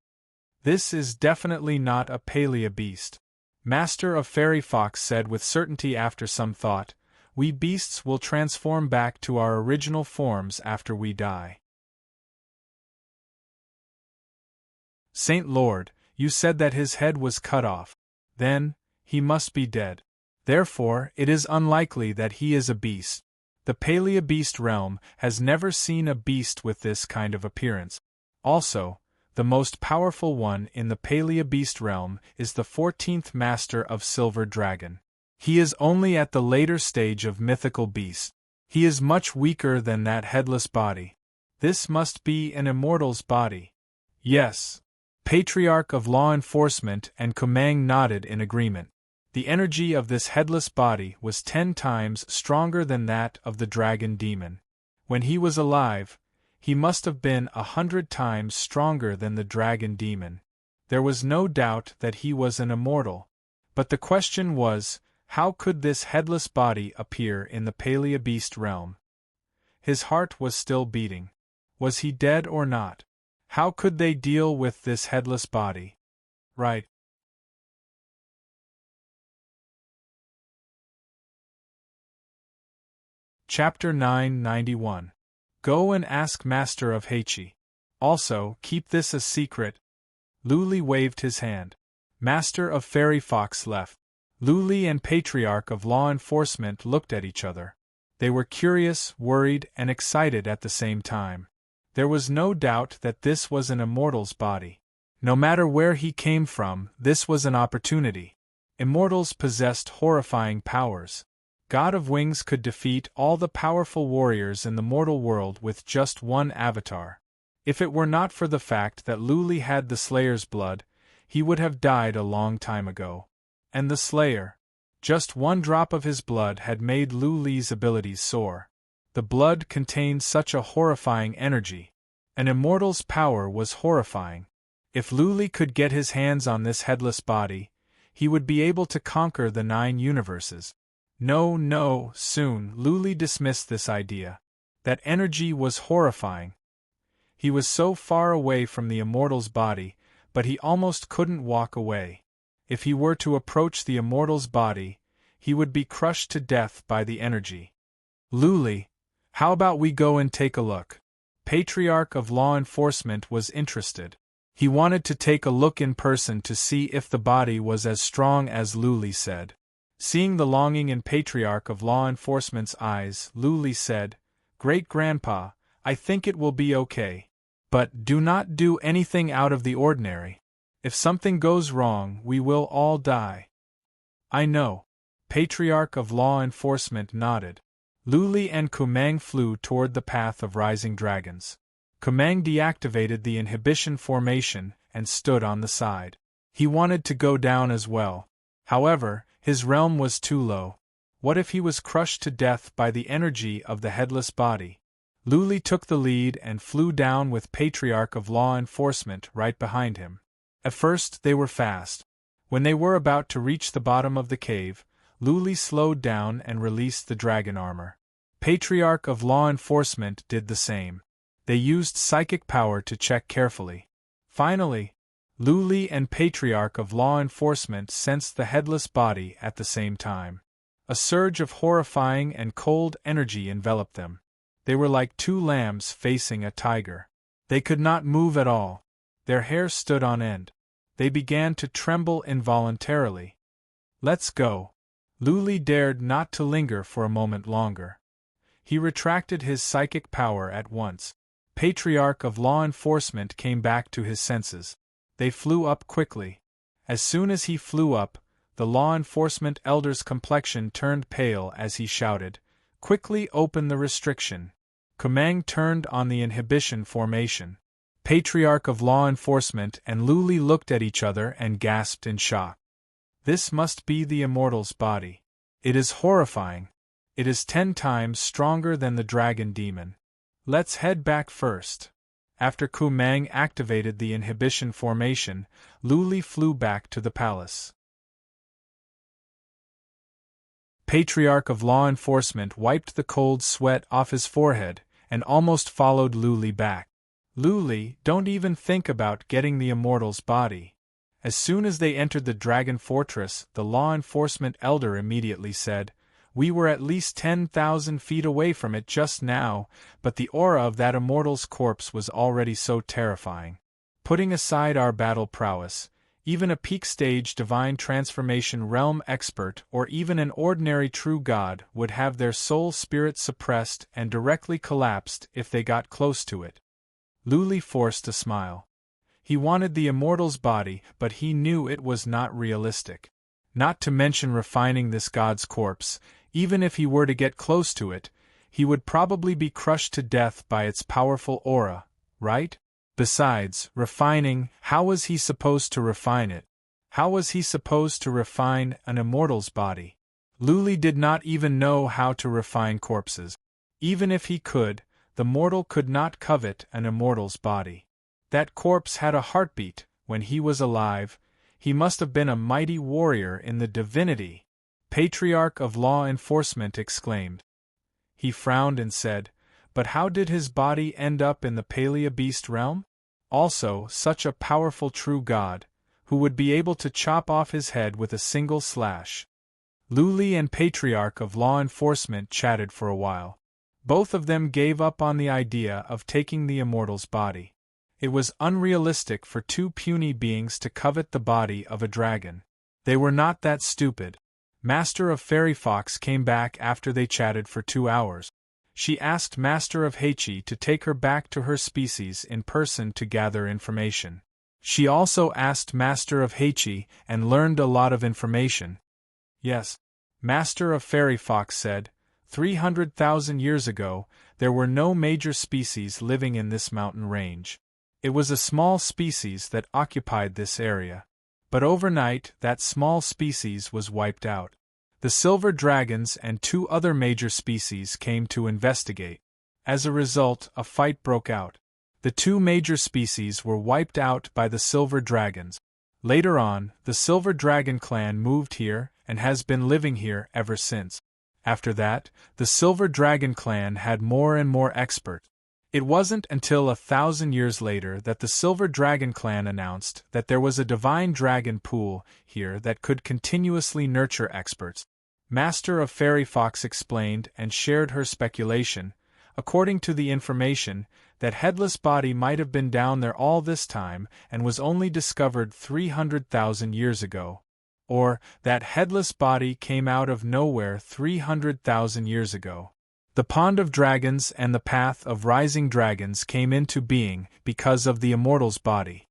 This is definitely not a Palea beast. Master of Fairy Fox said with certainty after some thought, we beasts will transform back to our original forms after we die. Saint Lord, you said that his head was cut off. Then, he must be dead. Therefore, it is unlikely that he is a beast. The Palea beast realm has never seen a beast with this kind of appearance. Also, the most powerful one in the Palea beast realm is the 14th Master of Silver Dragon. He is only at the later stage of mythical beast. He is much weaker than that headless body. This must be an immortal's body. Yes. Patriarch of Law Enforcement and Kumang nodded in agreement. The energy of this headless body was 10 times stronger than that of the dragon demon. When he was alive, he must have been 100 times stronger than the dragon demon. There was no doubt that he was an immortal. But the question was, how could this headless body appear in the Palea beast realm? His heart was still beating. Was he dead or not? How could they deal with this headless body? Right. Chapter 991. Go and ask Master of Heichi. Also, keep this a secret. Lu Li waved his hand. Master of Fairy Fox left. Lu Li and Patriarch of Law Enforcement looked at each other. They were curious, worried, and excited at the same time. There was no doubt that this was an immortal's body. No matter where he came from, this was an opportunity. Immortals possessed horrifying powers. God of Wings could defeat all the powerful warriors in the mortal world with just one avatar. If it were not for the fact that Lu Li had the Slayer's blood, he would have died a long time ago. And the Slayer. Just one drop of his blood had made Lu Li's abilities soar. The blood contained such a horrifying energy. An immortal's power was horrifying. If Lu Li could get his hands on this headless body, he would be able to conquer the 9 universes. No, soon Lu Li dismissed this idea. That energy was horrifying. He was so far away from the immortal's body, but he almost couldn't walk away. If he were to approach the immortal's body, he would be crushed to death by the energy. Lu Li, how about we go and take a look? Patriarch of Law Enforcement was interested. He wanted to take a look in person to see if the body was as strong as Lu Li said. Seeing the longing in Patriarch of Law Enforcement's eyes, Lu Li said, Great-Grandpa, I think it will be okay. But do not do anything out of the ordinary. If something goes wrong, we will all die. I know. Patriarch of Law Enforcement nodded. Lu Li and Kumang flew toward the path of rising dragons. Kumang deactivated the inhibition formation and stood on the side. He wanted to go down as well. However, his realm was too low. What if he was crushed to death by the energy of the headless body? Lu Li took the lead and flew down with Patriarch of Law Enforcement right behind him. At first they were fast. When they were about to reach the bottom of the cave, Lu Li slowed down and released the dragon armor. Patriarch of Law Enforcement did the same. They used psychic power to check carefully. Finally, Lu Li and Patriarch of Law Enforcement sensed the headless body at the same time. A surge of horrifying and cold energy enveloped them. They were like 2 lambs facing a tiger. They could not move at all. Their hair stood on end. They began to tremble involuntarily. "Let's go." Luli dared not to linger for a moment longer. He retracted his psychic power at once. Patriarch of Law Enforcement came back to his senses. They flew up quickly. As soon as he flew up, the law enforcement elder's complexion turned pale as he shouted, "Quickly open the restriction." Kumang turned on the inhibition formation. Patriarch of Law Enforcement and Luli looked at each other and gasped in shock. This must be the Immortal's body. It is horrifying. It is 10 times stronger than the dragon demon. Let's head back first. After Kumang activated the inhibition formation, Luli flew back to the palace. Patriarch of Law Enforcement wiped the cold sweat off his forehead and almost followed Luli back. "Luli, don't even think about getting the Immortal's body." As soon as they entered the Dragon Fortress, the law enforcement elder immediately said, "We were at least 10,000 feet away from it just now, but the aura of that Immortal's corpse was already so terrifying. Putting aside our battle prowess, even a peak-stage divine transformation realm expert or even an ordinary true god would have their soul spirit suppressed and directly collapsed if they got close to it." Luli forced a smile. He wanted the Immortal's body, but he knew it was not realistic. Not to mention refining this god's corpse, even if he were to get close to it, he would probably be crushed to death by its powerful aura, right? Besides, refining, how was he supposed to refine it? How was he supposed to refine an Immortal's body? Luli did not even know how to refine corpses. Even if he could, the mortal could not covet an Immortal's body. That corpse had a heartbeat when he was alive. He must have been a mighty warrior in the divinity. Patriarch of Law Enforcement exclaimed. He frowned and said, "But how did his body end up in the Palea Beast realm? Also, such a powerful true god, who would be able to chop off his head with a single slash." Luli and Patriarch of Law Enforcement chatted for a while. Both of them gave up on the idea of taking the Immortal's body. It was unrealistic for two puny beings to covet the body of a dragon. They were not that stupid. Master of Fairy Fox came back after they chatted for 2 hours. She asked Master of Heichi to take her back to her species in person to gather information. She also asked Master of Heichi and learned a lot of information. Yes, Master of Fairy Fox said, 300,000 years ago, there were no major species living in this mountain range. It was a small species that occupied this area. But overnight, that small species was wiped out. The silver dragons and 2 other major species came to investigate. As a result, a fight broke out. The 2 major species were wiped out by the silver dragons. Later on, the Silver Dragon clan moved here and has been living here ever since. After that, the Silver Dragon clan had more and more experts. It wasn't until 1,000 years later that the Silver Dragon clan announced that there was a divine dragon pool here that could continuously nurture experts. Master of Fairy Fox explained and shared her speculation, according to the information, that Headless Body might have been down there all this time and was only discovered 300,000 years ago. Or, that Headless Body came out of nowhere 300,000 years ago. The Pond of Dragons and the Path of Rising Dragons came into being because of the Immortal's body.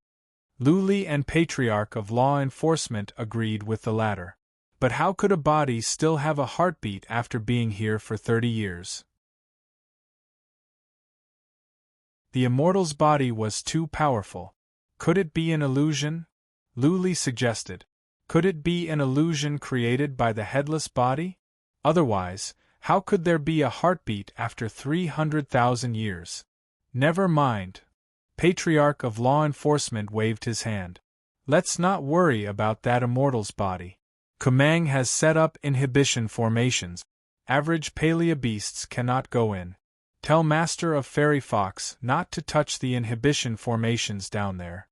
Luli and Patriarch of Law Enforcement agreed with the latter. But how could a body still have a heartbeat after being here for 30 years? The Immortal's body was too powerful. Could it be an illusion? Luli suggested. Could it be an illusion created by the headless body? Otherwise, how could there be a heartbeat after 300,000 years? Never mind. Patriarch of Law Enforcement waved his hand. Let's not worry about that Immortal's body. Kumang has set up inhibition formations. Average Palea beasts cannot go in. Tell Master of Fairy Fox not to touch the inhibition formations down there.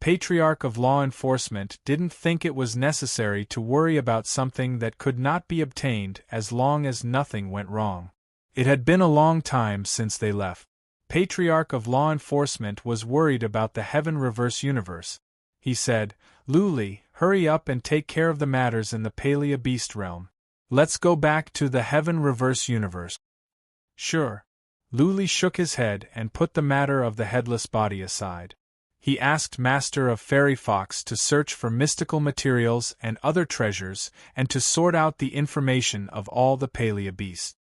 Patriarch of Law Enforcement didn't think it was necessary to worry about something that could not be obtained as long as nothing went wrong. It had been a long time since they left. Patriarch of Law Enforcement was worried about the Heaven Reverse universe. He said, "Luli, hurry up and take care of the matters in the Palea Beast realm. Let's go back to the Heaven Reverse universe." "Sure." Luli shook his head and put the matter of the headless body aside. He asked Master of Fairy Fox to search for mystical materials and other treasures and to sort out the information of all the Palea beasts.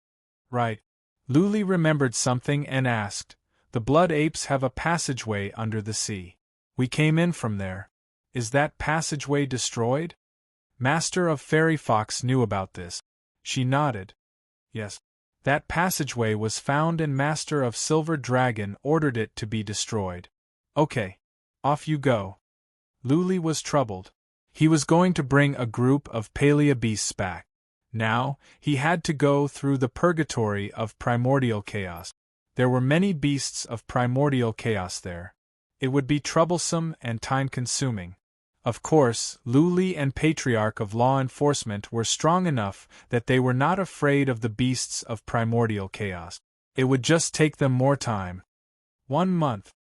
"Right." Luli remembered something and asked, "The blood apes have a passageway under the sea. We came in from there. Is that passageway destroyed?" Master of Fairy Fox knew about this. She nodded. "Yes. That passageway was found and Master of Silver Dragon ordered it to be destroyed." "Okay. Off you go." Luli was troubled. He was going to bring a group of Palea beasts back. Now, he had to go through the purgatory of primordial chaos. There were many beasts of primordial chaos there. It would be troublesome and time-consuming. Of course, Luli and Patriarch of Law Enforcement were strong enough that they were not afraid of the beasts of primordial chaos. It would just take them more time. 1 month.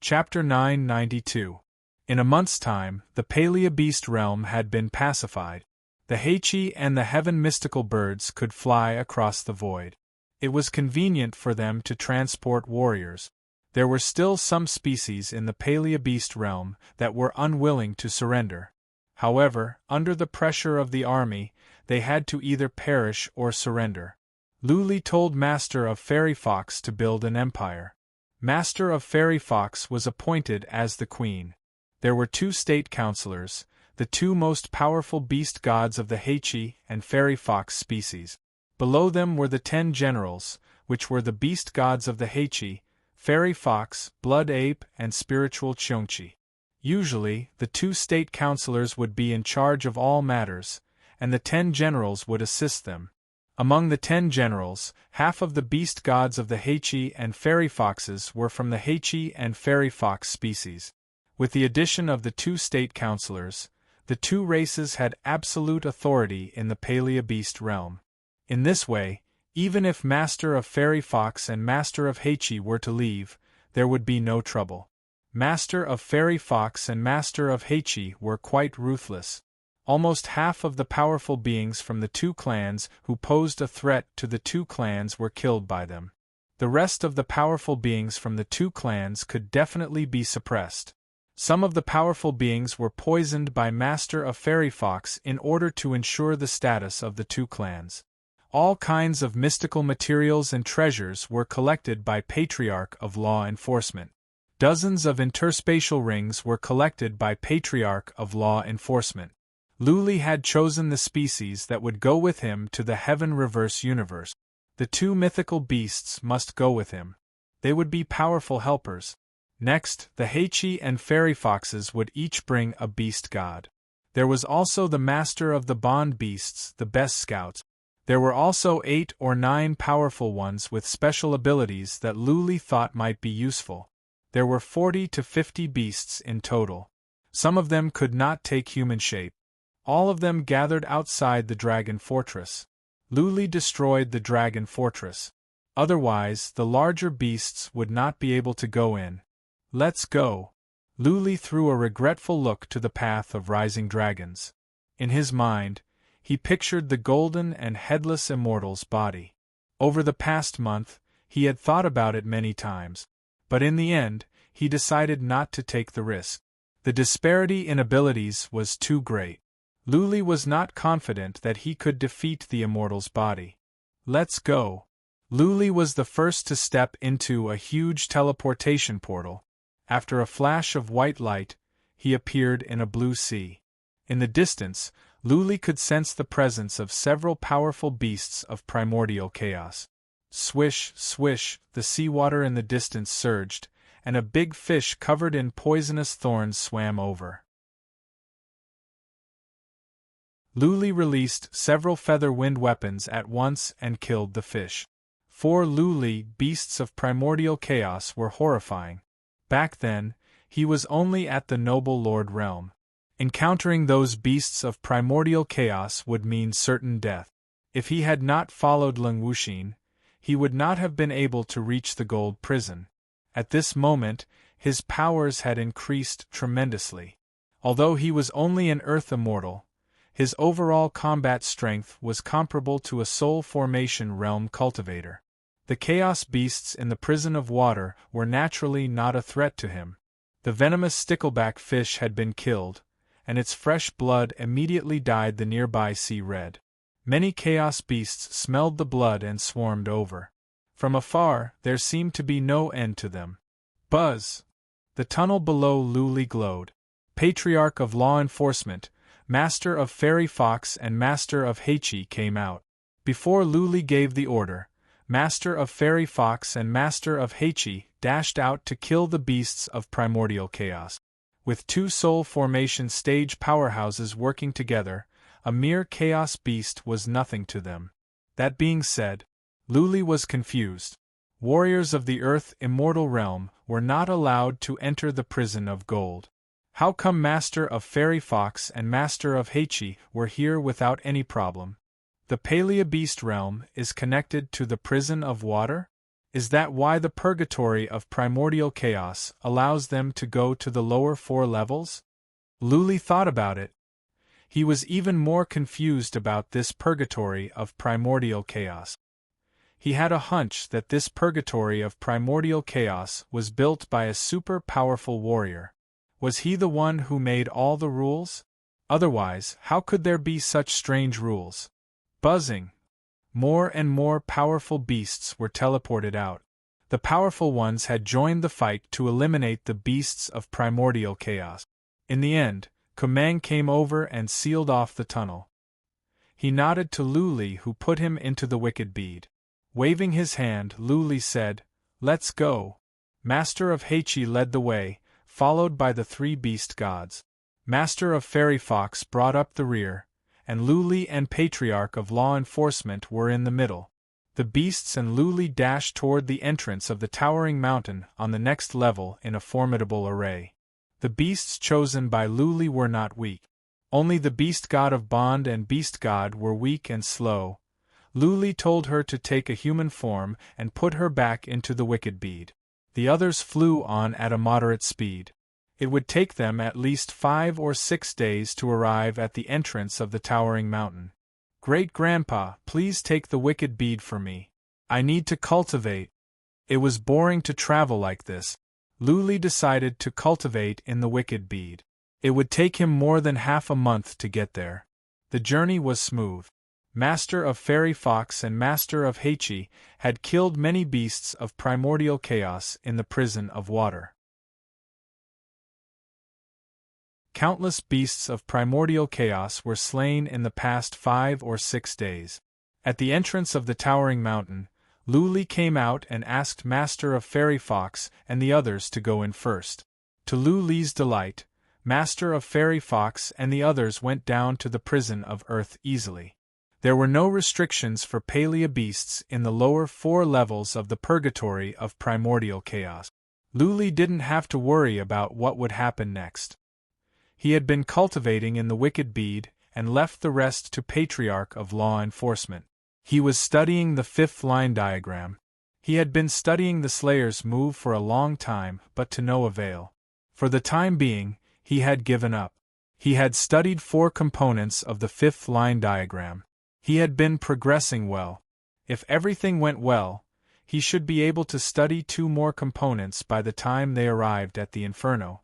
Chapter 992. In a month's time, the Palea Beast realm had been pacified. The Heichi and the Heaven mystical birds could fly across the void. It was convenient for them to transport warriors. There were still some species in the Palea Beast realm that were unwilling to surrender. However, under the pressure of the army, they had to either perish or surrender. Luli told Master of Fairy Fox to build an empire. Master of Fairy Fox was appointed as the queen. There were 2 state councilors, the 2 most powerful beast gods of the Heichi and Fairy Fox species. Below them were the 10 generals, which were the beast gods of the Heichi, Fairy Fox, Blood Ape, and Spiritual Chonchi. Usually, the 2 state councilors would be in charge of all matters, and the 10 generals would assist them. Among the 10 generals, half of the beast gods of the Heichi and Fairy Foxes were from the Heichi and Fairy Fox species. With the addition of the 2 state councilors, the 2 races had absolute authority in the Palea Beast realm. In this way, even if Master of Fairy Fox and Master of Heichi were to leave, there would be no trouble. Master of Fairy Fox and Master of Heichi were quite ruthless. Almost half of the powerful beings from the 2 clans who posed a threat to the 2 clans were killed by them. The rest of the powerful beings from the 2 clans could definitely be suppressed. Some of the powerful beings were poisoned by Master of Fairy Fox in order to ensure the status of the 2 clans. All kinds of mystical materials and treasures were collected by Patriarch of Law Enforcement. Dozens of interspatial rings were collected by Patriarch of Law Enforcement. Luli had chosen the species that would go with him to the Heaven Reverse universe. The 2 mythical beasts must go with him. They would be powerful helpers. Next, the Heichi and Fairy Foxes would each bring a beast god. There was also the Master of the Bond Beasts, the best scouts. There were also 8 or 9 powerful ones with special abilities that Luli thought might be useful. There were 40 to 50 beasts in total. Some of them could not take human shape. All of them gathered outside the Dragon Fortress. Luli destroyed the Dragon Fortress. Otherwise, the larger beasts would not be able to go in. "Let's go." Luli threw a regretful look to the path of rising dragons. In his mind, he pictured the golden and headless immortal's body. Over the past month, he had thought about it many times. But in the end, he decided not to take the risk. The disparity in abilities was too great. Luli was not confident that he could defeat the immortal's body. "Let's go." Luli was the first to step into a huge teleportation portal. After a flash of white light, he appeared in a blue sea. In the distance, Luli could sense the presence of several powerful beasts of primordial chaos. Swish, swish, the seawater in the distance surged, and a big fish covered in poisonous thorns swam over. Luli released several feather wind weapons at once and killed the fish. For Luli, beasts of primordial chaos were horrifying. Back then, he was only at the noble lord realm. Encountering those beasts of primordial chaos would mean certain death. If he had not followed Leng Wuxin, he would not have been able to reach the gold prison. At this moment, his powers had increased tremendously. Although he was only an earth immortal, his overall combat strength was comparable to a soul formation realm cultivator. The chaos beasts in the prison of water were naturally not a threat to him. The venomous stickleback fish had been killed, and its fresh blood immediately dyed the nearby sea red. Many chaos beasts smelled the blood and swarmed over. From afar, there seemed to be no end to them. Buzz! The tunnel below Luli glowed. Patriarch of Law Enforcement, Master of Fairy Fox and Master of Heichi came out. Before Luli gave the order, Master of Fairy Fox and Master of Heichi dashed out to kill the beasts of primordial chaos. With two soul formation stage powerhouses working together, a mere chaos beast was nothing to them. That being said, Luli was confused. Warriors of the Earth Immortal Realm were not allowed to enter the prison of gold. How come Master of Fairy Fox and Master of Heichi were here without any problem? The Palea Beast Realm is connected to the prison of water? Is that why the purgatory of primordial chaos allows them to go to the lower 4 levels? Luli thought about it. He was even more confused about this purgatory of primordial chaos. He had a hunch that this purgatory of primordial chaos was built by a super-powerful warrior. Was he the one who made all the rules? Otherwise, how could there be such strange rules? Buzzing. More and more powerful beasts were teleported out. The powerful ones had joined the fight to eliminate the beasts of primordial chaos. In the end, Kumang came over and sealed off the tunnel. He nodded to Luli, who put him into the wicked bead. Waving his hand, Luli said, "Let's go." Master of Heichi led the way, followed by the 3 beast gods. Master of Fairy Fox brought up the rear, and Luli and Patriarch of Law Enforcement were in the middle. The beasts and Luli dashed toward the entrance of the towering mountain on the next level in a formidable array. The beasts chosen by Luli were not weak. Only the beast god of Bond and beast god were weak and slow. Luli told her to take a human form and put her back into the wicked bead. The others flew on at a moderate speed. It would take them at least 5 or 6 days to arrive at the entrance of the towering mountain. "Great-grandpa, please take the wicked bead for me. I need to cultivate." It was boring to travel like this. Luli decided to cultivate in the wicked bead. It would take him more than half a month to get there. The journey was smooth. Master of Fairy Fox and Master of Heichi had killed many beasts of primordial chaos in the prison of water. Countless beasts of primordial chaos were slain in the past 5 or 6 days. At the entrance of the towering mountain, Luli came out and asked Master of Fairy Fox and the others to go in first. To Luli's delight, Master of Fairy Fox and the others went down to the prison of Earth easily. There were no restrictions for Palea beasts in the lower 4 levels of the purgatory of primordial chaos. Luli didn't have to worry about what would happen next. He had been cultivating in the wicked bead and left the rest to Patriarch of Law Enforcement. He was studying the 5th line diagram. He had been studying the Slayer's move for a long time, but to no avail. For the time being, he had given up. He had studied 4 components of the 5th line diagram. He had been progressing well. If everything went well, he should be able to study 2 more components by the time they arrived at the Inferno.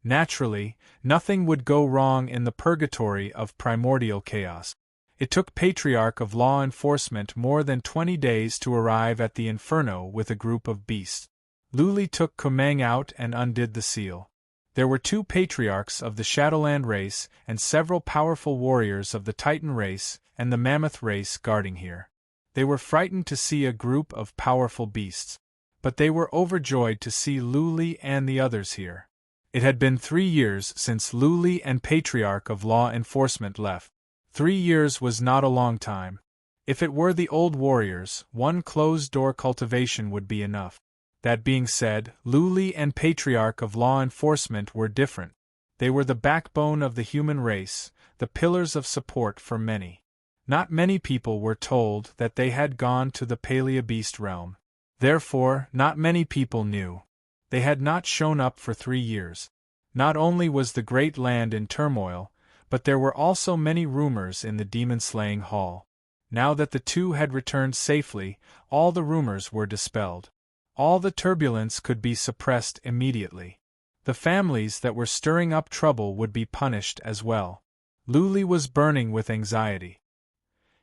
Naturally, nothing would go wrong in the purgatory of primordial chaos. It took Patriarch of Law Enforcement more than 20 days to arrive at the Inferno with a group of beasts. Luli took Kumang out and undid the seal. There were 2 patriarchs of the Shadowland race and several powerful warriors of the Titan race and the Mammoth race guarding here. They were frightened to see a group of powerful beasts, but they were overjoyed to see Luli and the others here. It had been 3 years since Luli and Patriarch of Law Enforcement left. 3 years was not a long time. If it were the old warriors, 1 closed-door cultivation would be enough. That being said, Luli and Patriarch of Law Enforcement were different. They were the backbone of the human race, the pillars of support for many. Not many people were told that they had gone to the Paleobeast realm. Therefore, not many people knew. They had not shown up for 3 years. Not only was the great land in turmoil, but there were also many rumors in the demon-slaying hall. Now that the two had returned safely, all the rumors were dispelled. All the turbulence could be suppressed immediately. The families that were stirring up trouble would be punished as well. Luli was burning with anxiety.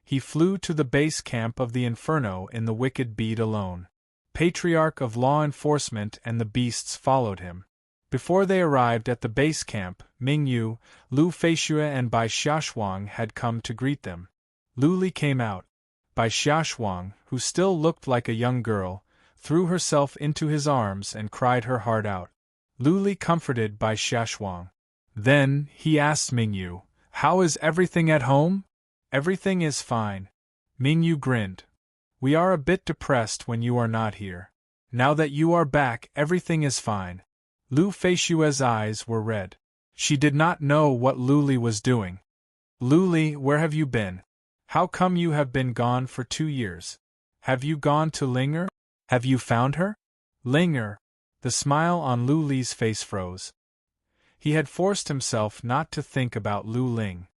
He flew to the base camp of the Inferno in the Wicked Bead alone. Patriarch of Law Enforcement and the beasts followed him. Before they arrived at the base camp, Mingyu, Lu Feishue and Bai Xiaoshuang had come to greet them. Luli came out. Bai Xiaoshuang, who still looked like a young girl, threw herself into his arms and cried her heart out. Luli comforted Bai Xiaoshuang. Then, he asked Mingyu, "How is everything at home?" "Everything is fine." Mingyu grinned. "We are a bit depressed when you are not here. Now that you are back, everything is fine." Lu Feishue's eyes were red. She did not know what Luli was doing. "Luli, where have you been? How come you have been gone for 2 years? Have you gone to Linger? Have you found her?" Linger. The smile on Lu Li's face froze. He had forced himself not to think about Lu Ling.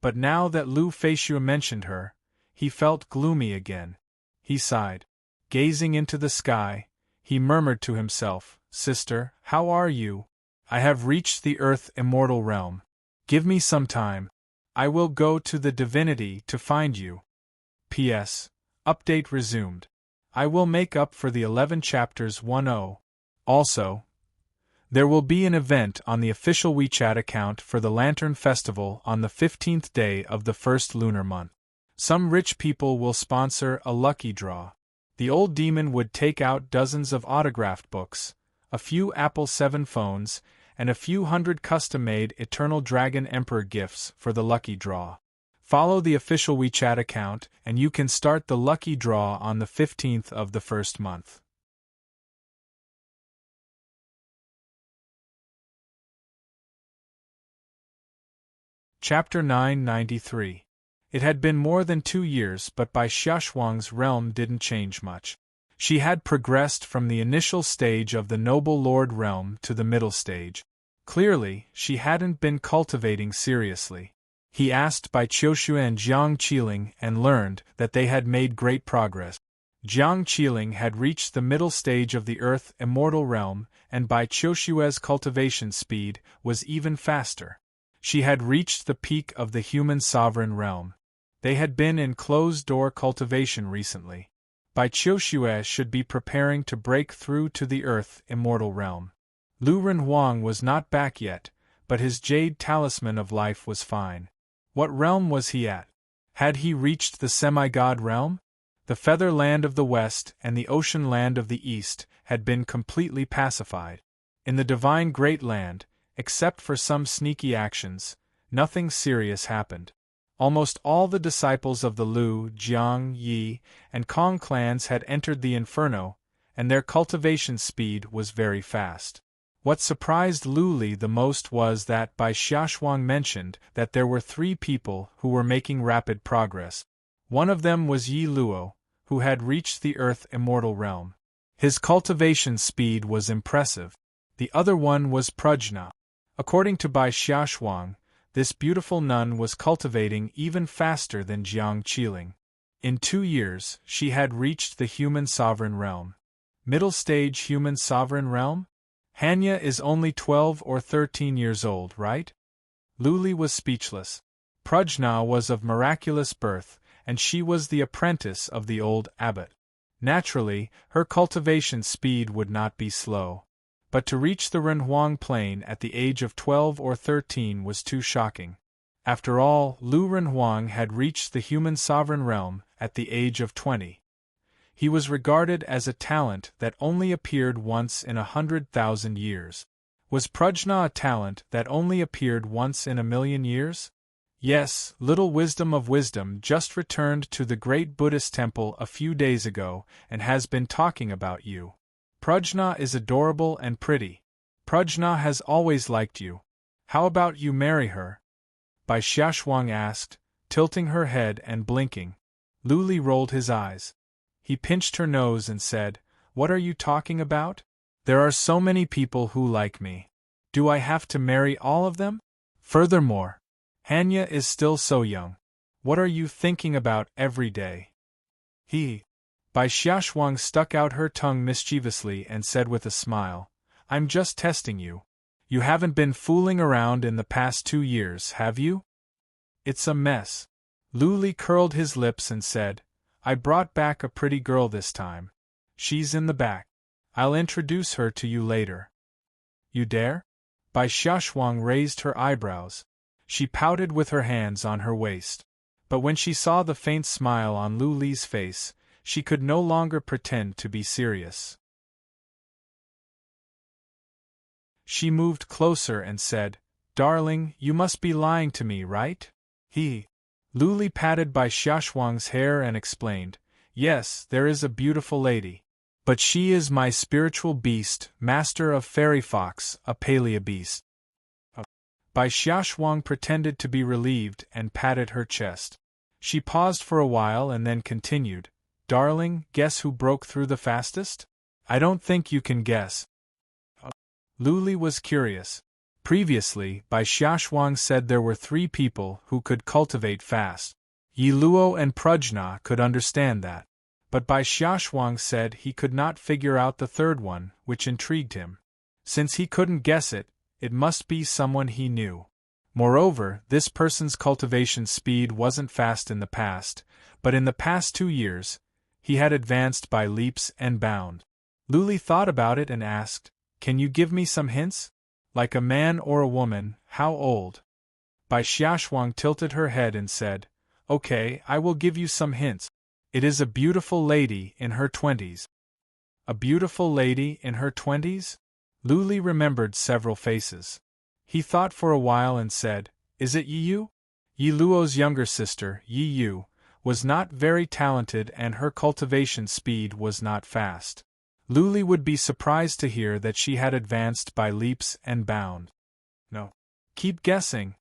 But now that Lu Feishue mentioned her, he felt gloomy again. He sighed. Gazing into the sky, he murmured to himself, "Sister, how are you? I have reached the Earth Immortal Realm. Give me some time. I will go to the divinity to find you." P.S. Update resumed. I will make up for the 11 chapters 10. Also, there will be an event on the official WeChat account for the Lantern Festival on the 15th day of the first lunar month. Some rich people will sponsor a lucky draw. The old demon would take out dozens of autographed books, a few Apple 7 phones, and a few hundred custom-made Eternal Dragon Emperor gifts for the lucky draw. Follow the official WeChat account, and you can start the lucky draw on the 15th of the first month. Chapter 993. It had been more than 2 years, but Bai Xiaoshuang's realm didn't change much. She had progressed from the initial stage of the Noble Lord realm to the middle stage. Clearly, she hadn't been cultivating seriously. He asked Bai Qiushue and Jiang Qiling and learned that they had made great progress. Jiang Qiling had reached the middle stage of the Earth Immortal Realm, and Bai Qiushue's cultivation speed was even faster. She had reached the peak of the human sovereign realm. They had been in closed-door cultivation recently. Bai Qiushue should be preparing to break through to the Earth Immortal Realm. Lu Renhuang was not back yet, but his jade talisman of life was fine. What realm was he at? Had he reached the semi-god realm? The feather land of the west and the ocean land of the east had been completely pacified. In the divine Great Land, except for some sneaky actions, nothing serious happened. Almost all the disciples of the Lu, Jiang, Yi, and Kong clans had entered the Inferno, and their cultivation speed was very fast. What surprised Lu Li the most was that Bai Xiaoshuang mentioned that there were 3 people who were making rapid progress. One of them was Yi Luo, who had reached the Earth Immortal Realm. His cultivation speed was impressive. The other one was Prajna. According to Bai Xiaoshuang, this beautiful nun was cultivating even faster than Jiang Qiling. In 2 years, she had reached the human sovereign realm. Middle stage human sovereign realm? Hanya is only 12 or 13 years old, right? Lu Li was speechless. Prajna was of miraculous birth, and she was the apprentice of the old abbot. Naturally, her cultivation speed would not be slow. But to reach the Renhuang Plain at the age of 12 or 13 was too shocking. After all, Lu Renhuang had reached the human sovereign realm at the age of 20. He was regarded as a talent that only appeared once in 100,000 years. Was Prajna a talent that only appeared once in 1,000,000 years? Yes, Little Wisdom of Wisdom just returned to the great Buddhist temple a few days ago and has been talking about you. Prajna is adorable and pretty. Prajna has always liked you. How about you marry her? Bai Xiaoshuang asked, tilting her head and blinking. Lu Li rolled his eyes. He pinched her nose and said, "What are you talking about? There are so many people who like me. Do I have to marry all of them? Furthermore, Hanya is still so young. What are you thinking about every day?" Bai Xiaoshuang stuck out her tongue mischievously and said with a smile, "I'm just testing you. You haven't been fooling around in the past 2 years, have you?" "It's a mess." Lu Li curled his lips and said, "I brought back a pretty girl this time. She's in the back. I'll introduce her to you later." "You dare?" Bai Xiaoshuang raised her eyebrows. She pouted with her hands on her waist. But when she saw the faint smile on Lu Li's face, she could no longer pretend to be serious. She moved closer and said, "Darling, you must be lying to me, right?" Lu Li patted Bai Xiaoshuang's hair and explained, "Yes, there is a beautiful lady. But she is my spiritual beast, master of fairy fox, a palea beast." Bai Xiaoshuang pretended to be relieved and patted her chest. She paused for a while and then continued, "Darling, guess who broke through the fastest? I don't think you can guess." Lu Li was curious. Previously, Bai Xiaoshuang said there were 3 people who could cultivate fast. Yi Luo and Prajna could understand that. But Bai Xiaoshuang said he could not figure out the third one, which intrigued him. Since he couldn't guess it, it must be someone he knew. Moreover, this person's cultivation speed wasn't fast in the past, but in the past 2 years, he had advanced by leaps and bounds. Lu Li thought about it and asked, "Can you give me some hints? Like a man or a woman, how old?" Bai Xiaoshuang tilted her head and said, "Okay, I will give you some hints. It is a beautiful lady in her 20s. A beautiful lady in her 20s? Lu Li remembered several faces. He thought for a while and said, "Is it Yi Yu?" Yi Luo's younger sister, Yi Yu, was not very talented and her cultivation speed was not fast. Lu Li would be surprised to hear that she had advanced by leaps and bounds. "No. Keep guessing,"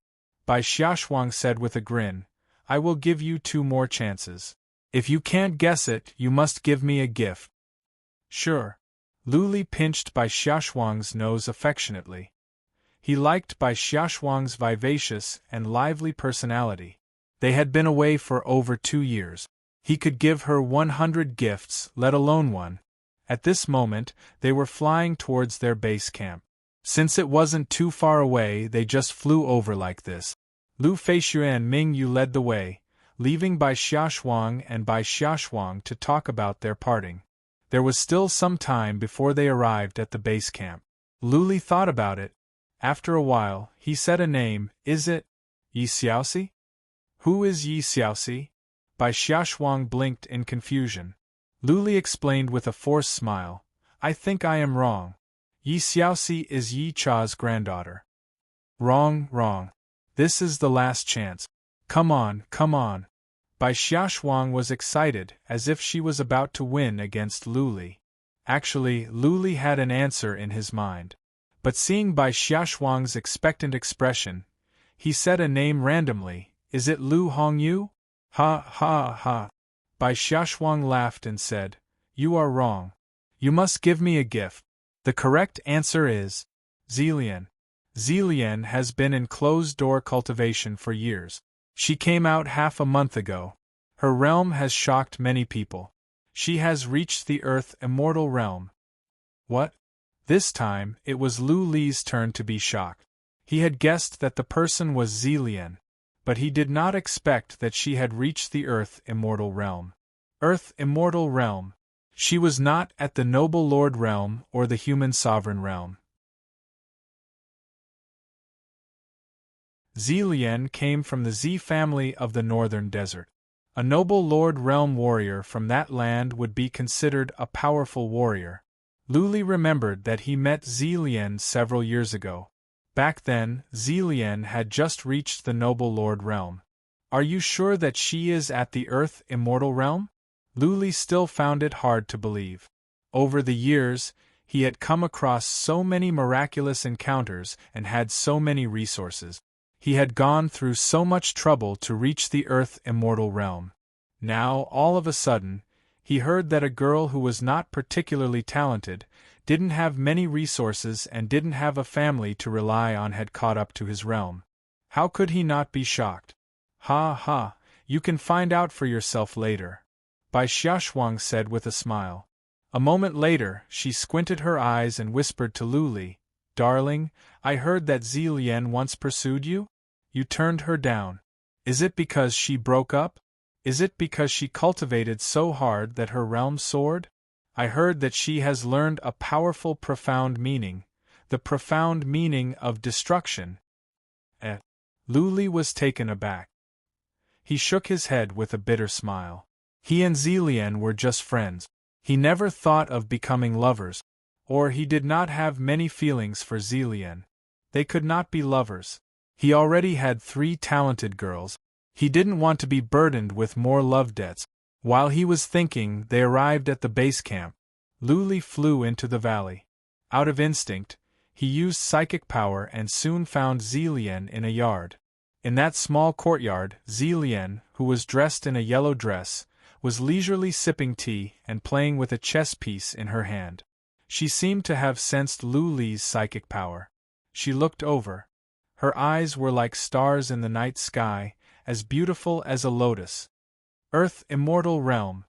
Bai Xiaoshuang said with a grin. "I will give you 2 more chances. If you can't guess it, you must give me a gift." "Sure." Lu Li pinched Bai Xiaoshuang's nose affectionately. He liked Bai Xiaoshuang's vivacious and lively personality. They had been away for over 2 years. He could give her 100 gifts, let alone one. At this moment, they were flying towards their base camp. Since it wasn't too far away, they just flew over like this. Lu Feishu and Ming Yu led the way, leaving Bai Xiaoshuang and Bai Xiaoshuang to talk about their parting. There was still some time before they arrived at the base camp. Lu Li thought about it. After a while, he said a name. "Is it Yi Xiaoxi?" "Who is Yi Xiaoxi?" Bai Xiaoshuang blinked in confusion. Lu Li explained with a forced smile, "I think I am wrong. Yi Xiaoxi is Yi Cha's granddaughter." "Wrong, wrong. This is the last chance. Come on, come on." Bai Xiaoshuang was excited, as if she was about to win against Lu Li. Actually, Lu Li had an answer in his mind. But seeing Bai Xiaoshuang's expectant expression, he said a name randomly. "Is it Lu Hongyu?" "Ha ha ha." Bai Xiaoshuang laughed and said, "You are wrong. You must give me a gift. The correct answer is Zilian. Zilian has been in closed-door cultivation for years. She came out half a month ago. Her realm has shocked many people. She has reached the Earth Immortal Realm." "What?" This time, it was Lu Li's turn to be shocked. He had guessed that the person was Zilian, but he did not expect that she had reached the Earth Immortal Realm. Earth Immortal Realm. She was not at the Noble Lord Realm or the Human Sovereign Realm. Zilian came from the Z family of the Northern Desert. A Noble Lord Realm warrior from that land would be considered a powerful warrior. Lu Li remembered that he met Zilian several years ago. Back then, Zilian had just reached the Noble Lord Realm. "Are you sure that she is at the Earth Immortal Realm?" Lu Li still found it hard to believe. Over the years, He had come across so many miraculous encounters and had so many resources. He had gone through so much trouble to reach the Earth Immortal realm. Now, all of a sudden, he heard that a girl who was not particularly talented, didn't have many resources and didn't have a family to rely on had caught up to his realm. How could he not be shocked? Ha ha, you can find out for yourself later, Bai Xiaoshuang said with a smile. A moment later, she squinted her eyes and whispered to Lu Li, "Darling, I heard that Zilian once pursued you? You turned her down. Is it because she broke up? Is it because she cultivated so hard that her realm soared? I heard that she has learned a powerful profound meaning, the profound meaning of destruction." Lu Li was taken aback. He shook his head with a bitter smile. He and Zilian were just friends. He never thought of becoming lovers, or he did not have many feelings for Zilian. They could not be lovers. He already had 3 talented girls. He didn't want to be burdened with more love debts. While he was thinking, they arrived at the base camp. Lu Li flew into the valley. Out of instinct, he used psychic power and soon found Zilian in a yard. In that small courtyard, Zilian, who was dressed in a yellow dress, was leisurely sipping tea and playing with a chess piece in her hand. She seemed to have sensed Lu Li's psychic power. She looked over. Her eyes were like stars in the night sky, as beautiful as a lotus. Earth Immortal Realm.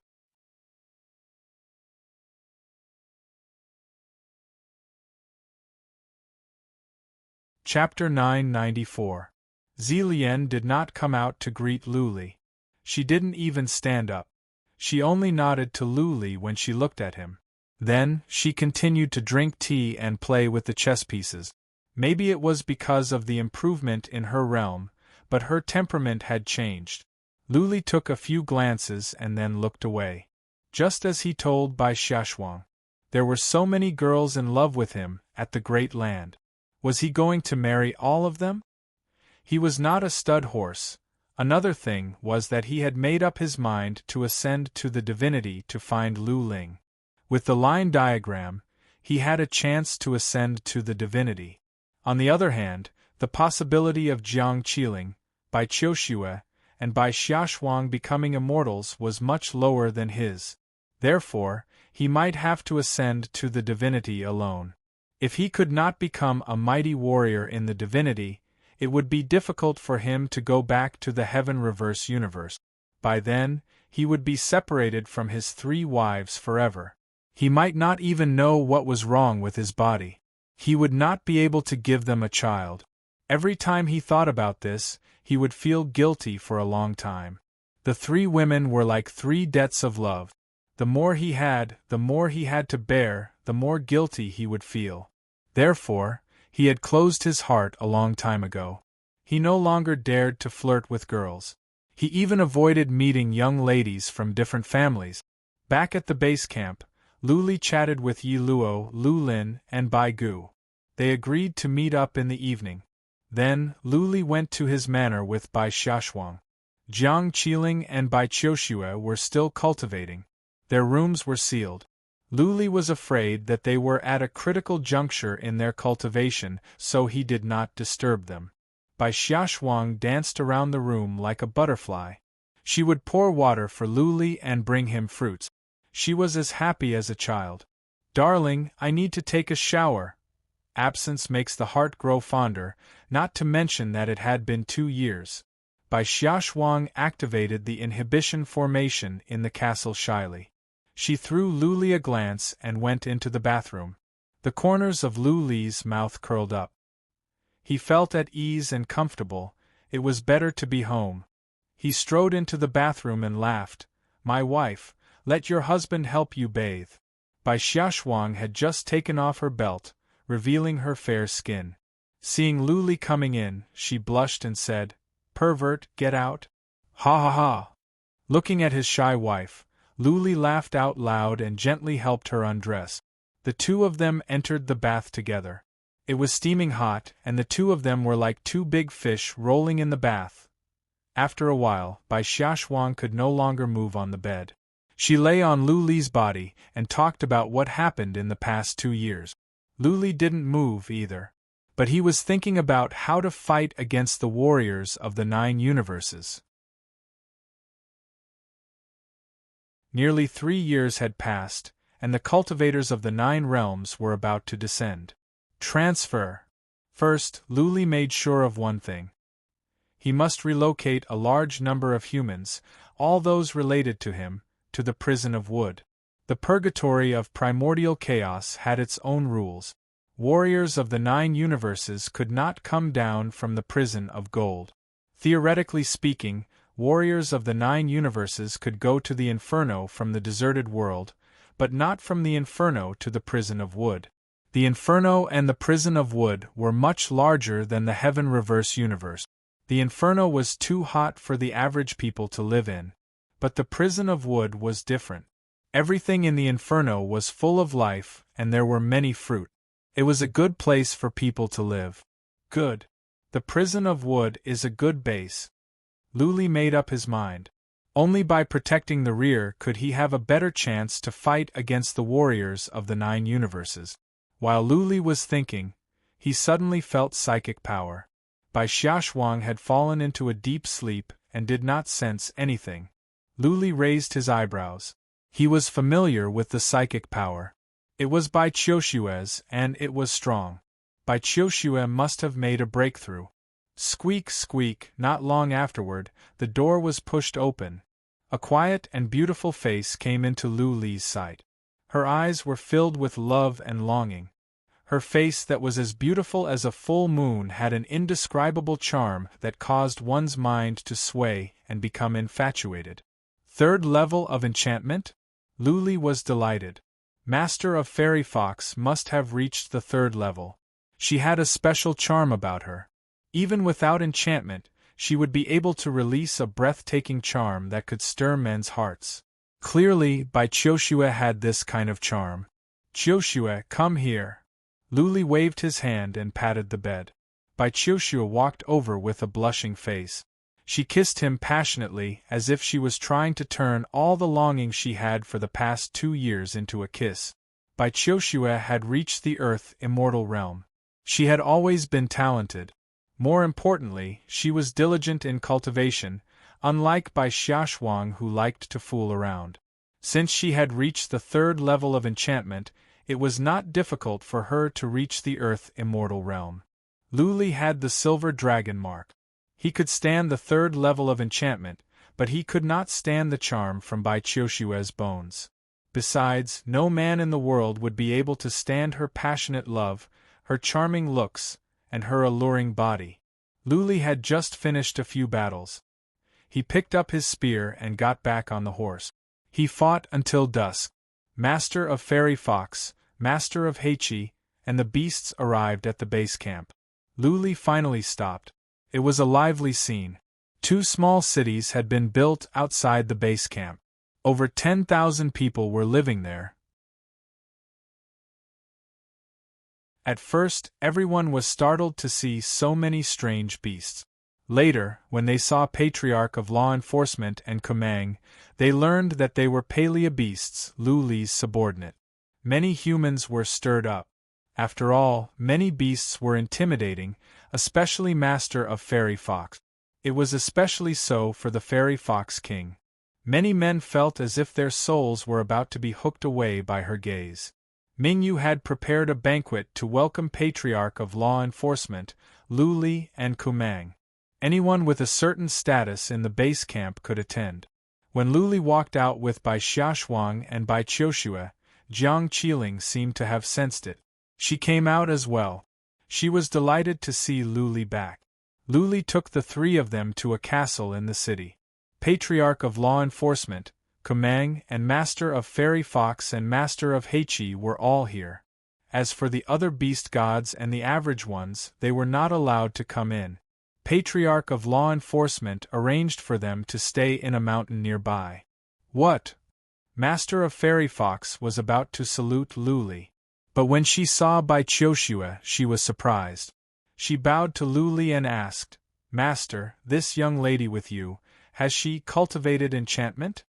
Chapter 994. Zilian did not come out to greet Lu Li. She didn't even stand up. She only nodded to Lu Li when she looked at him. Then, she continued to drink tea and play with the chess pieces. Maybe it was because of the improvement in her realm, but her temperament had changed. Lu Li took a few glances and then looked away. Just as he told Bai Xiaoshuang. There were so many girls in love with him, at the Great Land. Was he going to marry all of them? He was not a stud horse. Another thing was that he had made up his mind to ascend to the divinity to find Lu Ling. With the line diagram, he had a chance to ascend to the divinity. On the other hand, the possibility of Jiang Qiling, Bai Qiushue, and Bai Xiaoshuang becoming immortals was much lower than his. Therefore, he might have to ascend to the divinity alone. If he could not become a mighty warrior in the divinity, it would be difficult for him to go back to the Heaven Reverse universe. By then, he would be separated from his 3 wives forever. He might not even know what was wrong with his body. He would not be able to give them a child. Every time he thought about this, he would feel guilty for a long time. The 3 women were like 3 debts of love. The more he had to bear, the more guilty he would feel. Therefore, he had closed his heart a long time ago. He no longer dared to flirt with girls. He even avoided meeting young ladies from different families. Back at the base camp, Lu Li chatted with Yi Luo, Lu Lin, and Bai Gu. They agreed to meet up in the evening. Then, Lu Li went to his manor with Bai Xiaoshuang. Jiang Qiling and Bai Qiushue were still cultivating. Their rooms were sealed. Lu Li was afraid that they were at a critical juncture in their cultivation, so he did not disturb them. Bai Xiaoshuang danced around the room like a butterfly. She would pour water for Lu Li and bring him fruits. She was as happy as a child. "Darling, I need to take a shower." Absence makes the heart grow fonder, not to mention that it had been 2 years. Bai Xiaoshuang activated the inhibition formation in the castle shyly. She threw Lu Li a glance and went into the bathroom. The corners of Lu Li's mouth curled up. He felt at ease and comfortable. It was better to be home. He strode into the bathroom and laughed. "My wife, let your husband help you bathe." Bai Xiaoshuang had just taken off her belt, revealing her fair skin. Seeing Lu Li coming in, she blushed and said, "Pervert, get out." "Ha ha ha." Looking at his shy wife, Lu Li laughed out loud and gently helped her undress. The 2 of them entered the bath together. It was steaming hot, and the 2 of them were like 2 big fish rolling in the bath. After a while, Bai Xiaoshuang could no longer move on the bed. She lay on Lu Li's body and talked about what happened in the past 2 years. Lu Li didn't move either. But he was thinking about how to fight against the warriors of the 9 universes. Nearly 3 years had passed, and the cultivators of the 9 realms were about to descend. Transfer. First, Lu Li made sure of one thing. He must relocate a large number of humans, all those related to him, to the prison of wood. The purgatory of primordial chaos had its own rules. Warriors of the 9 universes could not come down from the prison of gold. Theoretically speaking, warriors of the 9 universes could go to the inferno from the deserted world, but not from the inferno to the prison of wood. The inferno and the prison of wood were much larger than the heaven reverse universe. The inferno was too hot for the average people to live in. But the prison of wood was different. Everything in the inferno was full of life, and there were many fruit. It was a good place for people to live. Good. The prison of wood is a good base. Lu Li made up his mind. Only by protecting the rear could he have a better chance to fight against the warriors of the 9 universes. While Lu Li was thinking, he suddenly felt psychic power. Bai Xiaoshuang had fallen into a deep sleep and did not sense anything. Lu Li raised his eyebrows. He was familiar with the psychic power. It was Bai Qiushue's, and it was strong. Bai Qiushue must have made a breakthrough. Squeak, squeak, not long afterward, the door was pushed open. A quiet and beautiful face came into Lu Li's sight. Her eyes were filled with love and longing. Her face that was as beautiful as a full moon had an indescribable charm that caused one's mind to sway and become infatuated. 3rd level of enchantment? Lu Li was delighted. Master of Fairy Fox must have reached the 3rd level. She had a special charm about her. Even without enchantment, she would be able to release a breathtaking charm that could stir men's hearts. Clearly, Bai Qiushue had this kind of charm. Qiushue, come here. Lu Li waved his hand and patted the bed. Bai Qiushue walked over with a blushing face. She kissed him passionately as if she was trying to turn all the longing she had for the past 2 years into a kiss. Bai Qiushue had reached the Earth Immortal Realm. She had always been talented. More importantly, she was diligent in cultivation, unlike Bai Xiaoshuang who liked to fool around. Since she had reached the 3rd level of enchantment, it was not difficult for her to reach the Earth Immortal Realm. Lu Li had the silver dragon mark. He could stand the 3rd level of enchantment, but he could not stand the charm from Bai Qiushue's bones. Besides, no man in the world would be able to stand her passionate love, her charming looks, and her alluring body. Lu Li had just finished a few battles. He picked up his spear and got back on the horse. He fought until dusk. Master of Fairy Fox, Master of Heiqi, and the beasts arrived at the base camp. Lu Li finally stopped. It was a lively scene. 2 small cities had been built outside the base camp. Over 10,000 people were living there. At first, everyone was startled to see so many strange beasts. Later, when they saw Patriarch of Law Enforcement and Kumang, they learned that they were Palea beasts, Lu Li's subordinate. Many humans were stirred up. After all, many beasts were intimidating, especially Master of Fairy Fox. It was especially so for the Fairy Fox King. Many men felt as if their souls were about to be hooked away by her gaze. Mingyu had prepared a banquet to welcome Patriarch of Law Enforcement, Lu Li and Kumang. Anyone with a certain status in the base camp could attend. When Lu Li walked out with Bai Xiaoshuang and Bai Qiushue, Jiang Qiling seemed to have sensed it. She came out as well. She was delighted to see Lu Li back. Lu Li took the 3 of them to a castle in the city. Patriarch of Law Enforcement, Kumang, and Master of Fairy Fox and Master of Heiqi were all here. As for the other beast gods and the average ones, they were not allowed to come in. Patriarch of Law Enforcement arranged for them to stay in a mountain nearby. What? Master of Fairy Fox was about to salute Lu Li. But when she saw Bai Qiushue, she was surprised. She bowed to Lu Li and asked, Master, this young lady with you, has she cultivated enchantment?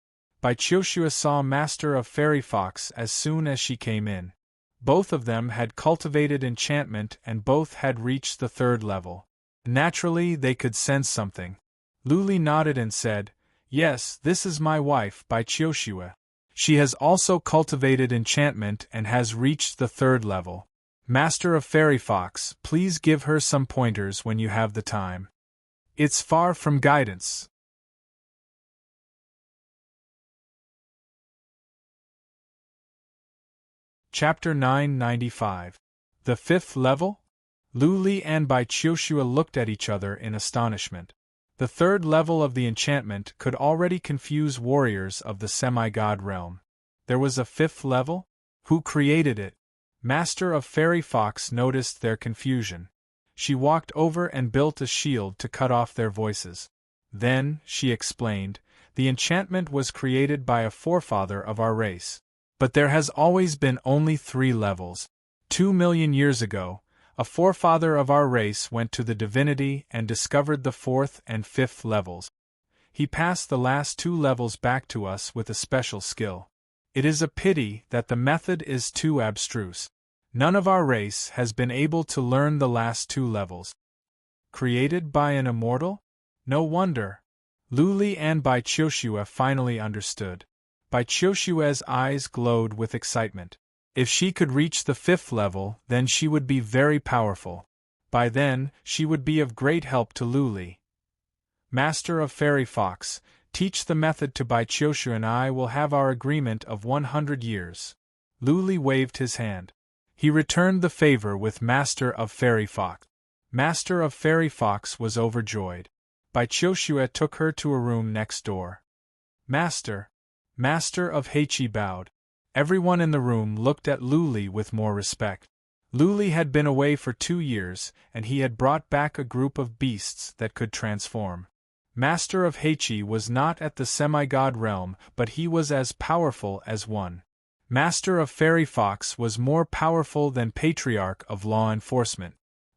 Baichioshua saw Master of Fairy Fox as soon as she came in. Both of them had cultivated enchantment and both had reached the 3rd level. Naturally, they could sense something. Luli nodded and said, "Yes, this is my wife, Baichioshua. She has also cultivated enchantment and has reached the 3rd level. Master of Fairy Fox, please give her some pointers when you have the time. It's far from guidance." Chapter 995. The 5th level? Luli and Baichioshua looked at each other in astonishment. The 3rd level of the enchantment could already confuse warriors of the semi-god realm. There was a 5th level? Who created it? Master of Fairy Fox noticed their confusion. She walked over and built a shield to cut off their voices. Then, she explained, the enchantment was created by a forefather of our race. But there has always been only 3 levels. 2 million years ago, a forefather of our race went to the divinity and discovered the 4th and 5th levels. He passed the last 2 levels back to us with a special skill. It is a pity that the method is too abstruse. None of our race has been able to learn the last 2 levels. Created by an immortal? No wonder. Luli and Baichioshua finally understood. Baichioshua's eyes glowed with excitement. If she could reach the 5th level, then she would be very powerful. By then, she would be of great help to Luli. Master of Fairy Fox, teach the method to Baichioshua and I will have our agreement of 100 years. Luli waved his hand. He returned the favor with Master of Fairy Fox. Master of Fairy Fox was overjoyed. Baichioshua took her to a room next door. Master of Heichi bowed. Everyone in the room looked at Luli with more respect. Luli had been away for 2 years, and he had brought back a group of beasts that could transform. Master of Heichi was not at the semi-god realm, but he was as powerful as one. Master of Fairy Fox was more powerful than Patriarch of Law Enforcement.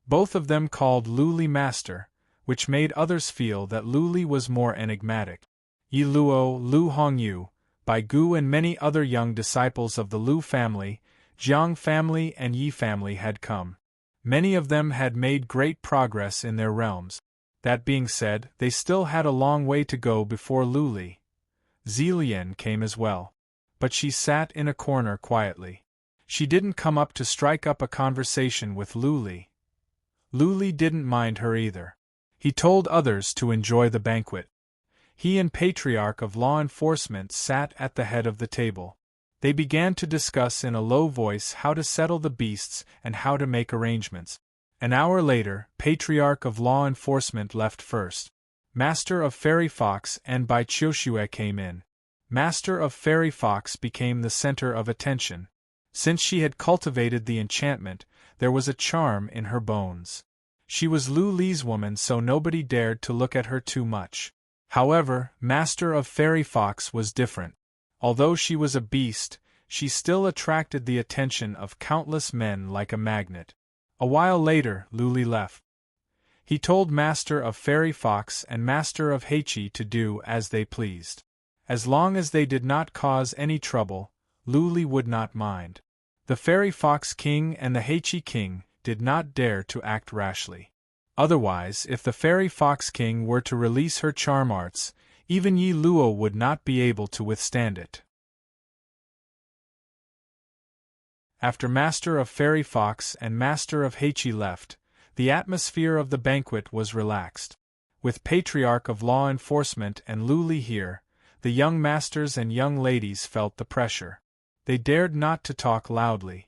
Both of them called Luli Master, which made others feel that Luli was more enigmatic. Yi Luo, Lu Hongyu, Bai Gu and many other young disciples of the Lu family, Jiang family and Yi family had come. Many of them had made great progress in their realms. That being said, they still had a long way to go before Luli. Zilian came as well. But she sat in a corner quietly. She didn't come up to strike up a conversation with Luli. Luli didn't mind her either. He told others to enjoy the banquet. He and Patriarch of Law Enforcement sat at the head of the table. They began to discuss in a low voice how to settle the beasts and how to make arrangements. An hour later, Patriarch of Law Enforcement left first. Master of Fairy Fox and Baichioshua came in. Master of Fairy Fox became the center of attention. Since she had cultivated the enchantment, there was a charm in her bones. She was Lu Li's woman, so nobody dared to look at her too much. However, Master of Fairy Fox was different. Although she was a beast, she still attracted the attention of countless men like a magnet. A while later, Luli left. He told Master of Fairy Fox and Master of Heichi to do as they pleased. As long as they did not cause any trouble, Luli would not mind. The Fairy Fox King and the Heichi King did not dare to act rashly. Otherwise, if the Fairy Fox King were to release her charm arts, even Yi Luo would not be able to withstand it. After Master of Fairy Fox and Master of Heichi left, the atmosphere of the banquet was relaxed. With Patriarch of Law Enforcement and Luli here, the young masters and young ladies felt the pressure. They dared not to talk loudly.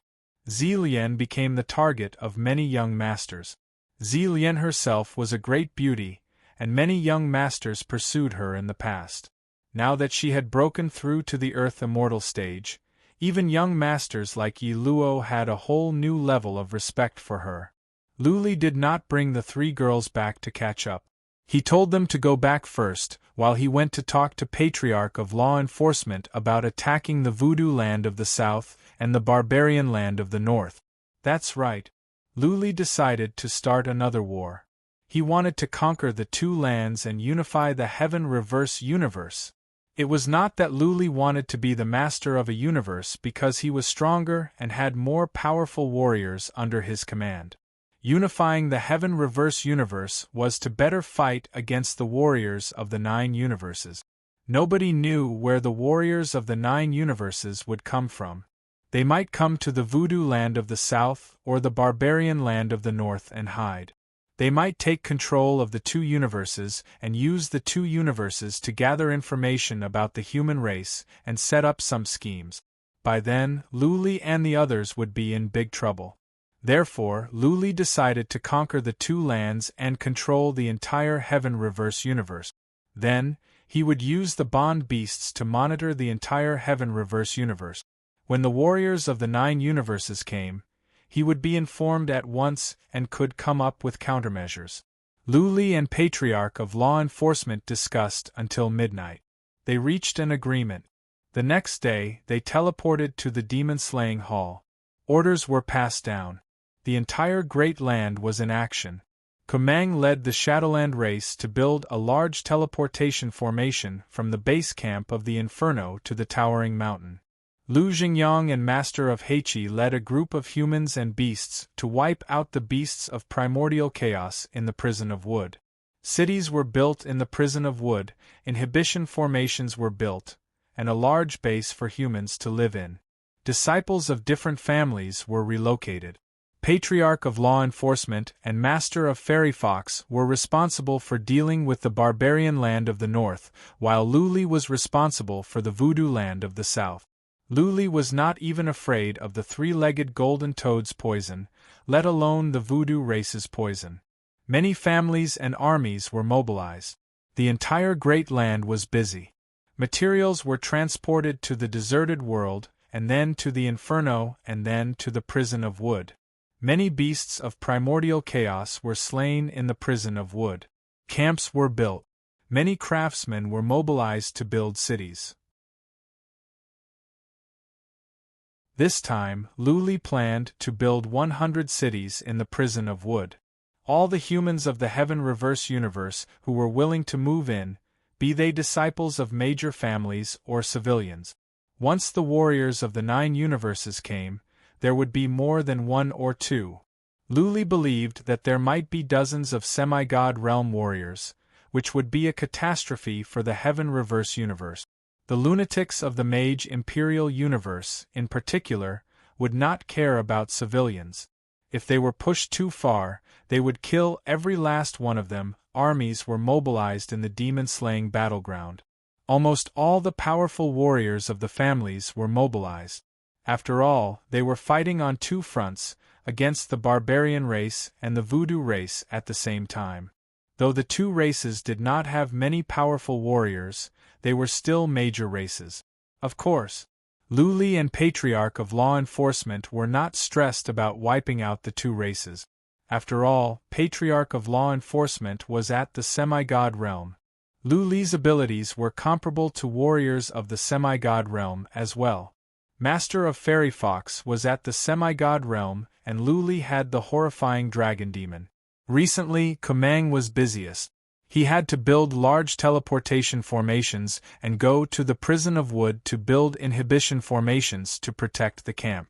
Zilian became the target of many young masters. Zilian herself was a great beauty, and many young masters pursued her in the past. Now that she had broken through to the Earth Immortal stage, even young masters like Yi Luo had a whole new level of respect for her. Luli did not bring the 3 girls back to catch up. He told them to go back first, while he went to talk to Patriarch of Law Enforcement about attacking the Voodoo land of the south and the Barbarian land of the north. That's right. Luli decided to start another war. He wanted to conquer the 2 lands and unify the Heaven Reverse universe. It was not that Luli wanted to be the master of a universe because he was stronger and had more powerful warriors under his command. Unifying the Heaven Reverse universe was to better fight against the warriors of the 9 universes. Nobody knew where the warriors of the 9 universes would come from. They might come to the voodoo land of the south or the barbarian land of the north and hide. They might take control of the 2 universes and use the 2 universes to gather information about the human race and set up some schemes. By then, Luli and the others would be in big trouble. Therefore, Luli decided to conquer the 2 lands and control the entire Heaven Reverse universe. Then, he would use the Bond Beasts to monitor the entire Heaven Reverse universe. When the warriors of the 9 universes came, he would be informed at once and could come up with countermeasures. Luli and Patriarch of Law Enforcement discussed until midnight. They reached an agreement. The next day, they teleported to the demon-slaying hall. Orders were passed down. The entire Great Land was in action. Kumang led the Shadowland race to build a large teleportation formation from the base camp of the Inferno to the towering mountain. Lu Jingyang and Master of Heichi led a group of humans and beasts to wipe out the beasts of primordial chaos in the Prison of Wood. Cities were built in the Prison of Wood, inhibition formations were built, and a large base for humans to live in. Disciples of different families were relocated. Patriarch of Law Enforcement and Master of Fairy Fox were responsible for dealing with the barbarian land of the north, while Luli was responsible for the voodoo land of the south. Luli was not even afraid of the 3-legged golden toad's poison, let alone the voodoo race's poison. Many families and armies were mobilized. The entire Great Land was busy. Materials were transported to the deserted world, and then to the Inferno, and then to the Prison of Wood. Many beasts of primordial chaos were slain in the Prison of Wood. Camps were built. Many craftsmen were mobilized to build cities. This time, Luli planned to build 100 cities in the Prison of Wood. All the humans of the Heaven Reverse universe who were willing to move in, be they disciples of major families or civilians. Once the warriors of the 9 universes came, there would be more than 1 or 2. Luli believed that there might be dozens of semi-god realm warriors, which would be a catastrophe for the Heaven Reverse universe. The lunatics of the Mage Imperial universe, in particular, would not care about civilians. If they were pushed too far, they would kill every last one of them. Armies were mobilized in the demon-slaying battleground. Almost all the powerful warriors of the families were mobilized. After all, they were fighting on 2 fronts, against the barbarian race and the voodoo race at the same time. Though the 2 races did not have many powerful warriors, they were still major races. Of course, Luli and Patriarch of Law Enforcement were not stressed about wiping out the 2 races. After all, Patriarch of Law Enforcement was at the semi-god realm. Luli's abilities were comparable to warriors of the semi-god realm as well. Master of Fairy Fox was at the semi-god realm, and Luli had the horrifying dragon demon. Recently, Kumang was busiest. He had to build large teleportation formations and go to the Prison of Wood to build inhibition formations to protect the camp.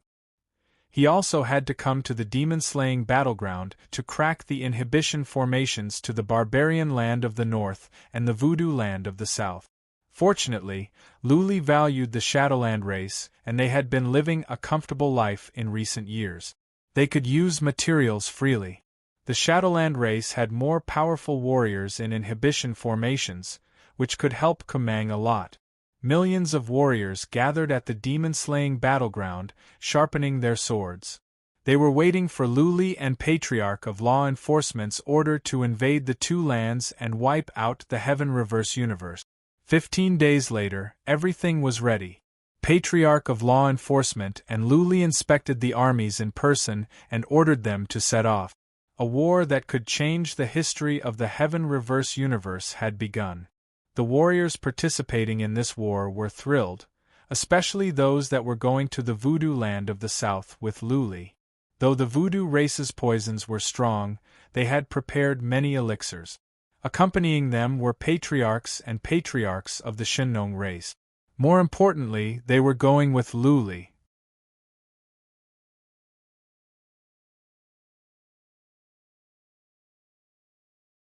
He also had to come to the demon-slaying battleground to crack the inhibition formations to the barbarian land of the north and the voodoo land of the south. Fortunately, Luli valued the Shadowland race, and they had been living a comfortable life in recent years. They could use materials freely. The Shadowland race had more powerful warriors in inhibition formations, which could help Kumang a lot. Millions of warriors gathered at the demon-slaying battleground, sharpening their swords. They were waiting for Luli and Patriarch of Law Enforcement's order to invade the 2 lands and wipe out the Heaven Reverse universe. 15 days later, everything was ready. Patriarch of Law Enforcement and Luli inspected the armies in person and ordered them to set off. A war that could change the history of the Heaven Reverse universe had begun. The warriors participating in this war were thrilled, especially those that were going to the voodoo land of the south with Luli. Though the voodoo race's poisons were strong, they had prepared many elixirs. Accompanying them were patriarchs and patriarchs of the Shinong race. More importantly, they were going with Luli.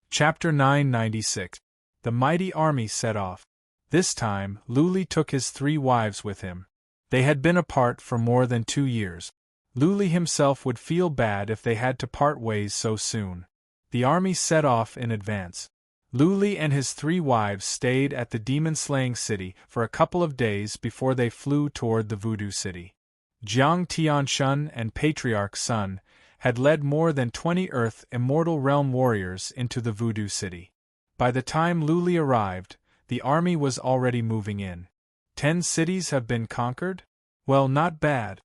Chapter 996. The mighty army set off. This time, Luli took his 3 wives with him. They had been apart for more than 2 years. Luli himself would feel bad if they had to part ways so soon. The army set off in advance. Luli and his 3 wives stayed at the demon-slaying city for a couple of days before they flew toward the voodoo city. Jiang Tianshun and Patriarch Sun had led more than 20 Earth Immortal Realm warriors into the voodoo city. By the time Luli arrived, the army was already moving in. 10 cities have been conquered? Well, not bad.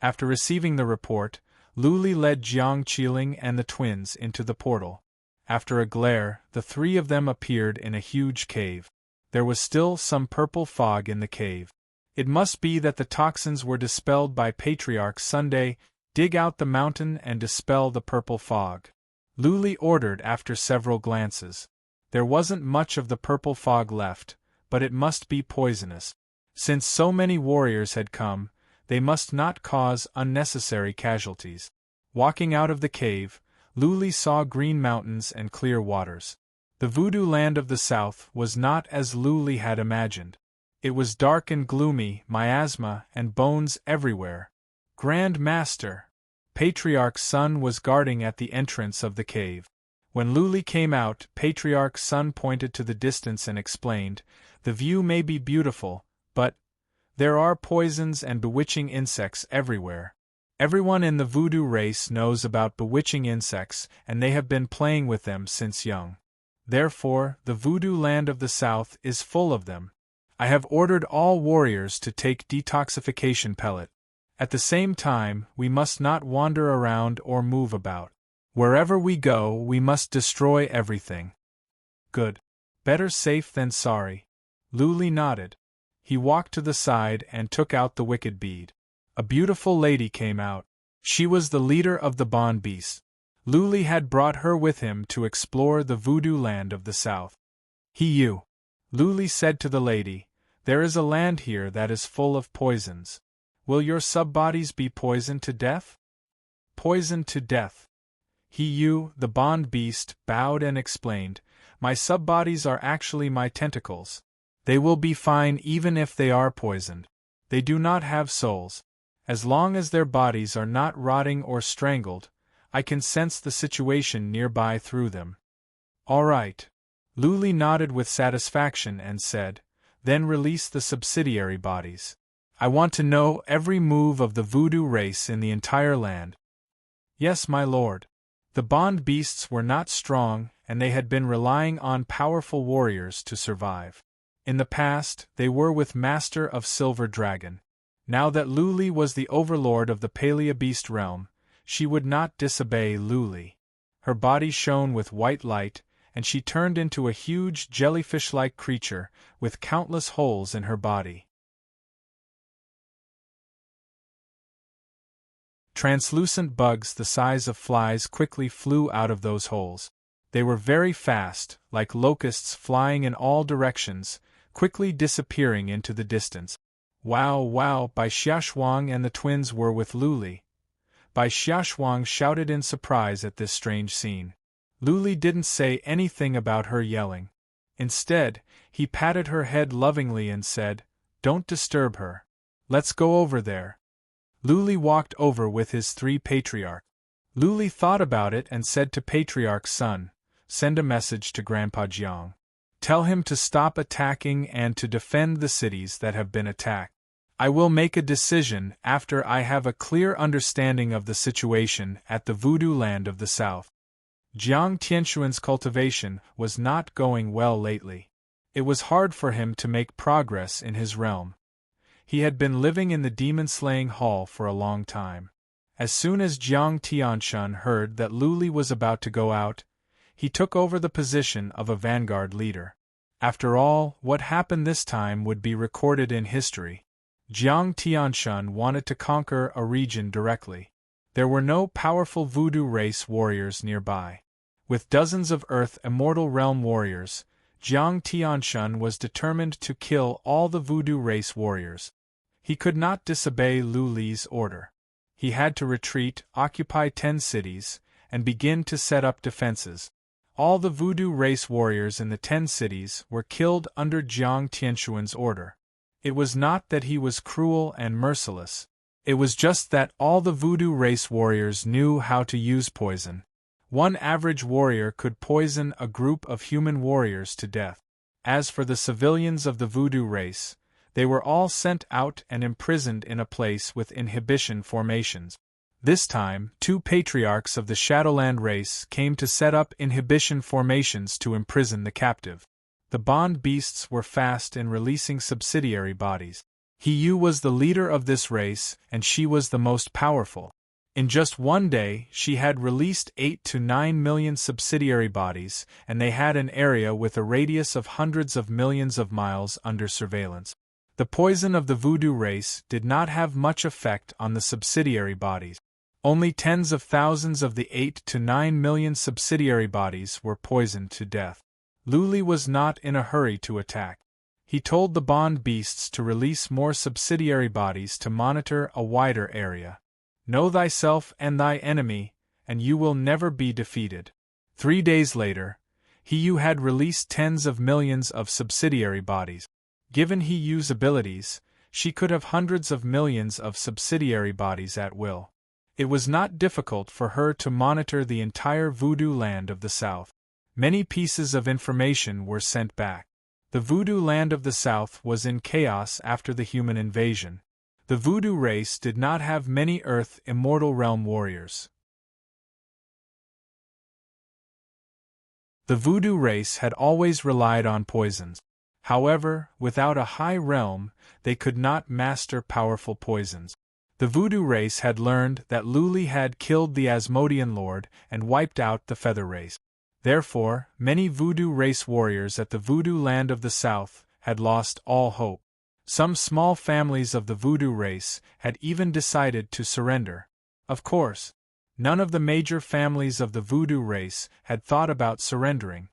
After receiving the report, Luli led Jiang Qiling and the twins into the portal. After a glare, the 3 of them appeared in a huge cave. There was still some purple fog in the cave. It must be that the toxins were dispelled by Patriarch Sunday. Dig out the mountain and dispel the purple fog. Luli ordered after several glances. There wasn't much of the purple fog left, but it must be poisonous. Since so many warriors had come, they must not cause unnecessary casualties. Walking out of the cave, Luli saw green mountains and clear waters. The voodoo land of the south was not as Luli had imagined. It was dark and gloomy, miasma and bones everywhere. Grand Master! Patriarch Sun was guarding at the entrance of the cave. When Luli came out, Patriarch Sun pointed to the distance and explained, "The view may be beautiful, but there are poisons and bewitching insects everywhere. Everyone in the voodoo race knows about bewitching insects, and they have been playing with them since young. Therefore, the voodoo land of the south is full of them. I have ordered all warriors to take detoxification pellet. At the same time, we must not wander around or move about. Wherever we go, we must destroy everything." Good. Better safe than sorry. Luli nodded. He walked to the side and took out the wicked bead. A beautiful lady came out. She was the leader of the bond beasts. Luli had brought her with him to explore the voodoo land of the south. "You," Luli said to the lady, "there is a land here that is full of poisons. Will your sub-bodies be poisoned to death?" "Poisoned to death." You, the bond beast, bowed and explained, "My sub-bodies are actually my tentacles. They will be fine even if they are poisoned. They do not have souls. As long as their bodies are not rotting or strangled, I can sense the situation nearby through them." "All right." Luli nodded with satisfaction and said, "Then release the subsidiary bodies. I want to know every move of the voodoo race in the entire land." "Yes, my lord." The bond beasts were not strong, and they had been relying on powerful warriors to survive. In the past, they were with Master of Silver Dragon. Now that Luli was the overlord of the Palea Beast realm, she would not disobey Luli. Her body shone with white light, and she turned into a huge jellyfish-like creature with countless holes in her body. Translucent bugs the size of flies quickly flew out of those holes. They were very fast, like locusts flying in all directions, quickly disappearing into the distance. "Wow, wow!" Bai Xiaoshuang and the twins were with Luli. Bai Xiaoshuang shouted in surprise at this strange scene. Luli didn't say anything about her yelling. Instead, he patted her head lovingly and said, "Don't disturb her. Let's go over there." Luli walked over with his 3 patriarchs. Luli thought about it and said to Patriarch Sun, "Send a message to Grandpa Jiang. Tell him to stop attacking and to defend the cities that have been attacked. I will make a decision after I have a clear understanding of the situation at the voodoo land of the south." Jiang Tianshuan's cultivation was not going well lately. It was hard for him to make progress in his realm. He had been living in the demon-slaying hall for a long time. As soon as Jiang Tianshun heard that Luli was about to go out, he took over the position of a vanguard leader. After all, what happened this time would be recorded in history. Jiang Tianshun wanted to conquer a region directly. There were no powerful voodoo race warriors nearby. With dozens of Earth Immortal Realm warriors, Jiang Tianshun was determined to kill all the voodoo race warriors. He could not disobey Lu Li's order. He had to retreat, occupy 10 cities, and begin to set up defenses. All the voodoo race warriors in the 10 cities were killed under Jiang Tianshun's order. It was not that he was cruel and merciless. It was just that all the voodoo race warriors knew how to use poison. One average warrior could poison a group of human warriors to death. As for the civilians of the voodoo race, they were all sent out and imprisoned in a place with inhibition formations. This time, 2 patriarchs of the Shadowland race came to set up inhibition formations to imprison the captive. The bond beasts were fast in releasing subsidiary bodies. Hiyu was the leader of this race, and she was the most powerful. In just one day, she had released 8 to 9 million subsidiary bodies, and they had an area with a radius of hundreds of millions of miles under surveillance. The poison of the voodoo race did not have much effect on the subsidiary bodies. Only tens of thousands of the 8 to 9 million subsidiary bodies were poisoned to death. Lu Li was not in a hurry to attack. He told the bond beasts to release more subsidiary bodies to monitor a wider area. Know thyself and thy enemy, and you will never be defeated. 3 days later, Hiyu had released tens of millions of subsidiary bodies. Given Hiyu's abilities, she could have hundreds of millions of subsidiary bodies at will. It was not difficult for her to monitor the entire voodoo land of the South. Many pieces of information were sent back. The voodoo land of the South was in chaos after the human invasion. The voodoo race did not have many Earth Immortal Realm warriors. The voodoo race had always relied on poisons. However, without a high realm, they could not master powerful poisons. The voodoo race had learned that Lu Li had killed the Asmodean Lord and wiped out the Feather race. Therefore, many voodoo race warriors at the voodoo land of the South had lost all hope. Some small families of the voodoo race had even decided to surrender. Of course, none of the major families of the voodoo race had thought about surrendering.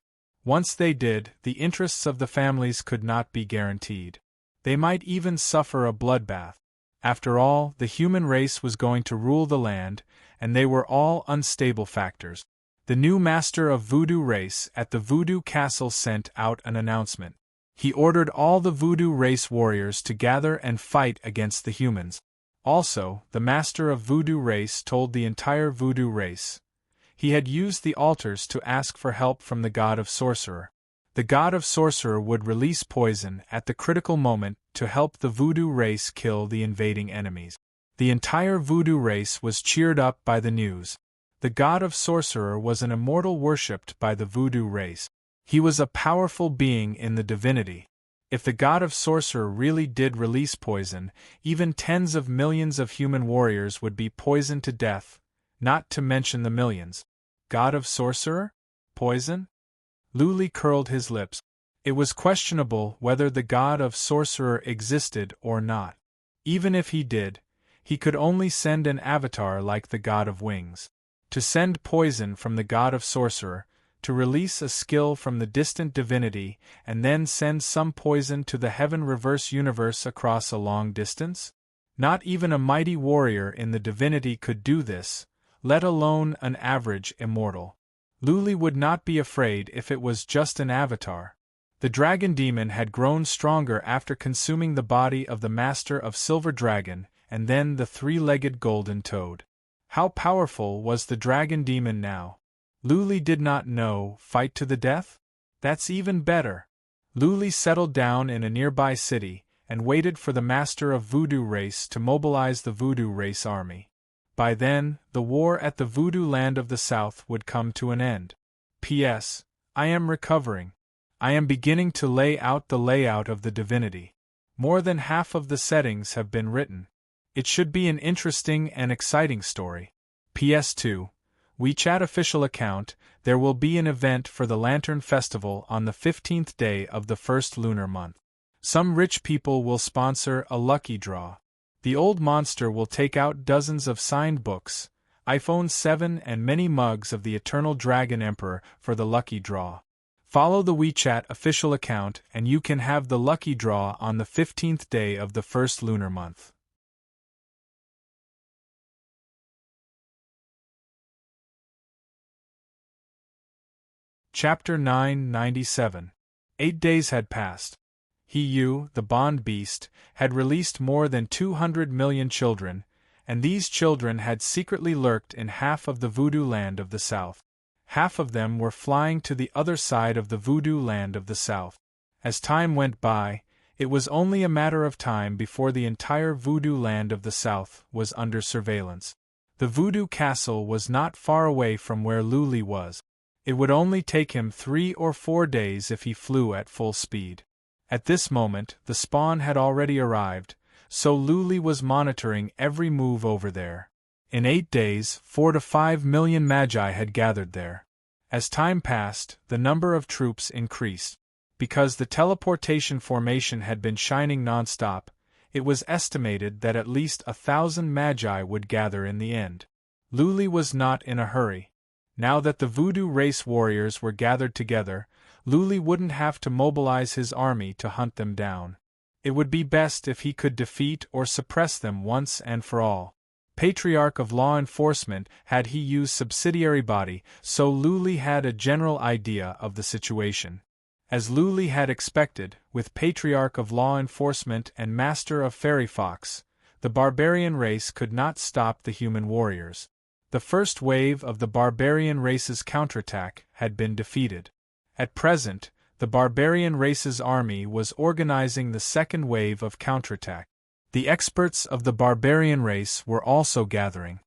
Once they did, the interests of the families could not be guaranteed. They might even suffer a bloodbath. After all, the human race was going to rule the land, and they were all unstable factors. The new master of voodoo race at the voodoo castle sent out an announcement. He ordered all the voodoo race warriors to gather and fight against the humans. Also, the master of voodoo race told the entire voodoo race. He had used the altars to ask for help from the god of sorcerer. The god of sorcerer would release poison at the critical moment to help the voodoo race kill the invading enemies. The entire voodoo race was cheered up by the news. The god of sorcerer was an immortal worshipped by the voodoo race. He was a powerful being in the divinity. If the god of sorcerer really did release poison, even tens of millions of human warriors would be poisoned to death, not to mention the millions. God of sorcerer? Poison? Lu Li curled his lips. It was questionable whether the god of sorcerer existed or not. Even if he did, he could only send an avatar like the god of wings. To send poison from the god of sorcerer, to release a skill from the distant divinity, and then send some poison to the heaven reverse universe across a long distance? Not even a mighty warrior in the divinity could do this, let alone an average immortal. Lu Li would not be afraid if it was just an avatar. The dragon demon had grown stronger after consuming the body of the master of Silver Dragon, and then the 3-legged golden toad. How powerful was the dragon demon now? Lu Li did not know. Fight to the death? That's even better. Lu Li settled down in a nearby city, and waited for the master of voodoo race to mobilize the voodoo race army. By then, the war at the voodoo land of the South would come to an end. P.S. I am recovering. I am beginning to lay out the layout of the divinity. More than half of the settings have been written. It should be an interesting and exciting story. PS2. WeChat official account, there will be an event for the Lantern Festival on the 15th day of the first lunar month. Some rich people will sponsor a lucky draw. The old monster will take out dozens of signed books. iPhone 7 and many mugs of the Eternal Dragon Emperor for the lucky draw. Follow the WeChat official account and you can have the lucky draw on the 15th day of the first lunar month. Chapter 997. 8 days had passed. The Bond Beast, had released more than 200 million children, and these children had secretly lurked in half of the voodoo land of the South. Half of them were flying to the other side of the voodoo land of the South. As time went by, it was only a matter of time before the entire voodoo land of the South was under surveillance. The voodoo castle was not far away from where Luli was. It would only take him 3 or 4 days if he flew at full speed. At this moment, the spawn had already arrived, so Luli was monitoring every move over there. In 8 days, 4 to 5 million magi had gathered there. As time passed, the number of troops increased. Because the teleportation formation had been shining nonstop, it was estimated that at least 1,000 magi would gather in the end. Luli was not in a hurry. Now that the voodoo race warriors were gathered together, Luli wouldn't have to mobilize his army to hunt them down. It would be best if he could defeat or suppress them once and for all. Patriarch of Law Enforcement had he used subsidiary body, so Luli had a general idea of the situation. As Luli had expected, with Patriarch of Law Enforcement and Master of Fairy Fox, the barbarian race could not stop the human warriors. The first wave of the barbarian race's counterattack had been defeated. At present, the barbarian race's army was organizing the second wave of counterattack. The experts of the barbarian race were also gathering.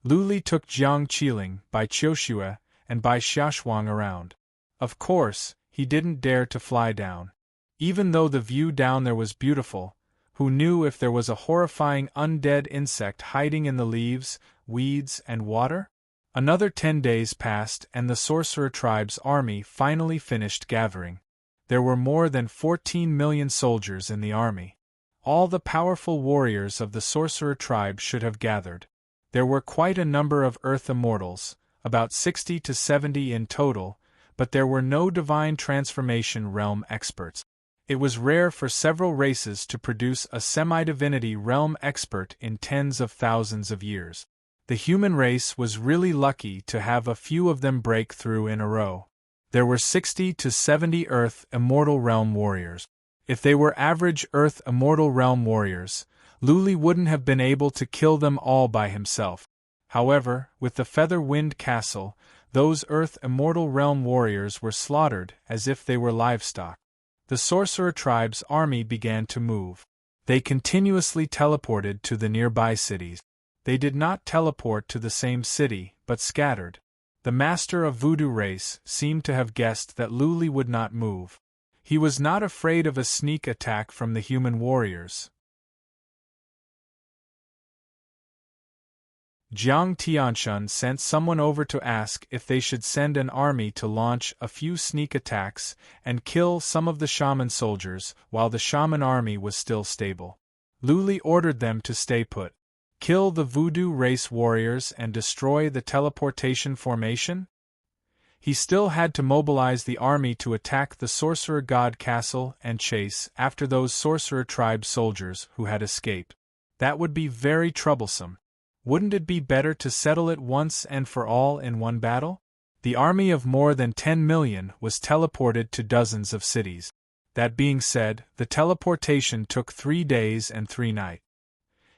Luli took Jiang Qiling, Bai Qiushue, and Bai Xiaoshuang around. Of course, he didn't dare to fly down. Even though the view down there was beautiful, who knew if there was a horrifying undead insect hiding in the leaves, weeds, and water? Another 10 days passed and the sorcerer tribe's army finally finished gathering. There were more than 14 million soldiers in the army. All the powerful warriors of the sorcerer tribe should have gathered. There were quite a number of Earth Immortals, about 60 to 70 in total, but there were no divine transformation realm experts. It was rare for several races to produce a semi-divinity realm expert in tens of thousands of years. The human race was really lucky to have a few of them break through in a row. There were 60 to 70 Earth Immortal Realm warriors. If they were average Earth Immortal Realm warriors, Luli wouldn't have been able to kill them all by himself. However, with the Feather Wind Castle, those Earth Immortal Realm warriors were slaughtered as if they were livestock. The sorcerer tribe's army began to move. They continuously teleported to the nearby cities. They did not teleport to the same city, but scattered. The master of voodoo race seemed to have guessed that Luli would not move. He was not afraid of a sneak attack from the human warriors. Jiang Tianshun sent someone over to ask if they should send an army to launch a few sneak attacks and kill some of the shaman soldiers while the shaman army was still stable. Luli ordered them to stay put. Kill the voodoo race warriors and destroy the teleportation formation? He still had to mobilize the army to attack the sorcerer god castle and chase after those sorcerer tribe soldiers who had escaped. That would be very troublesome. Wouldn't it be better to settle it once and for all in one battle? The army of more than 10 million was teleported to dozens of cities. That being said, the teleportation took 3 days and 3 nights.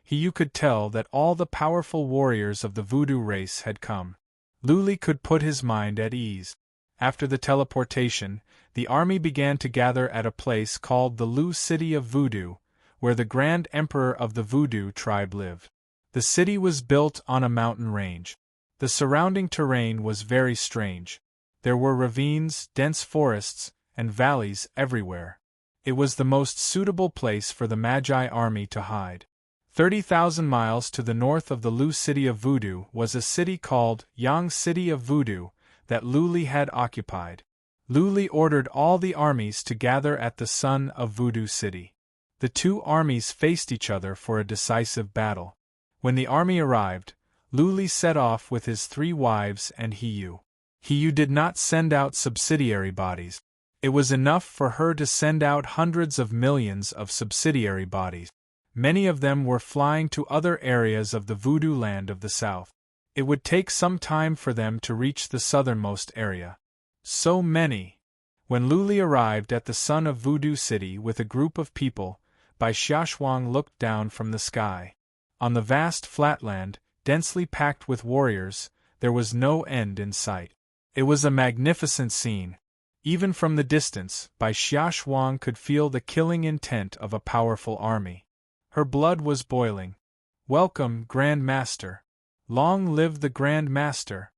You could tell that all the powerful warriors of the voodoo race had come. Luli could put his mind at ease. After the teleportation, the army began to gather at a place called the Lu City of Voodoo, where the Grand Emperor of the Voodoo tribe lived. The city was built on a mountain range. The surrounding terrain was very strange. There were ravines, dense forests, and valleys everywhere. It was the most suitable place for the Magi army to hide. 30,000 miles to the north of the Lu City of Voodoo was a city called Yang City of Voodoo that Luli had occupied. Luli ordered all the armies to gather at the Sun of Voodoo City. The two armies faced each other for a decisive battle. When the army arrived, Luli set off with his 3 wives and Hiyu. Hiyu did not send out subsidiary bodies. It was enough for her to send out hundreds of millions of subsidiary bodies. Many of them were flying to other areas of the voodoo land of the south. It would take some time for them to reach the southernmost area. So many! When Luli arrived at the Sun of Voodoo City with a group of people, Bai Xiaoshuang looked down from the sky. On the vast flatland, densely packed with warriors, there was no end in sight. It was a magnificent scene. Even from the distance, Bai Xiaoshuang could feel the killing intent of a powerful army. Her blood was boiling. Welcome, Grand Master. Long live the Grand Master.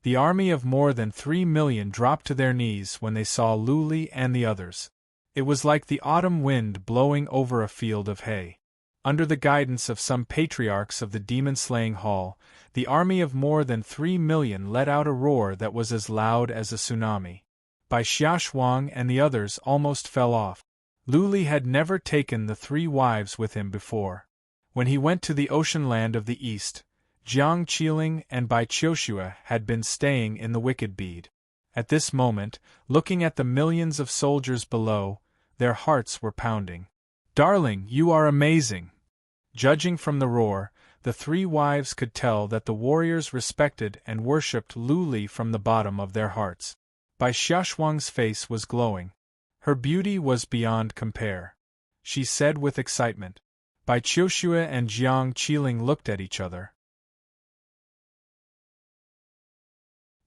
The army of more than 3 million dropped to their knees when they saw Luli and the others. It was like the autumn wind blowing over a field of hay. Under the guidance of some patriarchs of the demon-slaying hall, the army of more than 3 million let out a roar that was as loud as a tsunami. Bai Xiaoshuang and the others almost fell off. Luli had never taken the 3 wives with him before. When he went to the ocean land of the east, Jiang Qiling and Bai Qiushue had been staying in the Wicked Bead. At this moment, looking at the millions of soldiers below, their hearts were pounding. Darling, you are amazing! Judging from the roar, the 3 wives could tell that the warriors respected and worshipped Luli from the bottom of their hearts. Bai Xiaoshuang's face was glowing. Her beauty was beyond compare. She said with excitement. Bai Qiushue and Jiang Qiling looked at each other.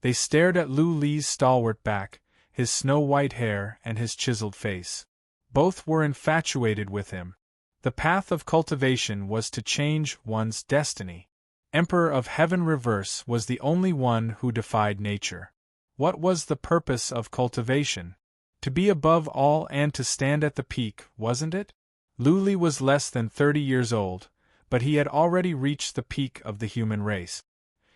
They stared at Lu Li's stalwart back, his snow-white hair and his chiseled face. Both were infatuated with him. The path of cultivation was to change one's destiny. Emperor of Heaven Reverse was the only one who defied nature. What was the purpose of cultivation? To be above all and to stand at the peak, wasn't it? Luli was less than 30 years old, but he had already reached the peak of the human race.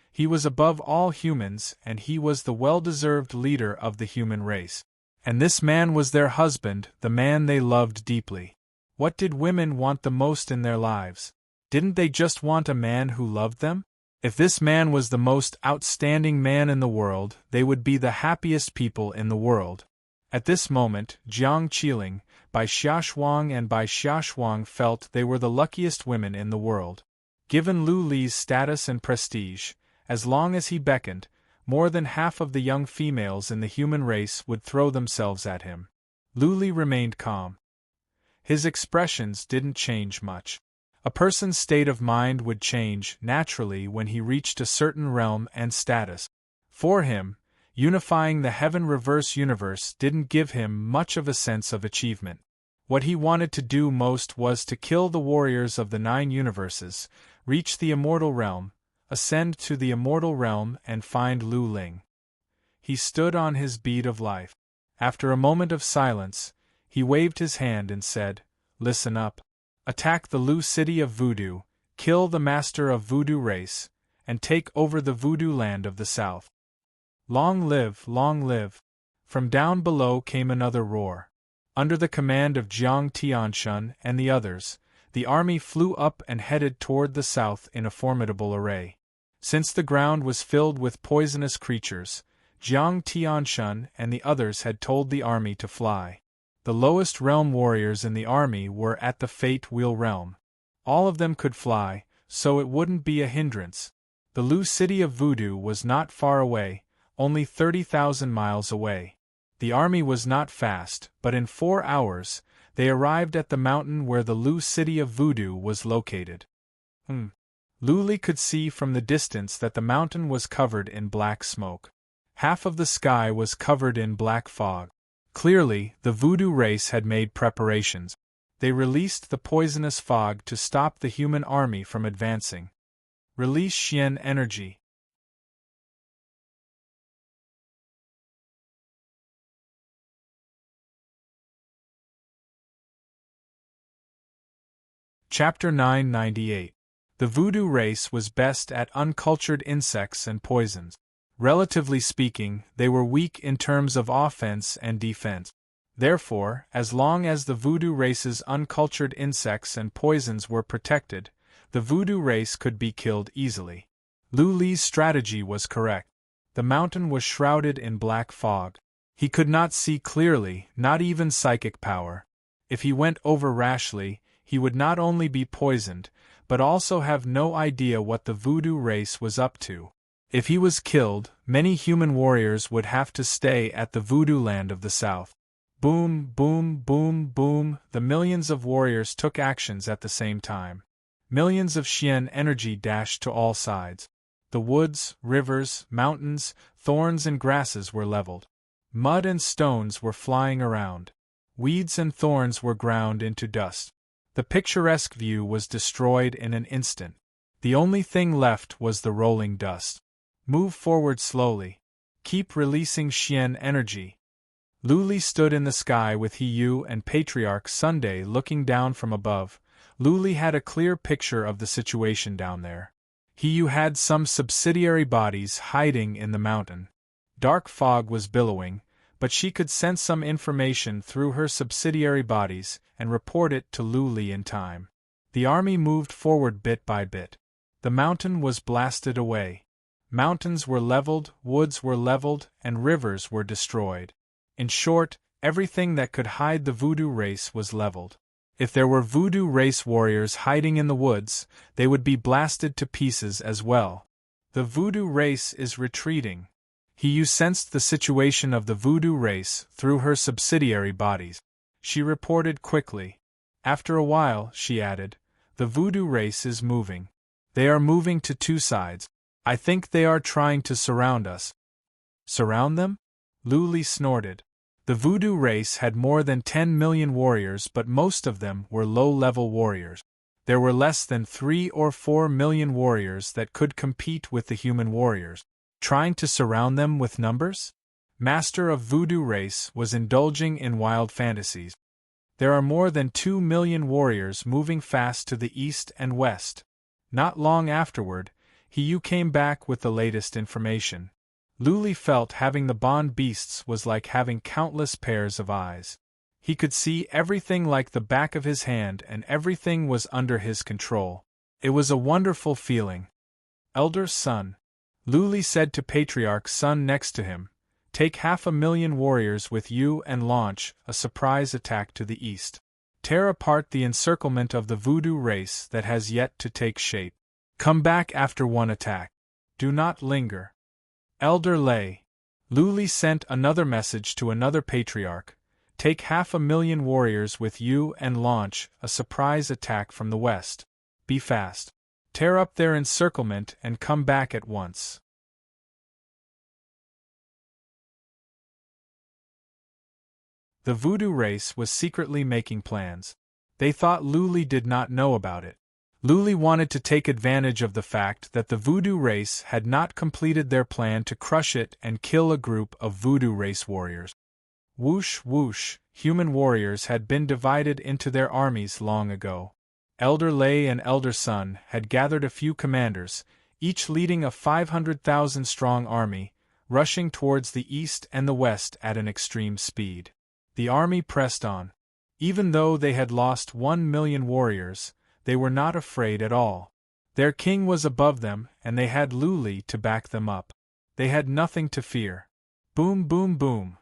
He was above all humans and he was the well-deserved leader of the human race. And this man was their husband, the man they loved deeply. What did women want the most in their lives? Didn't they just want a man who loved them? If this man was the most outstanding man in the world, they would be the happiest people in the world. At this moment, Jiang Qiling, Bai Xiaoshuang and Bai Xiaoshuang felt they were the luckiest women in the world. Given Lu Li's status and prestige, as long as he beckoned, more than half of the young females in the human race would throw themselves at him. Lu Li remained calm. His expressions didn't change much. A person's state of mind would change, naturally, when he reached a certain realm and status. For him, unifying the Heaven Reverse universe didn't give him much of a sense of achievement. What he wanted to do most was to kill the warriors of the 9 universes, reach the immortal realm, ascend to the immortal realm and find Lu Ling. He stood on his bead of life. After a moment of silence, he waved his hand and said, "Listen up. Attack the Lu City of Voodoo, kill the master of Voodoo race, and take over the Voodoo land of the south. Long live, long live." From down below came another roar. Under the command of Jiang Tianshun and the others, the army flew up and headed toward the south in a formidable array. Since the ground was filled with poisonous creatures, Jiang Tianshun and the others had told the army to fly. The lowest realm warriors in the army were at the Fate Wheel realm. All of them could fly, so it wouldn't be a hindrance. The Lu City of Voodoo was not far away, only 30,000 miles away. The army was not fast, but in 4 hours, they arrived at the mountain where the Lu City of Voodoo was located. Lu Li could see from the distance that the mountain was covered in black smoke. Half of the sky was covered in black fog. Clearly, the Voodoo race had made preparations. They released the poisonous fog to stop the human army from advancing. Release Xian energy. Chapter 998. The Voodoo race was best at uncultured insects and poisons. Relatively speaking, they were weak in terms of offense and defense. Therefore, as long as the Voodoo race's uncultured insects and poisons were protected, the Voodoo race could be killed easily. Lu Li's strategy was correct. The mountain was shrouded in black fog. He could not see clearly, not even psychic power. If he went over rashly, he would not only be poisoned, but also have no idea what the voodoo race was up to. If he was killed, many human warriors would have to stay at the voodoo land of the south. Boom, boom, boom, boom, the millions of warriors took actions at the same time. Millions of Xian energy dashed to all sides. The woods, rivers, mountains, thorns and grasses were leveled. Mud and stones were flying around. Weeds and thorns were ground into dust. The picturesque view was destroyed in an instant. The only thing left was the rolling dust. Move forward slowly. Keep releasing Xian energy. Lu Li stood in the sky with He Yu and Patriarch Sunday looking down from above. Lu Li had a clear picture of the situation down there. He Yu had some subsidiary bodies hiding in the mountain. Dark fog was billowing, but she could sense some information through her subsidiary bodies and report it to Lu Li in time. The army moved forward bit by bit. The mountain was blasted away. Mountains were leveled, woods were leveled, and rivers were destroyed. In short, everything that could hide the voodoo race was leveled. If there were voodoo race warriors hiding in the woods, they would be blasted to pieces as well. The voodoo race is retreating. He Yu sensed the situation of the voodoo race through her subsidiary bodies. She reported quickly. After a while, she added, the voodoo race is moving. They are moving to two sides. I think they are trying to surround us. Surround them? Lu Li snorted. The voodoo race had more than 10 million warriors, but most of them were low-level warriors. There were less than 3 or 4 million warriors that could compete with the human warriors. Trying to surround them with numbers? Master of Voodoo race was indulging in wild fantasies. There are more than 2 million warriors moving fast to the east and west. Not long afterward, He Yu came back with the latest information. Lu Li felt having the bond beasts was like having countless pairs of eyes. He could see everything like the back of his hand and everything was under his control. It was a wonderful feeling. Elder son, Lu Li said to Patriarch Sun next to him, take 500,000 warriors with you and launch a surprise attack to the east. Tear apart the encirclement of the voodoo race that has yet to take shape. Come back after one attack. Do not linger. Elder Lei. Lu Li sent another message to another patriarch. Take 500,000 warriors with you and launch a surprise attack from the west. Be fast. Tear up their encirclement and come back at once. The voodoo race was secretly making plans. They thought Lu Li did not know about it. Lu Li wanted to take advantage of the fact that the voodoo race had not completed their plan to crush it and kill a group of voodoo race warriors. Whoosh whoosh, human warriors had been divided into their armies long ago. Elder Lei and Elder Sun had gathered a few commanders, each leading a 500,000-strong army, rushing towards the east and the west at an extreme speed. The army pressed on. Even though they had lost 1 million warriors, they were not afraid at all. Their king was above them, and they had Lu Li to back them up. They had nothing to fear. Boom, boom, boom.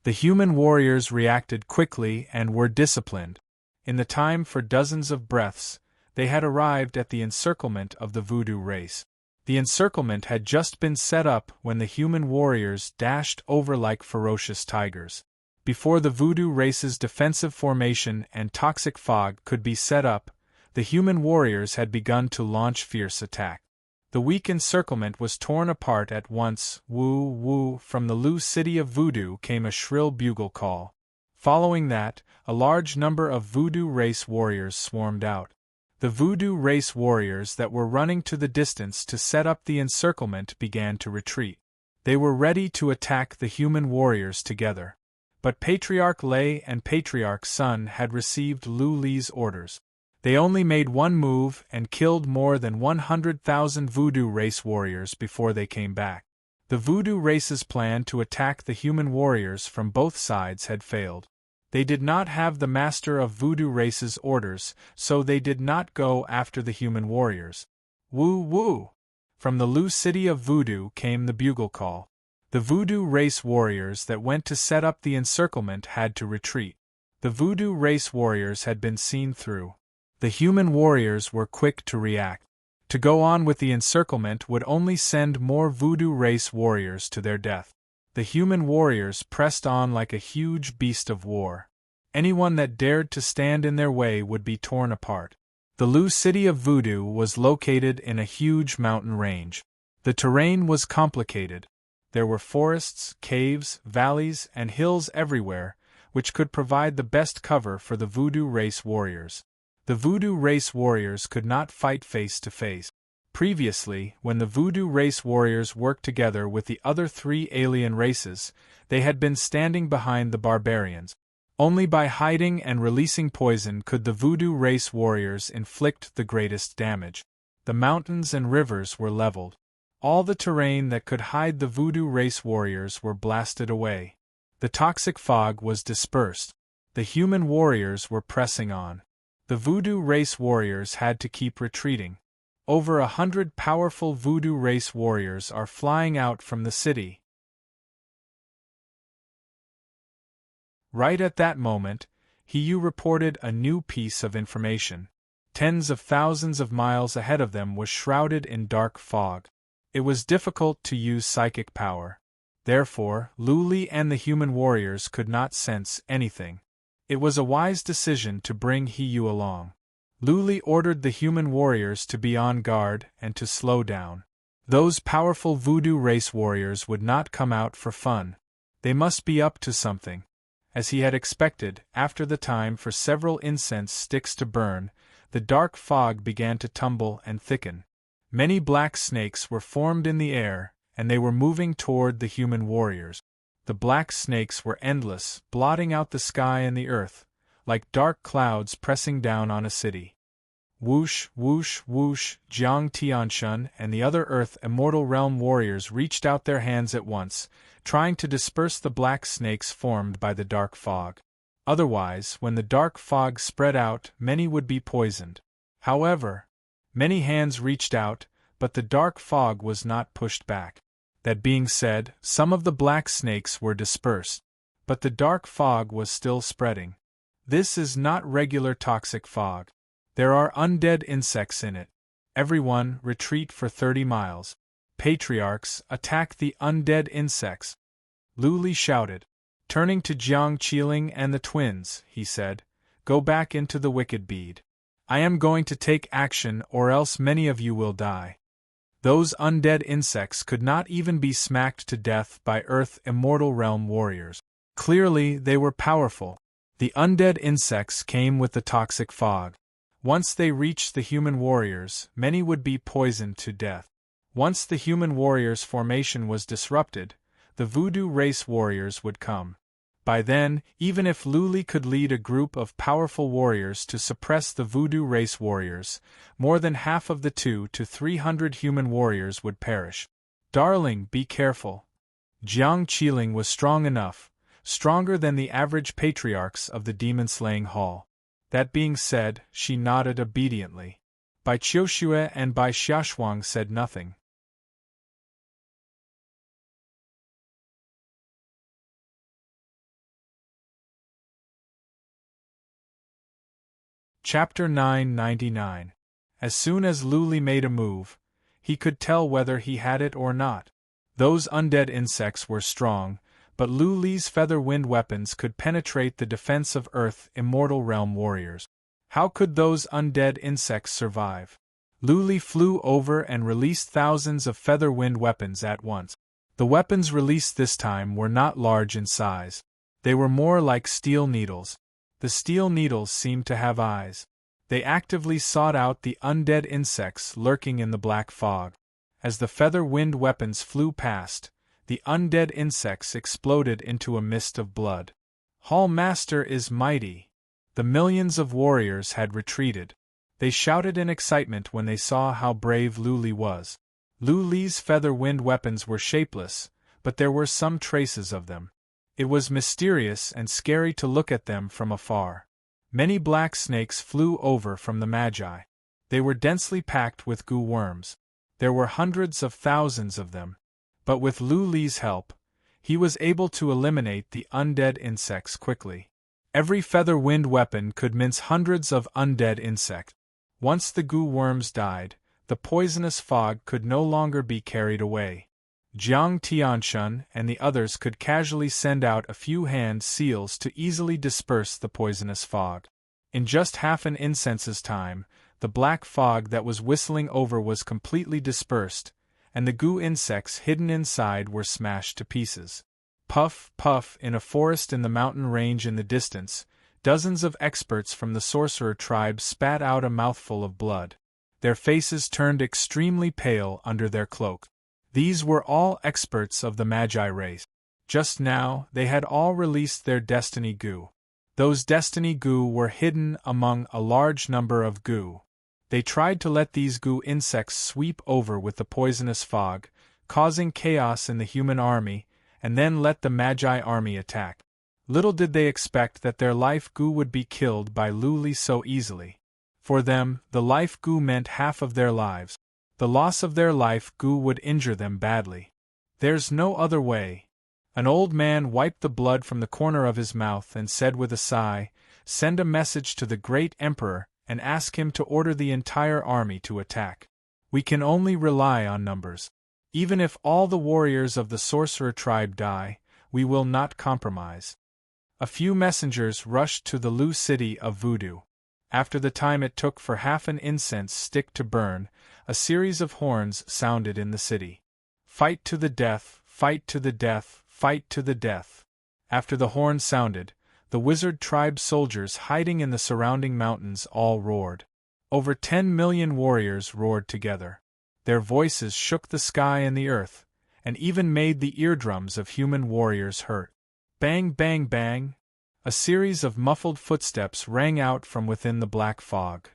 The human warriors reacted quickly and were disciplined. In the time for dozens of breaths, they had arrived at the encirclement of the voodoo race. The encirclement had just been set up when the human warriors dashed over like ferocious tigers. Before the voodoo race's defensive formation and toxic fog could be set up, the human warriors had begun to launch fierce attack. The weak encirclement was torn apart at once. Woo woo, from the Lu city of voodoo came a shrill bugle call. Following that, a large number of voodoo race warriors swarmed out. The voodoo race warriors that were running to the distance to set up the encirclement began to retreat. They were ready to attack the human warriors together. But Patriarch Lei and Patriarch Sun had received Lu Li's orders. They only made one move and killed more than 100,000 voodoo race warriors before they came back. The voodoo race's plan to attack the human warriors from both sides had failed. They did not have the master of voodoo race's orders, so they did not go after the human warriors. Woo woo! From the Lu city of Voodoo came the bugle call. The Voodoo race warriors that went to set up the encirclement had to retreat. The Voodoo race warriors had been seen through. The human warriors were quick to react. To go on with the encirclement would only send more Voodoo race warriors to their death. The human warriors pressed on like a huge beast of war. Anyone that dared to stand in their way would be torn apart. The Lu city of Voodoo was located in a huge mountain range. The terrain was complicated. There were forests, caves, valleys, and hills everywhere, which could provide the best cover for the Voodoo race warriors. The Voodoo race warriors could not fight face to face. Previously, when the Voodoo race warriors worked together with the other three alien races, they had been standing behind the barbarians. Only by hiding and releasing poison could the Voodoo race warriors inflict the greatest damage. The mountains and rivers were leveled. All the terrain that could hide the Voodoo race warriors were blasted away. The toxic fog was dispersed. The human warriors were pressing on. The Voodoo race warriors had to keep retreating. Over 100 powerful Voodoo race warriors are flying out from the city. Right at that moment, Hiyu reported a new piece of information. Tens of thousands of miles ahead of them was shrouded in dark fog. It was difficult to use psychic power. Therefore, Luli and the human warriors could not sense anything. It was a wise decision to bring Hiyu along. Luli ordered the human warriors to be on guard and to slow down. Those powerful Voodoo race warriors would not come out for fun. They must be up to something. As he had expected, after the time for several incense sticks to burn, the dark fog began to tumble and thicken. Many black snakes were formed in the air, and they were moving toward the human warriors. The black snakes were endless, blotting out the sky and the earth, like dark clouds pressing down on a city. Whoosh, whoosh, whoosh, Jiang Tianshun and the other Earth Immortal Realm warriors reached out their hands at once, trying to disperse the black snakes formed by the dark fog. Otherwise, when the dark fog spread out, many would be poisoned. However, many hands reached out, but the dark fog was not pushed back. That being said, some of the black snakes were dispersed, but the dark fog was still spreading. This is not regular toxic fog. There are undead insects in it. Everyone, retreat for 30 miles. Patriarchs, attack the undead insects. Luli shouted. Turning to Jiang Qiling and the twins, he said, "Go back into the wicked bead. I am going to take action or else many of you will die." Those undead insects could not even be smacked to death by Earth Immortal Realm warriors. Clearly, they were powerful. The undead insects came with the toxic fog. Once they reached the human warriors, many would be poisoned to death. Once the human warriors' formation was disrupted, the Voodoo race warriors would come. By then, even if Luli could lead a group of powerful warriors to suppress the Voodoo race warriors, more than half of the 200 to 300 human warriors would perish. Darling, be careful. Jiang Qiling was strong enough, stronger than the average patriarchs of the demon-slaying hall. That being said, she nodded obediently. Bai Qiushue and Bai Xiaoshuang said nothing. Chapter 999. As soon as Luli made a move, he could tell whether he had it or not. Those undead insects were strong, but Luli's feather wind weapons could penetrate the defense of Earth Immortal Realm warriors. How could those undead insects survive? Luli flew over and released thousands of feather wind weapons at once. The weapons released this time were not large in size. They were more like steel needles. The steel needles seemed to have eyes. They actively sought out the undead insects lurking in the black fog. As the feather wind weapons flew past, the undead insects exploded into a mist of blood. Hall Master is mighty. The millions of warriors had retreated. They shouted in excitement when they saw how brave Luli was. Luli's feather wind weapons were shapeless, but there were some traces of them. It was mysterious and scary to look at them from afar. Many black snakes flew over from the Magi. They were densely packed with goo worms. There were hundreds of thousands of them. But with Lu Li's help, he was able to eliminate the undead insects quickly. Every feather wind weapon could mince hundreds of undead insects. Once the goo worms died, the poisonous fog could no longer be carried away. Jiang Tianshun and the others could casually send out a few hand seals to easily disperse the poisonous fog. In just half an incense's time, the black fog that was whistling over was completely dispersed, and the goo insects hidden inside were smashed to pieces. Puff, puff, in a forest in the mountain range in the distance, dozens of experts from the sorcerer tribe spat out a mouthful of blood. Their faces turned extremely pale under their cloak. These were all experts of the Magi race. Just now, they had all released their destiny goo. Those destiny goo were hidden among a large number of goo. They tried to let these goo insects sweep over with the poisonous fog, causing chaos in the human army, and then let the Magi army attack. Little did they expect that their life goo would be killed by Lu Li so easily. For them, the life goo meant half of their lives. The loss of their life goo would injure them badly. There's no other way. An old man wiped the blood from the corner of his mouth and said with a sigh, "Send a message to the great emperor and ask him to order the entire army to attack. We can only rely on numbers. Even if all the warriors of the sorcerer tribe die, we will not compromise." A few messengers rushed to the Lu city of Voodoo. After the time it took for half an incense stick to burn, a series of horns sounded in the city. "Fight to the death, fight to the death, fight to the death." After the horn sounded, the wizard tribe soldiers hiding in the surrounding mountains all roared. Over 10 million warriors roared together. Their voices shook the sky and the earth, and even made the eardrums of human warriors hurt. Bang, bang, bang! A series of muffled footsteps rang out from within the black fog.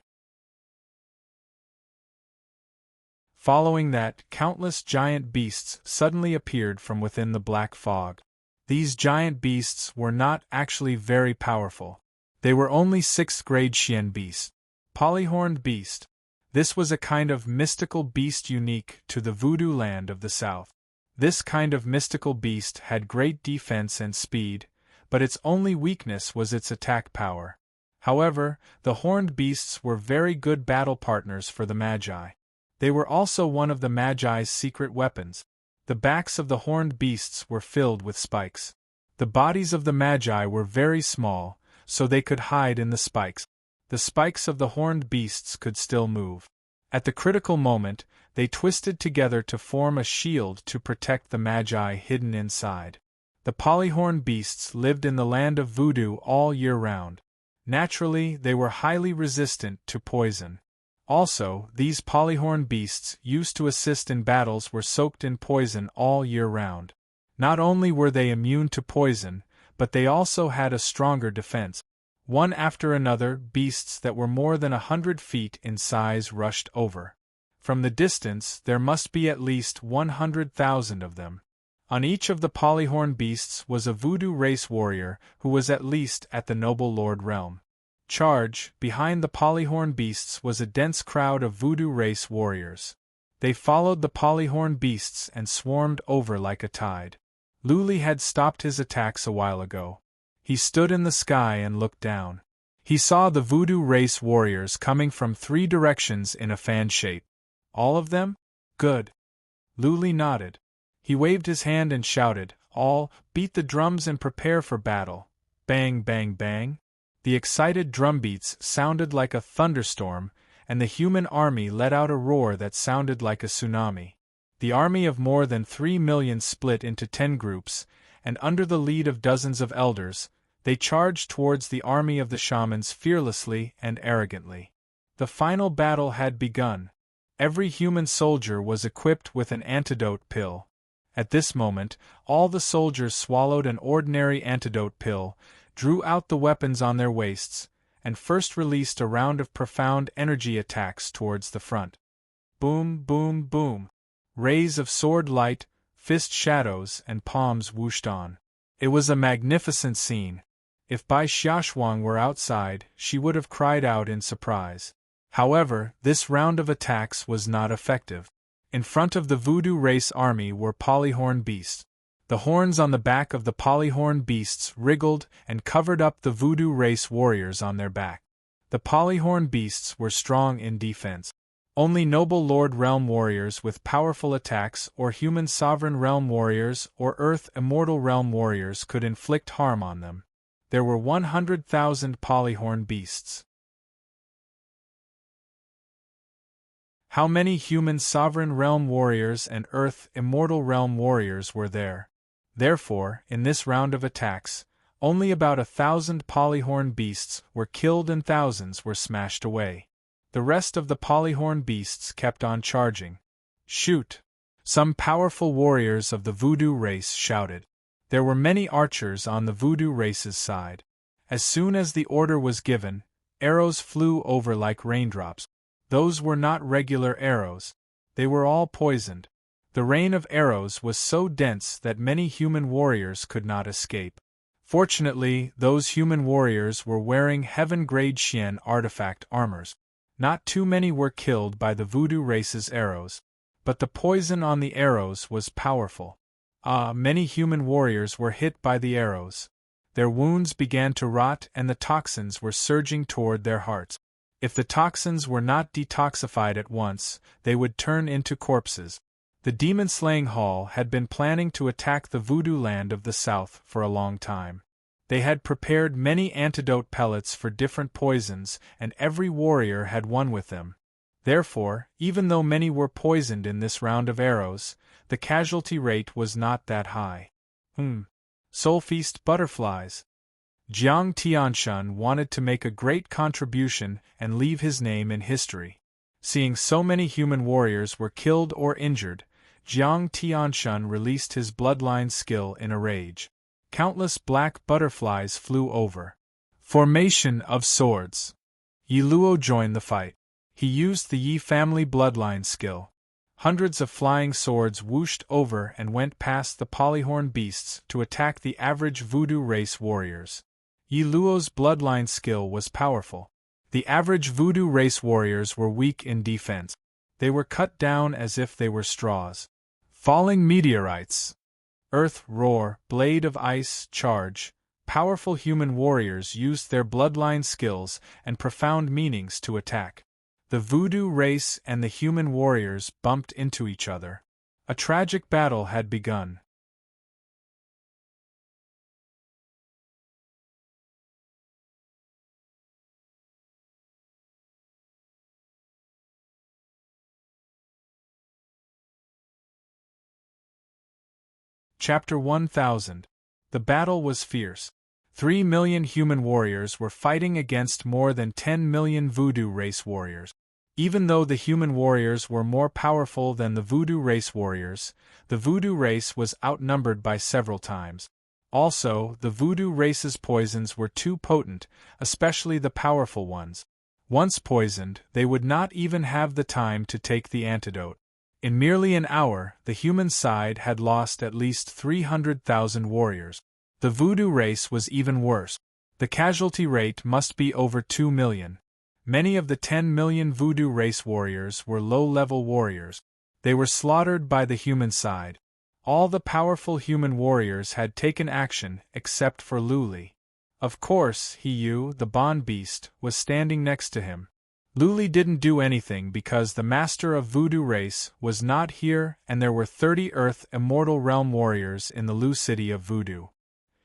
Following that, countless giant beasts suddenly appeared from within the black fog. These giant beasts were not actually very powerful. They were only 6th grade Xian beasts. Polyhorned beast. This was a kind of mystical beast unique to the voodoo land of the south. This kind of mystical beast had great defense and speed, but its only weakness was its attack power. However, the horned beasts were very good battle partners for the Magi. They were also one of the Magi's secret weapons. The backs of the horned beasts were filled with spikes. The bodies of the Magi were very small, so they could hide in the spikes. The spikes of the horned beasts could still move. At the critical moment, they twisted together to form a shield to protect the Magi hidden inside. The polyhorned beasts lived in the land of voodoo all year round. Naturally, they were highly resistant to poison. Also, these polyhorn beasts used to assist in battles were soaked in poison all year round. Not only were they immune to poison, but they also had a stronger defense. One after another, beasts that were more than 100 feet in size rushed over. From the distance, there must be at least 100,000 of them. On each of the polyhorn beasts was a voodoo race warrior who was at least at the noble lord realm. Charge, behind the polyhorn beasts was a dense crowd of voodoo race warriors. They followed the polyhorn beasts and swarmed over like a tide. Lu Li had stopped his attacks a while ago. He stood in the sky and looked down. He saw the voodoo race warriors coming from 3 directions in a fan shape. All of them? Good. Lu Li nodded. He waved his hand and shouted, "All, beat the drums and prepare for battle." Bang, bang, bang. The excited drumbeats sounded like a thunderstorm, and the human army let out a roar that sounded like a tsunami. The army of more than 3 million split into 10 groups, and under the lead of dozens of elders, they charged towards the army of the shamans fearlessly and arrogantly. The final battle had begun. Every human soldier was equipped with an antidote pill. At this moment, all the soldiers swallowed an ordinary antidote pill, drew out the weapons on their waists, and first released a round of profound energy attacks towards the front. Boom, boom, boom. Rays of sword light, fist shadows, and palms whooshed on. It was a magnificent scene. If Bai Xiaoshuang were outside, she would have cried out in surprise. However, this round of attacks was not effective. In front of the voodoo race army were polyhorn beasts. The horns on the back of the polyhorn beasts wriggled and covered up the voodoo race warriors on their back. The polyhorn beasts were strong in defense. Only noble Lord Realm warriors with powerful attacks or human sovereign realm warriors or earth immortal realm warriors could inflict harm on them. There were 100,000 polyhorn beasts. How many human sovereign realm warriors and earth immortal realm warriors were there? Therefore, in this round of attacks, only about 1,000 polyhorn beasts were killed and thousands were smashed away. The rest of the polyhorn beasts kept on charging. Shoot! Some powerful warriors of the voodoo race shouted. There were many archers on the voodoo race's side. As soon as the order was given, arrows flew over like raindrops. Those were not regular arrows. They were all poisoned. The rain of arrows was so dense that many human warriors could not escape. Fortunately, those human warriors were wearing heaven-grade Xian artifact armors. Not too many were killed by the voodoo race's arrows. But the poison on the arrows was powerful. Many human warriors were hit by the arrows. Their wounds began to rot and the toxins were surging toward their hearts. If the toxins were not detoxified at once, they would turn into corpses. The demon-slaying hall had been planning to attack the voodoo land of the south for a long time. They had prepared many antidote pellets for different poisons, and every warrior had one with them. Therefore, even though many were poisoned in this round of arrows, the casualty rate was not that high. Soul Feast butterflies. Jiang Tianshan wanted to make a great contribution and leave his name in history. Seeing so many human warriors were killed or injured, Jiang Tianshan released his bloodline skill in a rage. Countless black butterflies flew over. Formation of swords. Yi Luo joined the fight. He used the Yi family bloodline skill. Hundreds of flying swords whooshed over and went past the polyhorn beasts to attack the average voodoo race warriors. Yi Luo's bloodline skill was powerful. The average voodoo race warriors were weak in defense. They were cut down as if they were straws. Falling meteorites. Earth roar, blade of ice, charge. Powerful human warriors used their bloodline skills and profound meanings to attack. The voodoo race and the human warriors bumped into each other. A tragic battle had begun. Chapter 1000. The battle was fierce. 3 million human warriors were fighting against more than 10 million voodoo race warriors. Even though the human warriors were more powerful than the voodoo race warriors, the voodoo race was outnumbered by several times. Also, the voodoo race's poisons were too potent, especially the powerful ones. Once poisoned, they would not even have the time to take the antidote. In merely an hour, the human side had lost at least 300,000 warriors. The voodoo race was even worse. The casualty rate must be over 2 million. Many of the 10 million voodoo race warriors were low-level warriors. They were slaughtered by the human side. All the powerful human warriors had taken action except for Luli. Of course, Hiyu, the Bond Beast, was standing next to him. Luli didn't do anything because the master of voodoo race was not here and there were 30 Earth Immortal Realm warriors in the Lu City of Voodoo.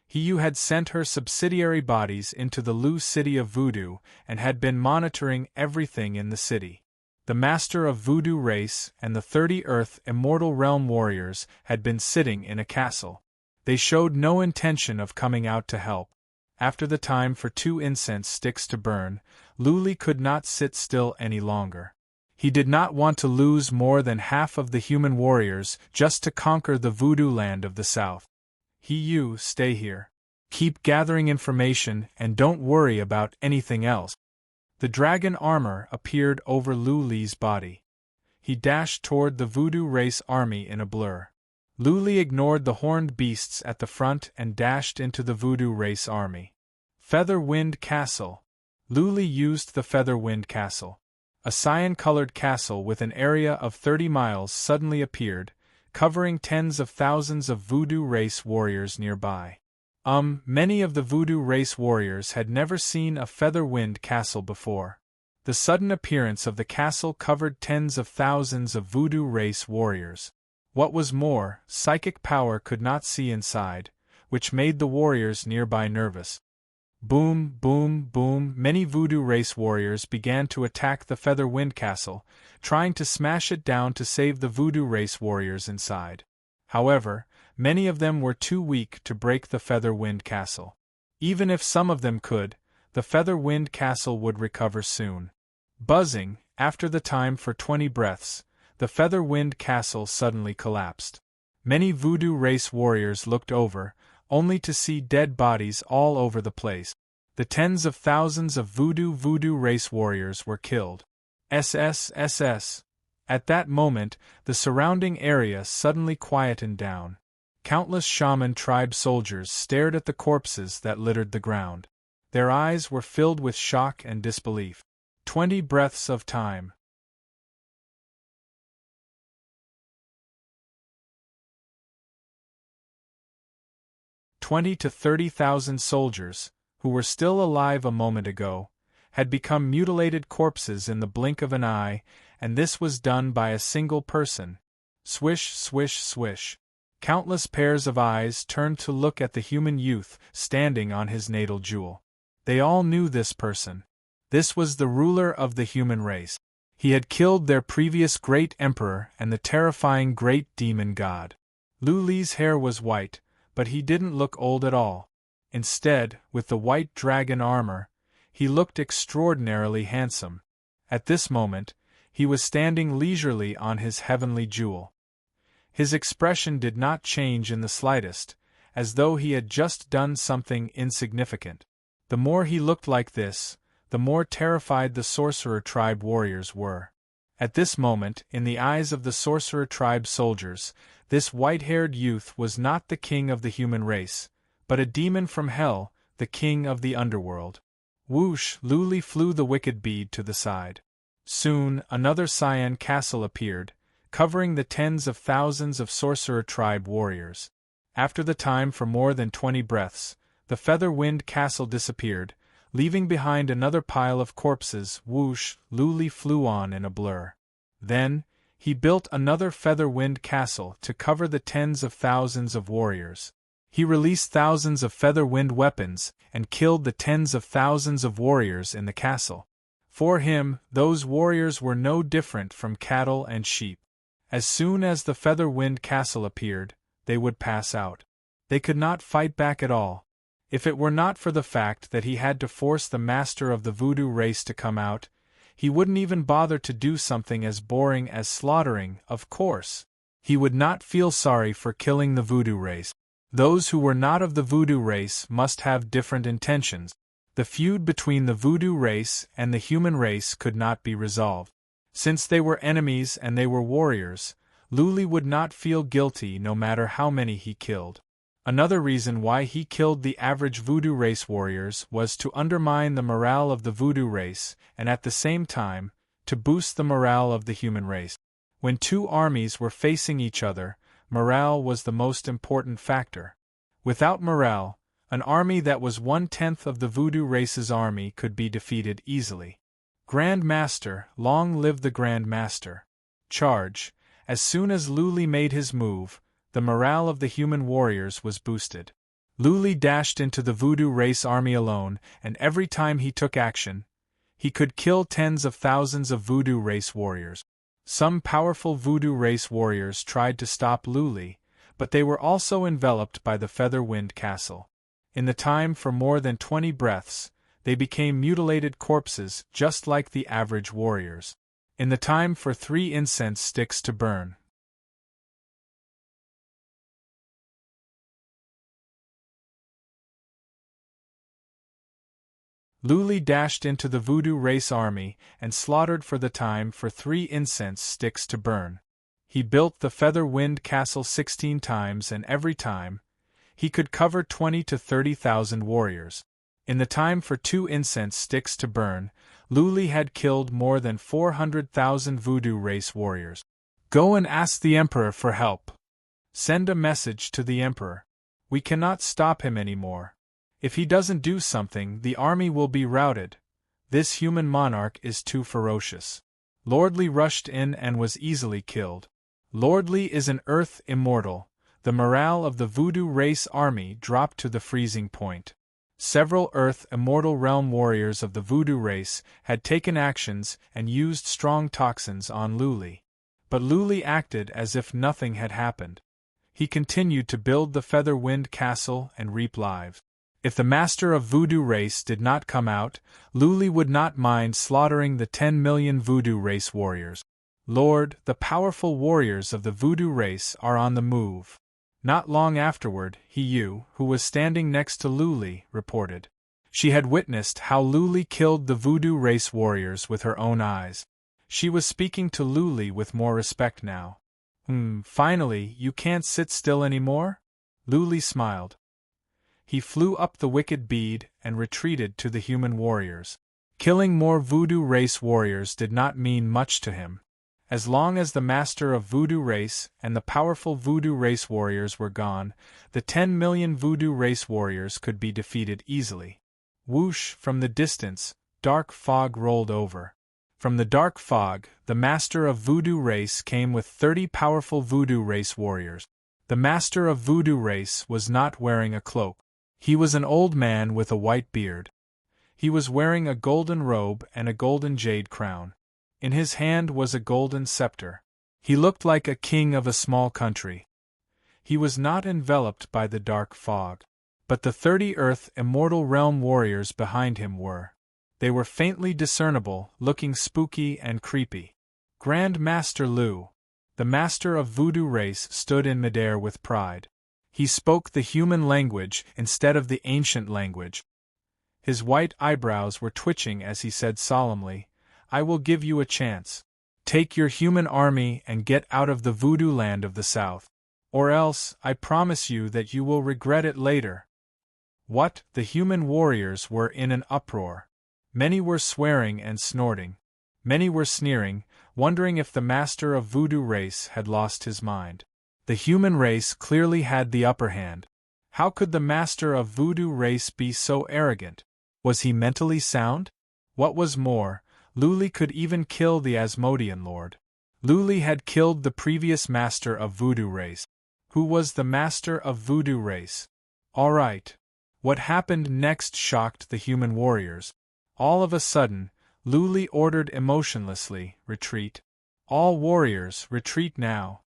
Hiyu had sent her subsidiary bodies into the Lu City of Voodoo and had been monitoring everything in the city. The master of voodoo race and the 30 Earth Immortal Realm warriors had been sitting in a castle. They showed no intention of coming out to help. After the time for 2 incense sticks to burn, Luli could not sit still any longer. He did not want to lose more than half of the human warriors just to conquer the voodoo land of the south. Hiyu, stay here. Keep gathering information and don't worry about anything else. The dragon armor appeared over Luli's body. He dashed toward the voodoo race army in a blur. Luli ignored the horned beasts at the front and dashed into the voodoo race army. Feather Wind Castle. Luli used the Feather Wind Castle. a cyan-colored castle with an area of 30 miles suddenly appeared, covering tens of thousands of voodoo race warriors nearby. Many of the voodoo race warriors had never seen a feather-wind castle before. The sudden appearance of the castle covered tens of thousands of voodoo race warriors. What was more, psychic power could not see inside, which made the warriors nearby nervous. Boom, boom, boom, many voodoo race warriors began to attack the feather wind castle, trying to smash it down to save the voodoo race warriors inside. However, many of them were too weak to break the feather wind castle. Even if some of them could, the feather wind castle would recover soon. Buzzing, after the time for 20 breaths, the feather wind castle suddenly collapsed. Many voodoo race warriors looked over, only to see dead bodies all over the place. The tens of thousands of voodoo race warriors were killed. SSSS. At that moment, the surrounding area suddenly quietened down. Countless shaman tribe soldiers stared at the corpses that littered the ground. Their eyes were filled with shock and disbelief. 20 breaths of time. $20,000 to $30,000 soldiers, who were still alive a moment ago, had become mutilated corpses in the blink of an eye, and this was done by a single person. Swish, swish, swish. Countless pairs of eyes turned to look at the human youth standing on his natal jewel. They all knew this person. This was the ruler of the human race. He had killed their previous great emperor and the terrifying great demon god. Lu Li's hair was white, but he didn't look old at all. Instead, with the white dragon armor, he looked extraordinarily handsome. At this moment, he was standing leisurely on his heavenly jewel. His expression did not change in the slightest, as though he had just done something insignificant. The more he looked like this, the more terrified the sorcerer tribe warriors were. At this moment, in the eyes of the sorcerer tribe soldiers, this white-haired youth was not the king of the human race, but a demon from hell, the king of the underworld. Whoosh, Lu Li flew the wicked bead to the side. Soon, another cyan castle appeared, covering the tens of thousands of sorcerer tribe warriors. After the time for more than 20 breaths, the feather wind castle disappeared, leaving behind another pile of corpses. Whoosh, Lu Li flew on in a blur. Then, he built another feather wind castle to cover the tens of thousands of warriors. He released thousands of feather wind weapons and killed the tens of thousands of warriors in the castle. For him, those warriors were no different from cattle and sheep. As soon as the feather wind castle appeared, they would pass out. They could not fight back at all. If it were not for the fact that he had to force the master of the voodoo race to come out, he wouldn't even bother to do something as boring as slaughtering. Of course, he would not feel sorry for killing the voodoo race. Those who were not of the voodoo race must have different intentions. The feud between the voodoo race and the human race could not be resolved. Since they were enemies and they were warriors, Lu Li would not feel guilty no matter how many he killed. Another reason why he killed the average voodoo race warriors was to undermine the morale of the voodoo race and at the same time, to boost the morale of the human race. When two armies were facing each other, morale was the most important factor. Without morale, an army that was 1/10 of the voodoo race's army could be defeated easily. Grand Master, long live the Grand Master. Charge. As soon as Lu Li made his move, the morale of the human warriors was boosted. Lu Li dashed into the voodoo race army alone, and every time he took action, he could kill tens of thousands of voodoo race warriors. Some powerful voodoo race warriors tried to stop Lu Li, but they were also enveloped by the feather wind castle. In the time for more than 20 breaths, they became mutilated corpses just like the average warriors. In the time for 3 incense sticks to burn. Lu Li dashed into the voodoo race army and slaughtered for the time for 3 incense sticks to burn. He built the feather wind castle 16 times and every time, he could cover 20,000 to 30,000 warriors. In the time for 2 incense sticks to burn, Luli had killed more than 400,000 voodoo race warriors. Go and ask the Emperor for help. Send a message to the Emperor. We cannot stop him anymore. If he doesn't do something, the army will be routed. This human monarch is too ferocious. Lordly rushed in and was easily killed. Lordly is an earth immortal. The morale of the voodoo race army dropped to the freezing point. Several Earth Immortal Realm warriors of the voodoo race had taken actions and used strong toxins on Luli. But Luli acted as if nothing had happened. He continued to build the Feather Wind Castle and reap lives. If the master of voodoo race did not come out, Luli would not mind slaughtering the 10 million voodoo race warriors. Lord, the powerful warriors of the voodoo race are on the move. Not long afterward, Hiyu, who was standing next to Luli, reported. She had witnessed how Luli killed the voodoo race warriors with her own eyes. She was speaking to Luli with more respect now. Finally, you can't sit still anymore? Luli smiled. He flew up the wicked bead and retreated to the human warriors. Killing more voodoo race warriors did not mean much to him. As long as the master of voodoo race and the powerful voodoo race warriors were gone, the 10 million voodoo race warriors could be defeated easily. Whoosh, from the distance, dark fog rolled over. From the dark fog, the master of voodoo race came with 30 powerful voodoo race warriors. The master of voodoo race was not wearing a cloak. He was an old man with a white beard. He was wearing a golden robe and a golden jade crown. In his hand was a golden scepter. He looked like a king of a small country. He was not enveloped by the dark fog. But the 30 Earth Immortal Realm warriors behind him were. They were faintly discernible, looking spooky and creepy. Grand Master Lu, the master of voodoo race, stood in midair with pride. He spoke the human language instead of the ancient language. His white eyebrows were twitching as he said solemnly, I will give you a chance. Take your human army and get out of the voodoo land of the south. Or else, I promise you that you will regret it later. What? The human warriors were in an uproar. Many were swearing and snorting. Many were sneering, wondering if the master of voodoo race had lost his mind. The human race clearly had the upper hand. How could the master of voodoo race be so arrogant? Was he mentally sound? What was more, Luli could even kill the Asmodean lord. Luli had killed the previous master of voodoo race. Who was the master of voodoo race? All right. What happened next shocked the human warriors. All of a sudden, Luli ordered emotionlessly, retreat. All warriors, retreat now.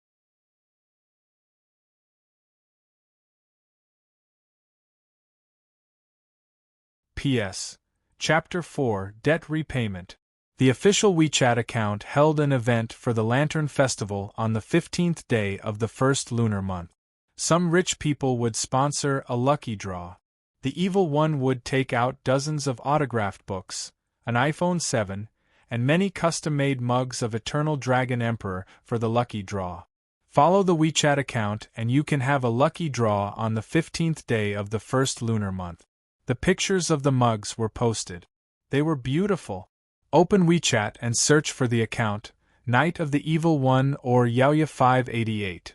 P.S. Chapter 4, Debt Repayment. The official WeChat account held an event for the Lantern Festival on the 15th day of the first lunar month. Some rich people would sponsor a lucky draw. The evil one would take out dozens of autographed books, an iPhone 7, and many custom-made mugs of Eternal Dragon Emperor for the lucky draw. Follow the WeChat account and you can have a lucky draw on the 15th day of the first lunar month. The pictures of the mugs were posted. They were beautiful. Open WeChat and search for the account, Night of the Evil One or Yaoya588.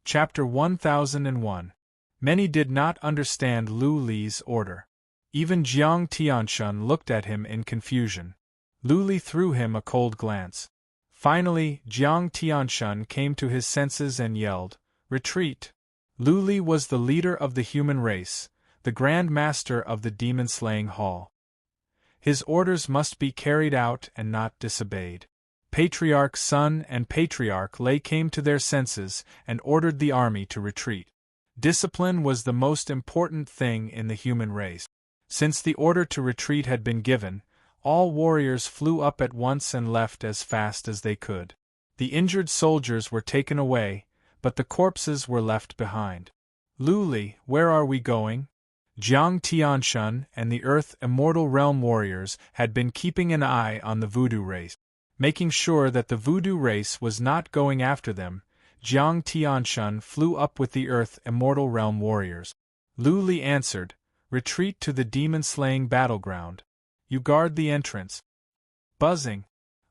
Chapter 1001. Many did not understand Lu Li's order. Even Jiang Tianshun looked at him in confusion. Lu Li threw him a cold glance. Finally, Jiang Tianshun came to his senses and yelled, Retreat! Lu Li was the leader of the human race, the Grand Master of the Demon-Slaying Hall. His orders must be carried out and not disobeyed. Patriarch Sun and Patriarch Lei came to their senses and ordered the army to retreat. Discipline was the most important thing in the human race. Since the order to retreat had been given, all warriors flew up at once and left as fast as they could. The injured soldiers were taken away, but the corpses were left behind. Lu Li, where are we going? Jiang Tianshun and the Earth Immortal Realm warriors had been keeping an eye on the voodoo race. Making sure that the voodoo race was not going after them, Jiang Tianshun flew up with the Earth Immortal Realm warriors. Lu Li answered, "Retreat to the demon-slaying battleground. You guard the entrance." Buzzing,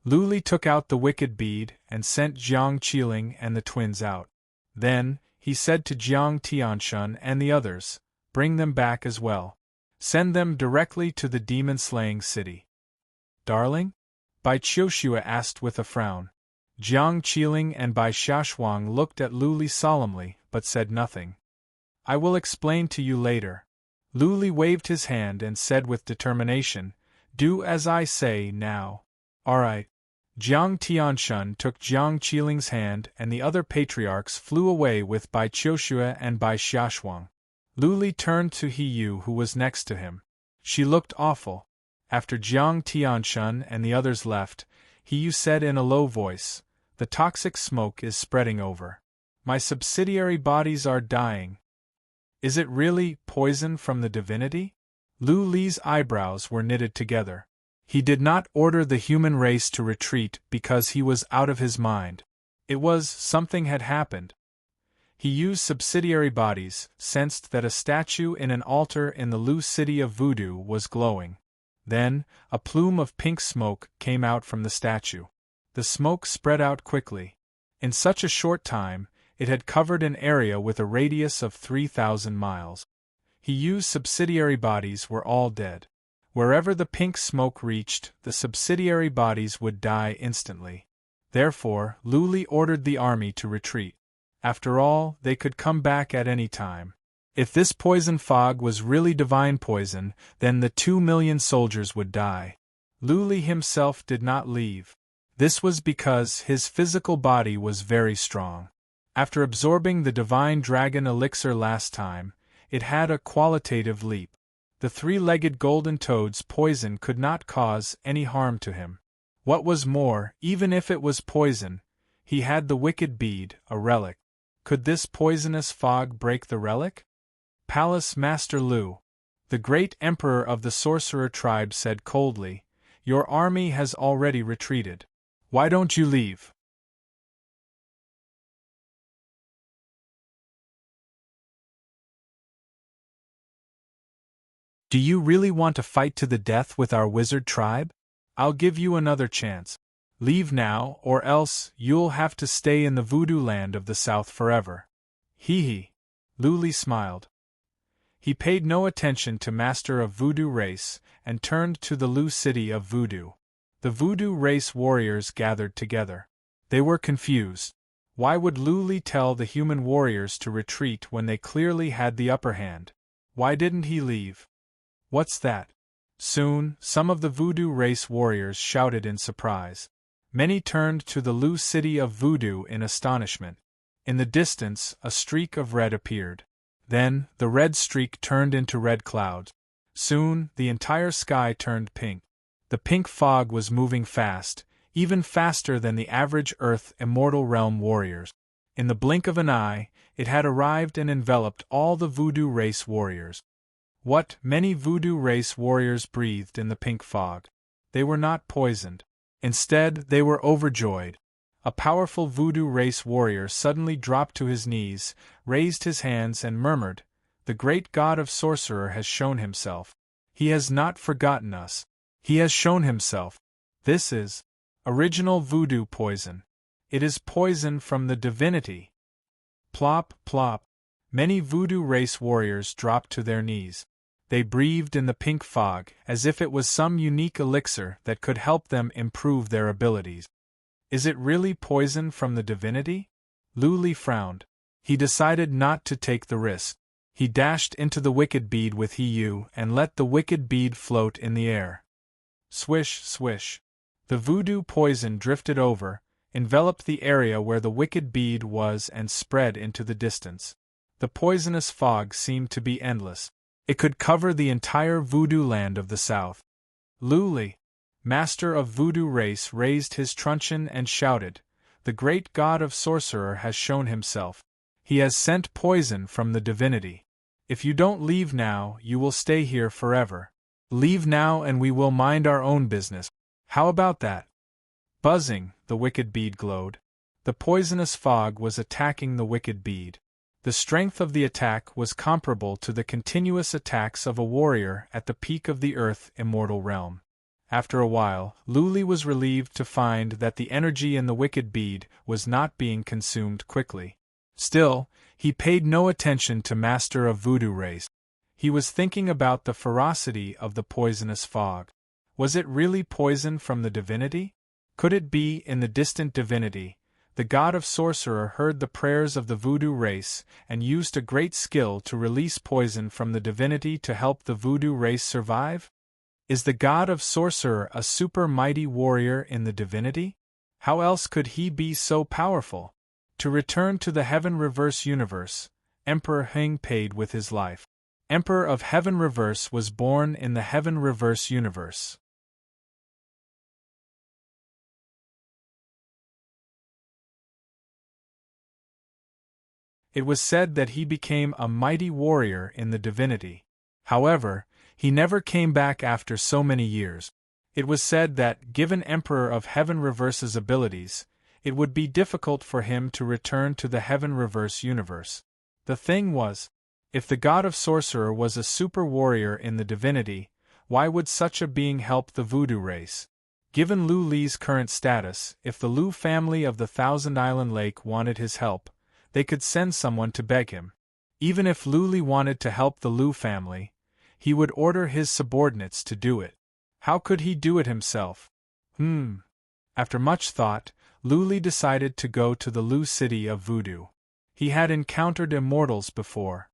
Lu Li took out the wicked bead and sent Jiang Qiling and the twins out. Then, he said to Jiang Tianshun and the others, "Bring them back as well. Send them directly to the demon-slaying city." "Darling?" Bai Qiushua asked with a frown. Jiang Qiling and Bai Xiaoshuang looked at Lu Li solemnly, but said nothing. "I will explain to you later." Lu Li waved his hand and said with determination, "Do as I say now." "All right." Jiang Tianshun took Jiang Qiling's hand and the other patriarchs flew away with Bai Qiushua and Bai Xiaoshuang. Lu Li turned to He Yu who was next to him. She looked awful. After Jiang Tianshun and the others left, He Yu said in a low voice, "The toxic smoke is spreading over. My subsidiary bodies are dying." "Is it really poison from the divinity?" Lu Li's eyebrows were knitted together. He did not order the human race to retreat because he was out of his mind. It was something had happened. He used subsidiary bodies, sensed that a statue in an altar in the Lu city of voodoo was glowing. Then, a plume of pink smoke came out from the statue. The smoke spread out quickly. In such a short time, it had covered an area with a radius of 3,000 miles. He used subsidiary bodies were all dead. Wherever the pink smoke reached, the subsidiary bodies would die instantly. Therefore, Lu Li ordered the army to retreat. After all, they could come back at any time. If this poison fog was really divine poison, then the 2,000,000 soldiers would die. Lu Li himself did not leave. This was because his physical body was very strong. After absorbing the divine dragon elixir last time, it had a qualitative leap. The three-legged golden toad's poison could not cause any harm to him. What was more, even if it was poison, he had the wicked bead, a relic. Could this poisonous fog break the relic? Palace Master Lu, the great emperor of the sorcerer tribe, said coldly, "Your army has already retreated. Why don't you leave?" "Do you really want to fight to the death with our wizard tribe? I'll give you another chance. Leave now, or else you'll have to stay in the voodoo land of the south forever." Hee hee. Lu Li smiled. He paid no attention to Master of Voodoo race, and turned to the Lu city of voodoo. The voodoo race warriors gathered together. They were confused. Why would Lu Li tell the human warriors to retreat when they clearly had the upper hand? Why didn't he leave? "What's that?" Soon, some of the voodoo race warriors shouted in surprise. Many turned to the Lu city of voodoo in astonishment. In the distance, a streak of red appeared. Then, the red streak turned into red clouds. Soon, the entire sky turned pink. The pink fog was moving fast, even faster than the average Earth Immortal Realm warriors. In the blink of an eye, it had arrived and enveloped all the voodoo race warriors. What many voodoo race warriors breathed in the pink fog. They were not poisoned. Instead, they were overjoyed. A powerful voodoo race warrior suddenly dropped to his knees, raised his hands and murmured, "The great god of sorcerer has shown himself. He has not forgotten us. He has shown himself. This is original voodoo poison. It is poison from the divinity." Plop, plop. Many voodoo race warriors dropped to their knees. They breathed in the pink fog, as if it was some unique elixir that could help them improve their abilities. "Is it really poison from the divinity?" Lu Li frowned. He decided not to take the risk. He dashed into the wicked bead with He Yu and let the wicked bead float in the air. Swish, swish. The voodoo poison drifted over, enveloped the area where the wicked bead was and spread into the distance. The poisonous fog seemed to be endless. It could cover the entire voodoo land of the south. Lu Li, Master of Voodoo race, raised his truncheon and shouted, "The great god of sorcerer has shown himself. He has sent poison from the divinity. If you don't leave now, you will stay here forever. Leave now and we will mind our own business. How about that? Buzzing, the wicked bead glowed. The poisonous fog was attacking the wicked bead. The strength of the attack was comparable to the continuous attacks of a warrior at the peak of the Earth immortal realm. After a while, Luli was relieved to find that the energy in the wicked bead was not being consumed quickly. Still, he paid no attention to Master of Voodoo Race. He was thinking about the ferocity of the poisonous fog. Was it really poison from the divinity? Could it be, in the distant divinity, the god of sorcerer heard the prayers of the voodoo race and used a great skill to release poison from the divinity to help the voodoo race survive? Is the god of sorcerer a super mighty warrior in the divinity? How else could he be so powerful? To return to the Heaven Reverse universe, Emperor Heng paid with his life. Emperor of Heaven Reverse was born in the Heaven Reverse universe. It was said that he became a mighty warrior in the divinity. However, he never came back after so many years. It was said that, given Emperor of Heaven Reverse's abilities, it would be difficult for him to return to the Heaven Reverse universe. The thing was, if the god of sorcerer was a super warrior in the divinity, why would such a being help the voodoo race? Given Lu Li's current status, if the Lu family of the Thousand Island Lake wanted his help, they could send someone to beg him. Even if Lu Li wanted to help the Lu family, he would order his subordinates to do it. How could he do it himself? After much thought, Lu Li decided to go to the Lu city of voodoo. He had encountered immortals before.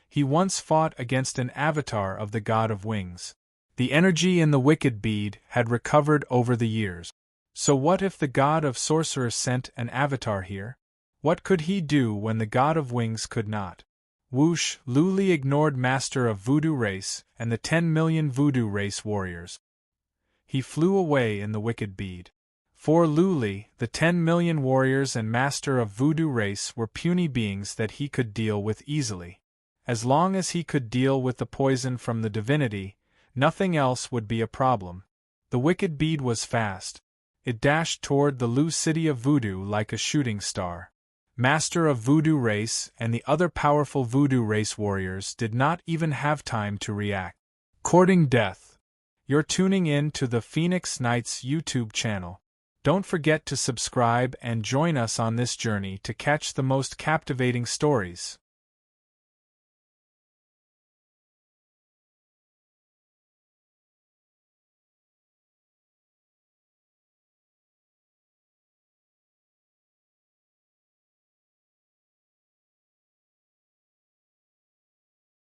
He once fought against an avatar of the god of wings. The energy in the wicked bead had recovered over the years. So what if the god of sorcerer sent an avatar here? What could he do when the god of wings could not? Whoosh! Lu Li ignored Master of Voodoo Race and the 10 million Voodoo Race warriors. He flew away in the wicked bead. For Lu Li, the 10 million warriors and Master of Voodoo Race were puny beings that he could deal with easily. As long as he could deal with the poison from the divinity, nothing else would be a problem. The wicked bead was fast. It dashed toward the Lu city of voodoo like a shooting star. Master of Voodoo Race and the other powerful Voodoo Race warriors did not even have time to react. Courting death. You're tuning in to the Phoenix Knights YouTube channel. Don't forget to subscribe and join us on this journey to catch the most captivating stories.